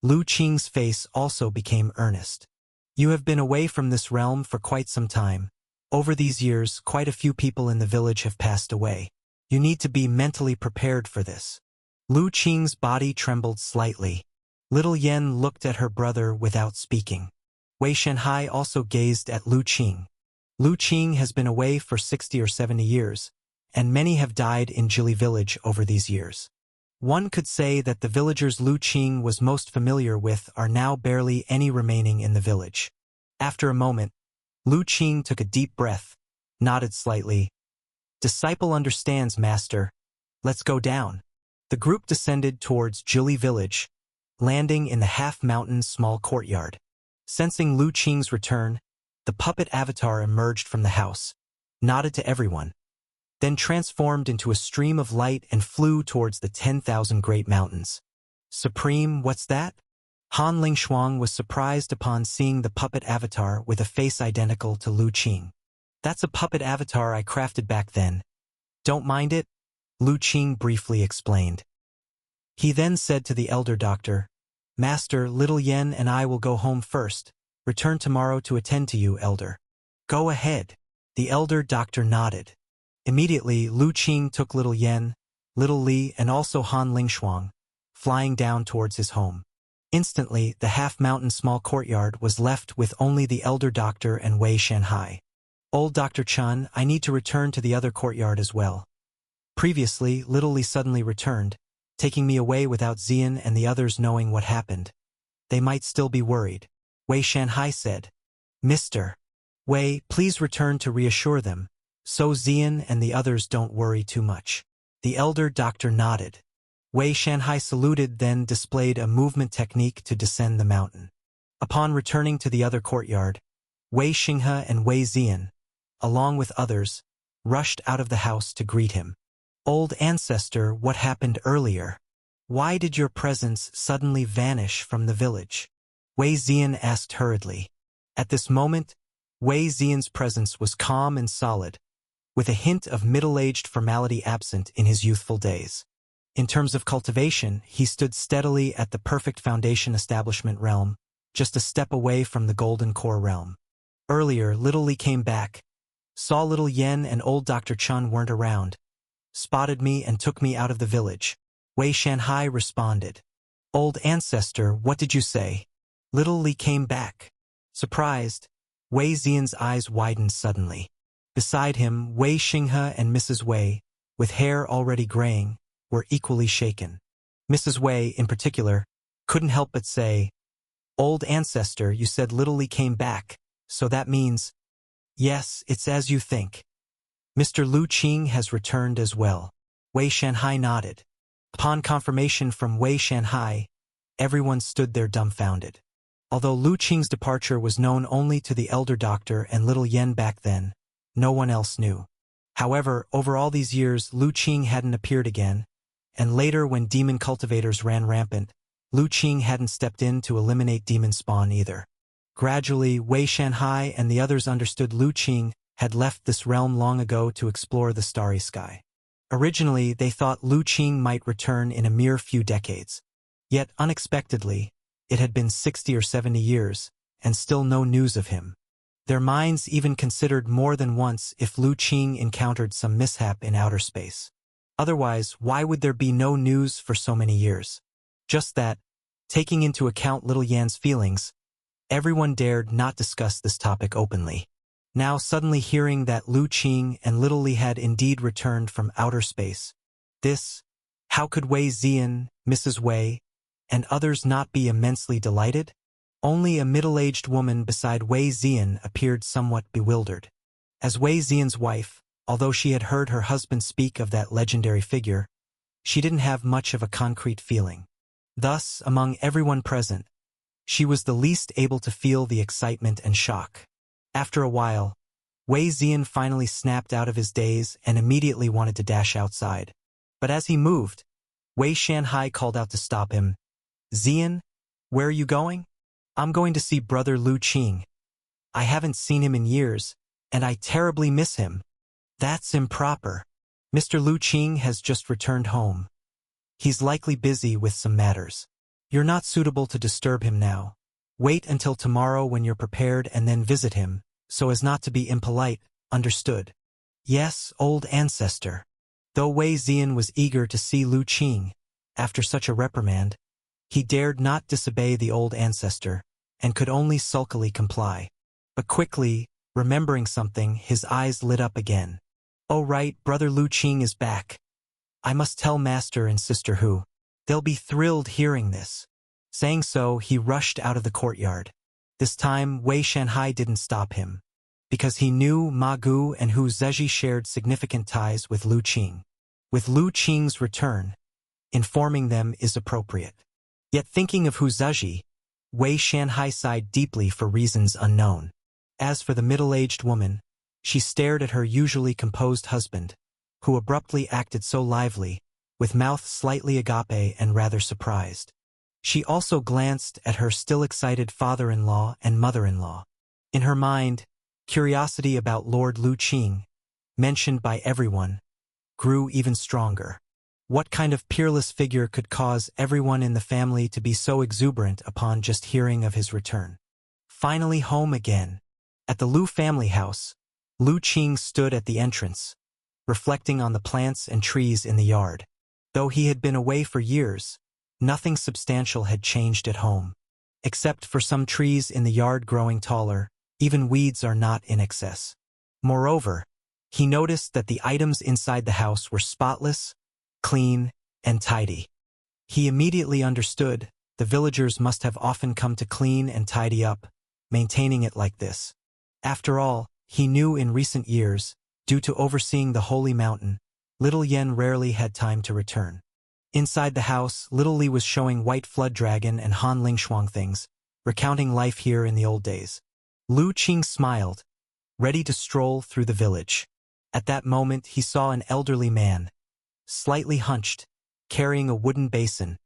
Lu Qing's face also became earnest. You have been away from this realm for quite some time. Over these years, quite a few people in the village have passed away. You need to be mentally prepared for this. Lu Qing's body trembled slightly. Little Yen looked at her brother without speaking. Wei Shanhai also gazed at Lu Qing. Lu Qing has been away for 60 or 70 years, and many have died in Jili village over these years. One could say that the villagers Lu Qing was most familiar with are now barely any remaining in the village. After a moment, Lu Qing took a deep breath, nodded slightly. Disciple understands, master. Let's go down. The group descended towards Jili village, landing in the half-mountain small courtyard. Sensing Lu Qing's return, the puppet avatar emerged from the house, nodded to everyone, then transformed into a stream of light and flew towards the 10,000 Great Mountains. Supreme, what's that? Han Lingshuang was surprised upon seeing the puppet avatar with a face identical to Lu Qing. That's a puppet avatar I crafted back then. Don't mind it, Lu Qing briefly explained. He then said to the elder doctor, Master, little Yen and I will go home first. Return tomorrow to attend to you, elder. Go ahead. The elder doctor nodded. Immediately, Lu Qing took little Yen, little Li, and also Han Lingshuang, flying down towards his home. Instantly, the half-mountain small courtyard was left with only the elder doctor and Wei Shanhai. Old Dr. Chun, I need to return to the other courtyard as well. Previously, little Li suddenly returned, taking me away without Xian and the others knowing what happened. They might still be worried. Wei Shanhai said, Mr. Wei, please return to reassure them, so Xian and the others don't worry too much. The elder doctor nodded. Wei Shanhai saluted, then displayed a movement technique to descend the mountain. Upon returning to the other courtyard, Wei Xinghe and Wei Xian, along with others, rushed out of the house to greet him. "Old ancestor, what happened earlier? Why did your presence suddenly vanish from the village?" Wei Ziyan asked hurriedly. At this moment, Wei Ziyan's presence was calm and solid, with a hint of middle-aged formality absent in his youthful days. In terms of cultivation, he stood steadily at the perfect foundation establishment realm, just a step away from the golden core realm. Earlier, Little Li came back, saw Little Yen and old Dr. Chun weren't around, spotted me and took me out of the village. Wei Shanhai responded. "Old ancestor, what did you say?" Little Li came back. Surprised, Wei Ziyan's eyes widened suddenly. Beside him, Wei Xinghe and Mrs. Wei, with hair already graying, were equally shaken. Mrs. Wei, in particular, couldn't help but say, "Old ancestor, you said Little Li came back, so that means—" "Yes, it's as you think. Mr. Lu Qing has returned as well." Wei Shanhai nodded. Upon confirmation from Wei Shanhai, everyone stood there dumbfounded. Although Lu Qing's departure was known only to the elder doctor and Little Yen back then, no one else knew. However, over all these years, Lu Qing hadn't appeared again, and later when demon cultivators ran rampant, Lu Qing hadn't stepped in to eliminate demon spawn either. Gradually, Wei Shanhai and the others understood Lu Qing had left this realm long ago to explore the starry sky. Originally, they thought Lu Qing might return in a mere few decades. Yet, unexpectedly, it had been 60 or 70 years, and still no news of him. Their minds even considered more than once if Lu Qing encountered some mishap in outer space. Otherwise, why would there be no news for so many years? Just that, taking into account Little Yan's feelings, everyone dared not discuss this topic openly. Now suddenly hearing that Lu Qing and Little Li had indeed returned from outer space. How could Wei Ziyan, Mrs. Wei, and others not be immensely delighted? Only a middle-aged woman beside Wei Ziyan appeared somewhat bewildered. As Wei Ziyan's wife, although she had heard her husband speak of that legendary figure, she didn't have much of a concrete feeling. Thus, among everyone present, she was the least able to feel the excitement and shock. After a while, Wei Ziyan finally snapped out of his daze and immediately wanted to dash outside. But as he moved, Wei Shanhai called out to stop him. "Ziyan, where are you going?" "I'm going to see Brother Lu Qing. I haven't seen him in years, and I terribly miss him." "That's improper. Mr. Lu Qing has just returned home. He's likely busy with some matters. You're not suitable to disturb him now. Wait until tomorrow when you're prepared and then visit him, so as not to be impolite, understood?" "Yes, old ancestor." Though Wei Ziyan was eager to see Lu Qing, after such a reprimand, he dared not disobey the old ancestor, and could only sulkily comply. But quickly, remembering something, his eyes lit up again. "Oh right, Brother Lu Qing is back. I must tell Master and Sister Hu. They'll be thrilled hearing this." Saying so, he rushed out of the courtyard. This time, Wei Shanhai didn't stop him, because he knew Ma Gu and Hu Zezhi shared significant ties with Lu Qing. With Lu Qing's return, informing them is appropriate. Yet thinking of Hu Zezhi, Wei Shanhai sighed deeply for reasons unknown. As for the middle-aged woman, she stared at her usually composed husband, who abruptly acted so lively, with mouth slightly agape and rather surprised. She also glanced at her still excited father-in-law and mother-in-law. In her mind, curiosity about Lord Lu Qing, mentioned by everyone, grew even stronger. What kind of peerless figure could cause everyone in the family to be so exuberant upon just hearing of his return? Finally home again. At the Lu family house, Lu Qing stood at the entrance, reflecting on the plants and trees in the yard. Though he had been away for years, nothing substantial had changed at home. Except for some trees in the yard growing taller, even weeds are not in excess. Moreover, he noticed that the items inside the house were spotless, clean, and tidy. He immediately understood the villagers must have often come to clean and tidy up, maintaining it like this. After all, he knew in recent years, due to overseeing the holy mountain, Little Yen rarely had time to return. Inside the house, Little Li was showing White Flood Dragon and Han Lingshuang things, recounting life here in the old days. Lu Qing smiled, ready to stroll through the village. At that moment he saw an elderly man, slightly hunched, carrying a wooden basin,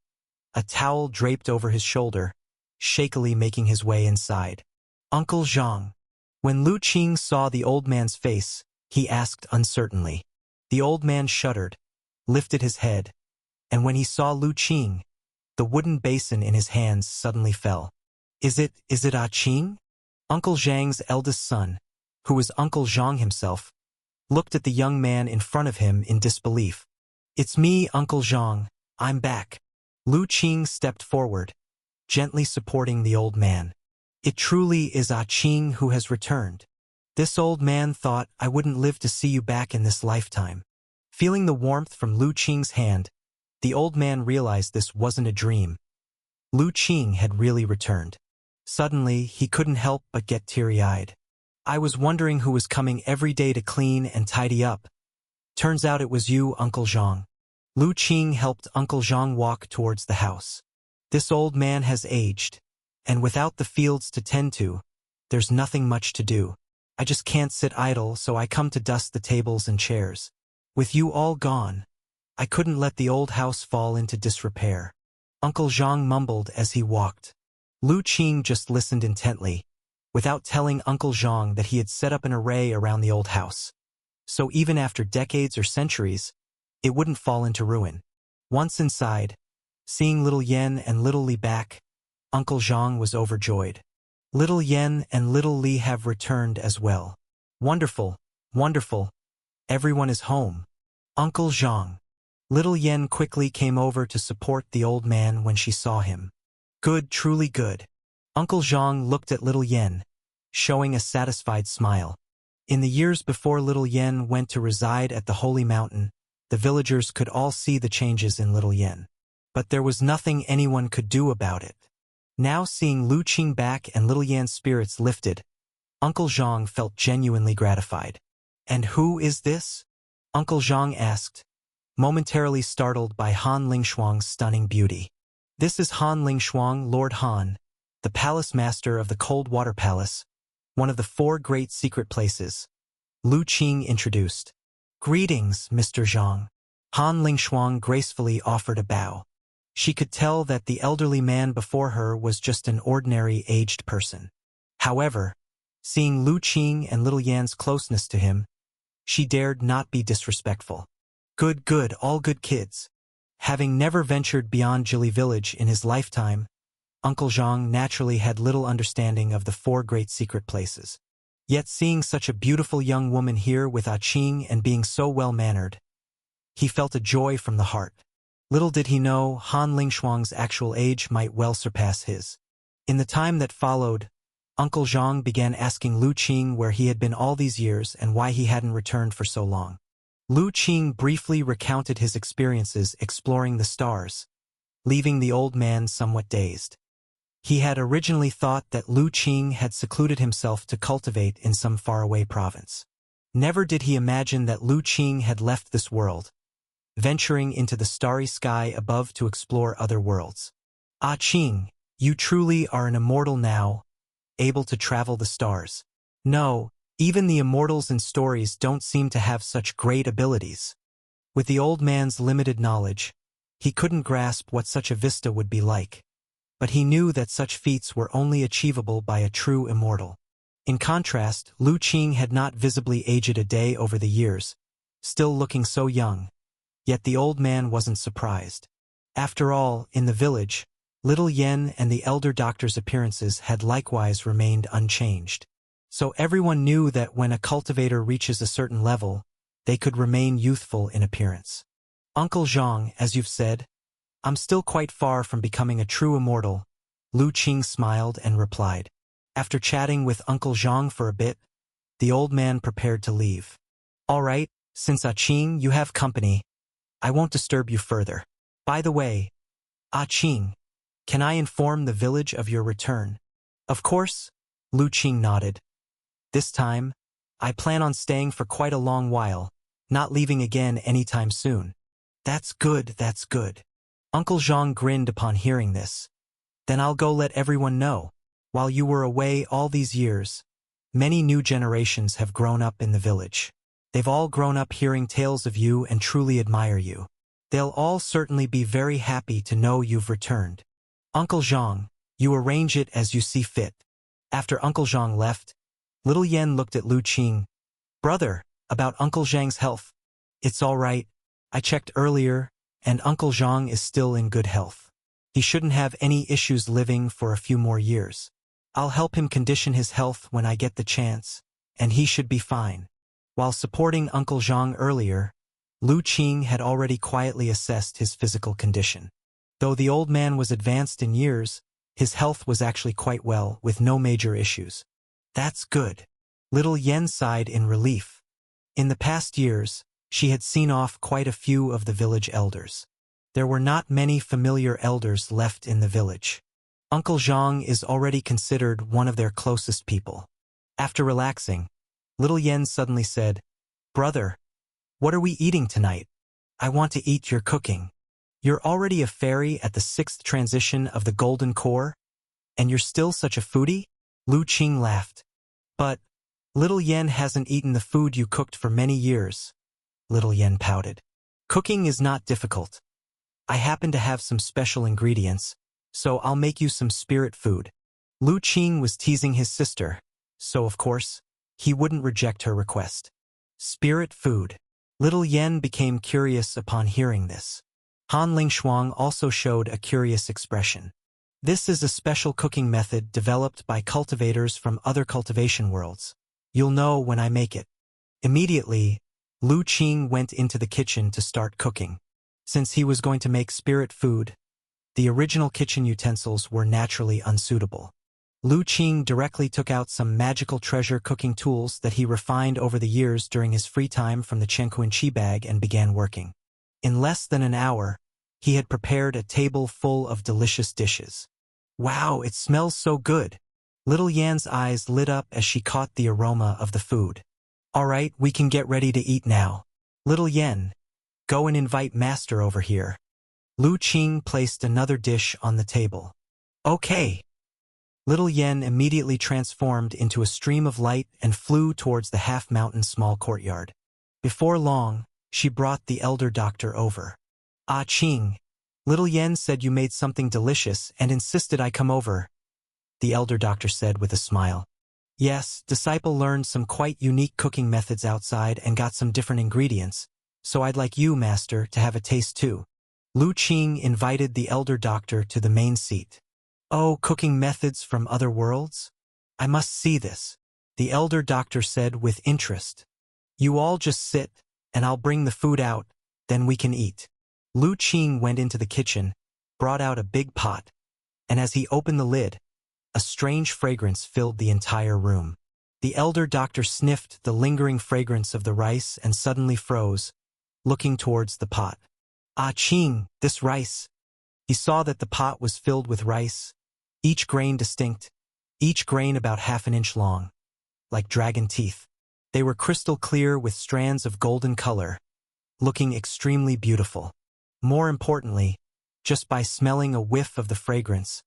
a towel draped over his shoulder, shakily making his way inside. Uncle Zhang. When Lu Qing saw the old man's face, he asked uncertainly. The old man shuddered, lifted his head, and when he saw Lu Qing, the wooden basin in his hands suddenly fell. Is it Ah Qing? Uncle Zhang's eldest son, who was Uncle Zhang himself, looked at the young man in front of him in disbelief. It's me, Uncle Zhang, I'm back. Lu Qing stepped forward, gently supporting the old man. It truly is Ah Qing who has returned. This old man thought I wouldn't live to see you back in this lifetime. Feeling the warmth from Lu Qing's hand, the old man realized this wasn't a dream. Lu Qing had really returned. Suddenly, he couldn't help but get teary-eyed. I was wondering who was coming every day to clean and tidy up. Turns out it was you, Uncle Zhang. Lu Qing helped Uncle Zhang walk towards the house. This old man has aged, and without the fields to tend to, there's nothing much to do. I just can't sit idle, so I come to dust the tables and chairs. With you all gone, I couldn't let the old house fall into disrepair. Uncle Zhang mumbled as he walked. Lu Qing just listened intently, without telling Uncle Zhang that he had set up an array around the old house. So even after decades or centuries, it wouldn't fall into ruin. Once inside, seeing little Yen and little Li back, Uncle Zhang was overjoyed. Little Yen and little Li have returned as well. Wonderful, wonderful. Everyone is home. Uncle Zhang. Little Yen quickly came over to support the old man when she saw him. Good, truly good. Uncle Zhang looked at little Yen, showing a satisfied smile. In the years before little Yen went to reside at the Holy Mountain, the villagers could all see the changes in little Yen. But there was nothing anyone could do about it. Now seeing Lu Qing back and little Yan's spirits lifted, Uncle Zhang felt genuinely gratified. And who is this? Uncle Zhang asked, momentarily startled by Han Lingshuang's stunning beauty. This is Han Lingshuang, Lord Han, the palace master of the Cold Water Palace, one of the 4 great secret places. Lu Qing introduced. Greetings, Mr. Zhang. Han Lingshuang gracefully offered a bow. She could tell that the elderly man before her was just an ordinary aged person. However, seeing Lu Qing and little Yan's closeness to him, she dared not be disrespectful. Good, all good kids. Having never ventured beyond Jili Village in his lifetime, Uncle Zhang naturally had little understanding of the 4 great secret places. Yet seeing such a beautiful young woman here with Ah Qing and being so well-mannered, he felt a joy from the heart. Little did he know Han Lingshuang's actual age might well surpass his. In the time that followed, Uncle Zhang began asking Lu Qing where he had been all these years and why he hadn't returned for so long. Lu Qing briefly recounted his experiences exploring the stars, leaving the old man somewhat dazed. He had originally thought that Lu Qing had secluded himself to cultivate in some faraway province. Never did he imagine that Lu Qing had left this world, venturing into the starry sky above to explore other worlds. Ah Qing, you truly are an immortal now, able to travel the stars. No, even the immortals in stories don't seem to have such great abilities. With the old man's limited knowledge, he couldn't grasp what such a vista would be like. But he knew that such feats were only achievable by a true immortal. In contrast, Lu Qing had not visibly aged a day over the years, still looking so young. Yet the old man wasn't surprised. After all, in the village, little Yen and the elder doctor's appearances had likewise remained unchanged. So everyone knew that when a cultivator reaches a certain level, they could remain youthful in appearance. Uncle Zhang, as you've said, I'm still quite far from becoming a true immortal, Lu Qing smiled and replied. After chatting with Uncle Zhang for a bit, the old man prepared to leave. All right, since Ah Qing, you have company, I won't disturb you further. By the way, Ah Qing, can I inform the village of your return? Of course, Lu Qing nodded. This time, I plan on staying for quite a long while, not leaving again anytime soon. That's good, that's good. Uncle Zhang grinned upon hearing this. Then I'll go let everyone know. While you were away all these years, many new generations have grown up in the village. They've all grown up hearing tales of you and truly admire you. They'll all certainly be very happy to know you've returned. Uncle Zhang, you arrange it as you see fit. After Uncle Zhang left, little Yen looked at Lu Qing. Brother, about Uncle Zhang's health. It's all right. I checked earlier, and Uncle Zhang is still in good health. He shouldn't have any issues living for a few more years. I'll help him condition his health when I get the chance, and he should be fine. While supporting Uncle Zhang earlier, Lu Qing had already quietly assessed his physical condition. Though the old man was advanced in years, his health was actually quite well, with no major issues. That's good. Little Yen sighed in relief. In the past years, she had seen off quite a few of the village elders. There were not many familiar elders left in the village. Uncle Zhang is already considered one of their closest people. After relaxing, little Yen suddenly said, Brother, what are we eating tonight? I want to eat your cooking. You're already a fairy at the 6th transition of the Golden Core, and you're still such a foodie? Lu Qing laughed. But, little Yen hasn't eaten the food you cooked for many years. Little Yen pouted. Cooking is not difficult. I happen to have some special ingredients, so I'll make you some spirit food. Lu Qing was teasing his sister, so of course, he wouldn't reject her request. Spirit food. Little Yen became curious upon hearing this. Han Lingshuang also showed a curious expression. This is a special cooking method developed by cultivators from other cultivation worlds. You'll know when I make it. Immediately, Lu Qing went into the kitchen to start cooking. Since he was going to make spirit food, the original kitchen utensils were naturally unsuitable. Lu Qing directly took out some magical treasure cooking tools that he refined over the years during his free time from the Chenkuan Chi bag and began working. In less than an hour, he had prepared a table full of delicious dishes. Wow, it smells so good! Little Yan's eyes lit up as she caught the aroma of the food. All right, we can get ready to eat now. Little Yan, go and invite Master over here. Lu Qing placed another dish on the table. Okay. Little Yen immediately transformed into a stream of light and flew towards the half-mountain small courtyard. Before long, she brought the elder doctor over. Ah Qing, little Yen said you made something delicious and insisted I come over, the elder doctor said with a smile. Yes, disciple learned some quite unique cooking methods outside and got some different ingredients, so I'd like you, Master, to have a taste too. Lu Qing invited the elder doctor to the main seat. Oh, cooking methods from other worlds? I must see this, the elder doctor said with interest. You all just sit, and I'll bring the food out, then we can eat. Lu Qing went into the kitchen, brought out a big pot, and as he opened the lid, a strange fragrance filled the entire room. The elder doctor sniffed the lingering fragrance of the rice and suddenly froze, looking towards the pot. Ah Qing, this rice. He saw that the pot was filled with rice, each grain distinct, each grain about half an inch long, like dragon teeth. They were crystal clear with strands of golden color, looking extremely beautiful. More importantly, just by smelling a whiff of the fragrance,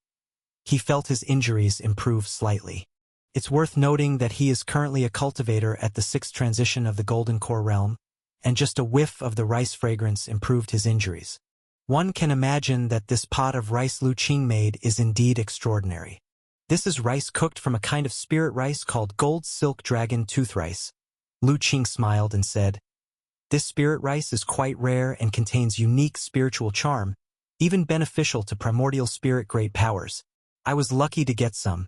he felt his injuries improve slightly. It's worth noting that he is currently a cultivator at the 6th transition of the Golden Core realm, and just a whiff of the rice fragrance improved his injuries. One can imagine that this pot of rice Lu Qing made is indeed extraordinary. This is rice cooked from a kind of spirit rice called Gold Silk Dragon Tooth Rice. Lu Qing smiled and said, This spirit rice is quite rare and contains unique spiritual charm, even beneficial to primordial spirit great powers. I was lucky to get some,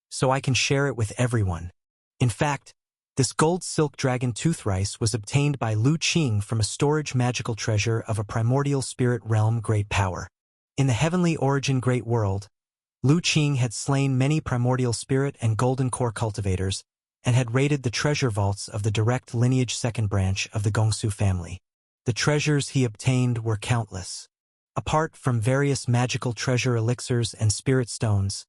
so I can share it with everyone. In fact, this Gold Silk Dragon Tooth Rice was obtained by Lu Qing from a storage magical treasure of a primordial spirit realm great power. In the heavenly origin great world, Lu Qing had slain many primordial spirit and golden core cultivators, and had raided the treasure vaults of the direct lineage second branch of the Gongsu family. The treasures he obtained were countless. Apart from various magical treasure elixirs and spirit stones,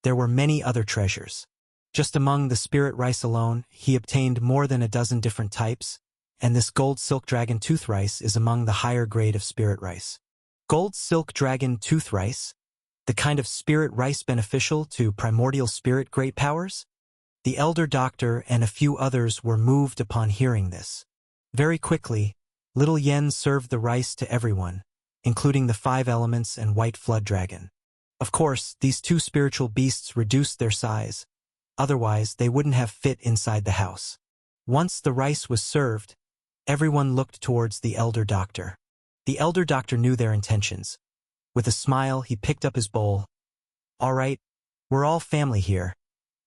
there were many other treasures. Just among the spirit rice alone, he obtained more than a dozen different types, and this Gold Silk Dragon Tooth Rice is among the higher grade of spirit rice. Gold Silk Dragon Tooth Rice? The kind of spirit rice beneficial to primordial spirit great powers? The elder doctor and a few others were moved upon hearing this. Very quickly, little Yen served the rice to everyone, including the 5 elements and white flood dragon. Of course, these 2 spiritual beasts reduced their size, otherwise they wouldn't have fit inside the house. Once the rice was served, everyone looked towards the elder doctor. The elder doctor knew their intentions. With a smile, he picked up his bowl. "All right, we're all family here.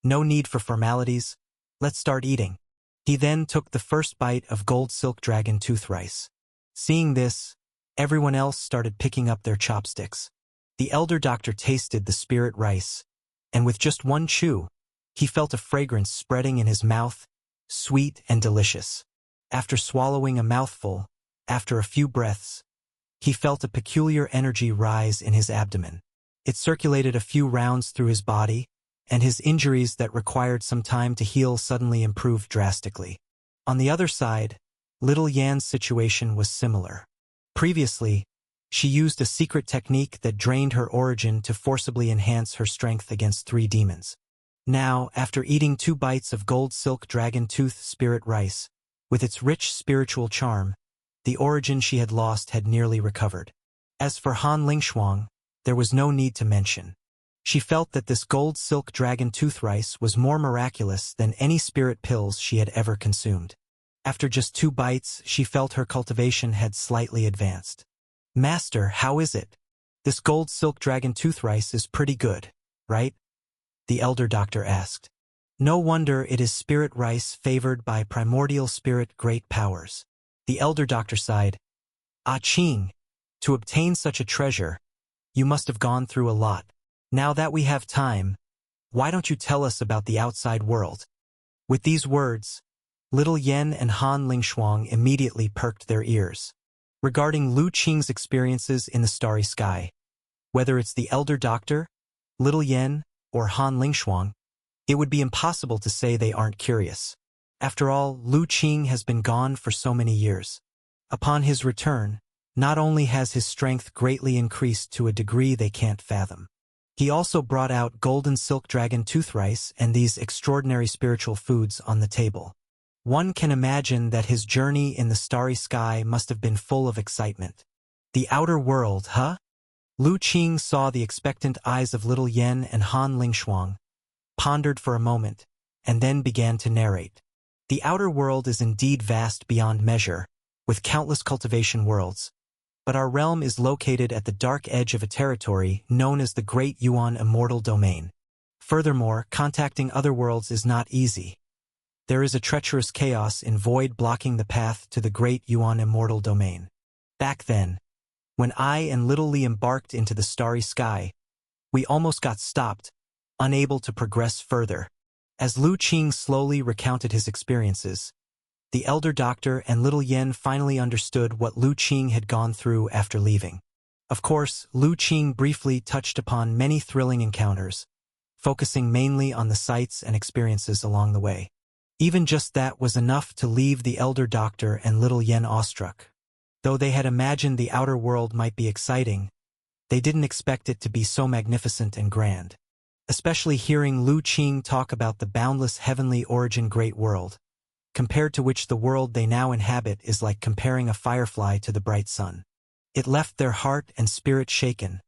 No need for formalities. Let's start eating." He then took the first bite of gold silk dragon tooth rice. Seeing this, everyone else started picking up their chopsticks. The elder doctor tasted the spirit rice, and with just one chew, he felt a fragrance spreading in his mouth, sweet and delicious. After swallowing a mouthful, after a few breaths, he felt a peculiar energy rise in his abdomen. It circulated a few rounds through his body, and his injuries that required some time to heal suddenly improved drastically. On the other side, little Yan's situation was similar. Previously, she used a secret technique that drained her origin to forcibly enhance her strength against 3 demons. Now, after eating 2 bites of gold silk dragon tooth spirit rice, with its rich spiritual charm, the origin she had lost had nearly recovered. As for Han Lingshuang, there was no need to mention. She felt that this gold silk dragon tooth rice was more miraculous than any spirit pills she had ever consumed. After just 2 bites, she felt her cultivation had slightly advanced. "Master, how is it? This gold silk dragon tooth rice is pretty good, right?" the elder doctor asked. "No wonder it is spirit rice favored by primordial spirit great powers." The elder doctor sighed. "Ah Ching, to obtain such a treasure, you must have gone through a lot. Now that we have time, why don't you tell us about the outside world?" With these words, little Yen and Han Lingshuang immediately perked their ears. Regarding Lu Qing's experiences in the starry sky, whether it's the elder doctor, little Yen, or Han Lingshuang, it would be impossible to say they aren't curious. After all, Lu Qing has been gone for so many years. Upon his return, not only has his strength greatly increased to a degree they can't fathom, he also brought out golden silk dragon tooth rice and these extraordinary spiritual foods on the table. One can imagine that his journey in the starry sky must have been full of excitement. The outer world, huh? Lu Qing saw the expectant eyes of little Yen and Han Lingshuang, pondered for a moment, and then began to narrate. The outer world is indeed vast beyond measure, with countless cultivation worlds, but our realm is located at the dark edge of a territory known as the Great Yuan Immortal Domain. Furthermore, contacting other worlds is not easy. There is a treacherous chaos in void blocking the path to the Great Yuan Immortal Domain. Back then, when I and little Li embarked into the starry sky, we almost got stopped, unable to progress further. As Lu Qing slowly recounted his experiences, the elder doctor and little Yen finally understood what Lu Qing had gone through after leaving. Of course, Lu Qing briefly touched upon many thrilling encounters, focusing mainly on the sights and experiences along the way. Even just that was enough to leave the elder doctor and little Yen awestruck. Though they had imagined the outer world might be exciting, they didn't expect it to be so magnificent and grand. Especially hearing Lu Qing talk about the boundless heavenly origin great world, compared to which the world they now inhabit is like comparing a firefly to the bright sun. It left their heart and spirit shaken,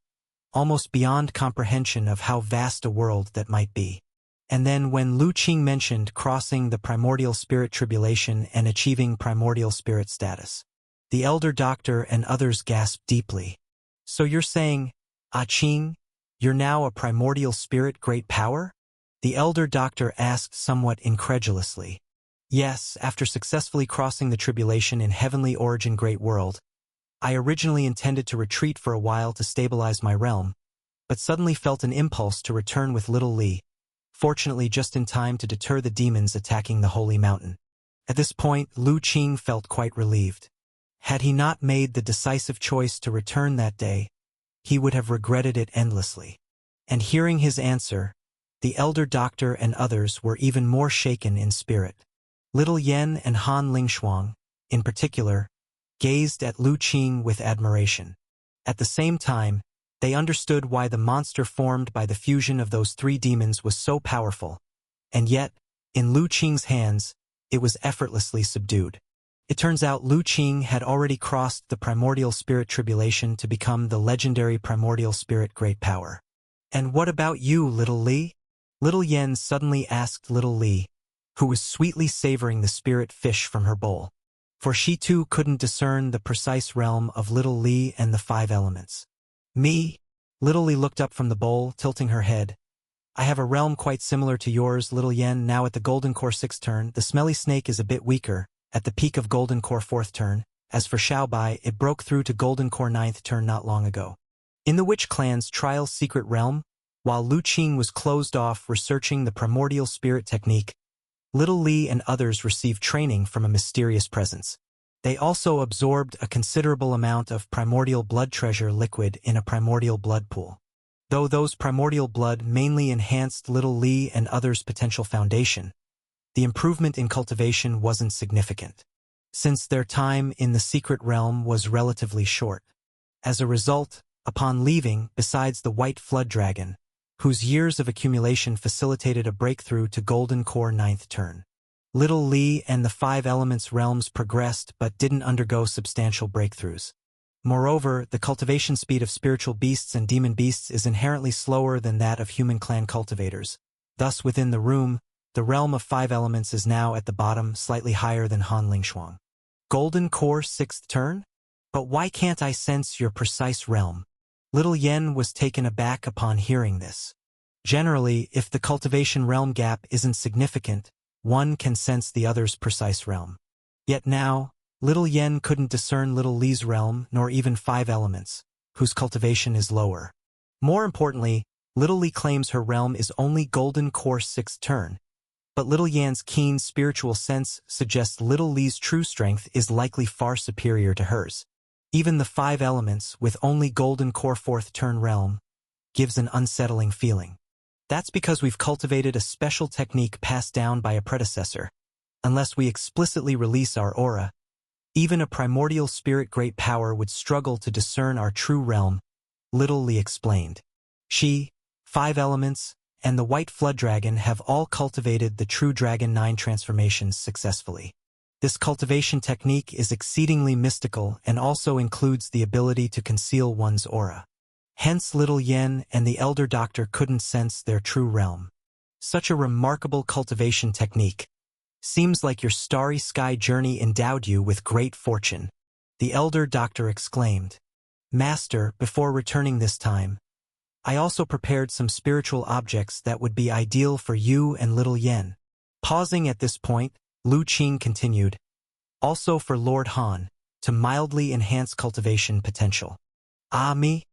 almost beyond comprehension of how vast a world that might be. And then when Lu Qing mentioned crossing the primordial spirit tribulation and achieving primordial spirit status, the elder doctor and others gasped deeply. "So you're saying, Ah Qing, you're now a primordial spirit great power?" the elder doctor asked somewhat incredulously. "Yes, after successfully crossing the tribulation in heavenly origin great world, I originally intended to retreat for a while to stabilize my realm, but suddenly felt an impulse to return with little Li, fortunately just in time to deter the demons attacking the holy mountain." At this point, Lu Qing felt quite relieved. Had he not made the decisive choice to return that day, he would have regretted it endlessly. And hearing his answer, the elder doctor and others were even more shaken in spirit. Little Yen and Han Lingshuang, in particular, gazed at Lu Qing with admiration. At the same time, they understood why the monster formed by the fusion of those 3 demons was so powerful, and yet, in Lu Qing's hands, it was effortlessly subdued. It turns out Lu Qing had already crossed the primordial spirit tribulation to become the legendary primordial spirit great power. And what about you, little Li? Little Yen suddenly asked little Li, who was sweetly savoring the spirit fish from her bowl. For she too couldn't discern the precise realm of little Li and the 5 elements. Me? Little Li looked up from the bowl, tilting her head. I have a realm quite similar to yours, little Yen. Now at the Golden Core 6th turn, the smelly snake is a bit weaker, at the peak of Golden Core 4th turn. As for Xiaobai, it broke through to Golden Core 9th turn not long ago. In the Witch Clan's Trial Secret Realm, while Lu Qing was closed off researching the primordial spirit technique, little Li and others received training from a mysterious presence. They also absorbed a considerable amount of primordial blood treasure liquid in a primordial blood pool. Though those primordial blood mainly enhanced little Li and others' potential foundation, the improvement in cultivation wasn't significant, since their time in the secret realm was relatively short. As a result, upon leaving, besides the White Flood Dragon, whose years of accumulation facilitated a breakthrough to Golden Core 9th turn, little Li and the 5 elements realms progressed but didn't undergo substantial breakthroughs. Moreover, the cultivation speed of spiritual beasts and demon beasts is inherently slower than that of human clan cultivators. Thus, within the room, the realm of 5 elements is now at the bottom, slightly higher than Han Lingshuang. Golden Core 6th turn? But why can't I sense your precise realm? Little Yen was taken aback upon hearing this. Generally, if the cultivation realm gap isn't significant, one can sense the other's precise realm. Yet now, little Yen couldn't discern little Li's realm nor even 5 elements, whose cultivation is lower. More importantly, little Li claims her realm is only Golden Core 6th turn, but little Yan's keen spiritual sense suggests little Li's true strength is likely far superior to hers. Even the 5 elements, with only Golden Core 4th turn realm, gives an unsettling feeling. That's because we've cultivated a special technique passed down by a predecessor. Unless we explicitly release our aura, even a primordial spirit great power would struggle to discern our true realm, little Li explained. She, 5 elements, and the White Flood Dragon have all cultivated the True Dragon 9 transformations successfully. This cultivation technique is exceedingly mystical and also includes the ability to conceal one's aura. Hence little Yen and the Elder Doctor couldn't sense their true realm. Such a remarkable cultivation technique. Seems like your starry sky journey endowed you with great fortune, the Elder Doctor exclaimed. Master, before returning this time, I also prepared some spiritual objects that would be ideal for you and little Yen. Pausing at this point, Lu Qing continued, also for Lord Han, to mildly enhance cultivation potential. Ah me?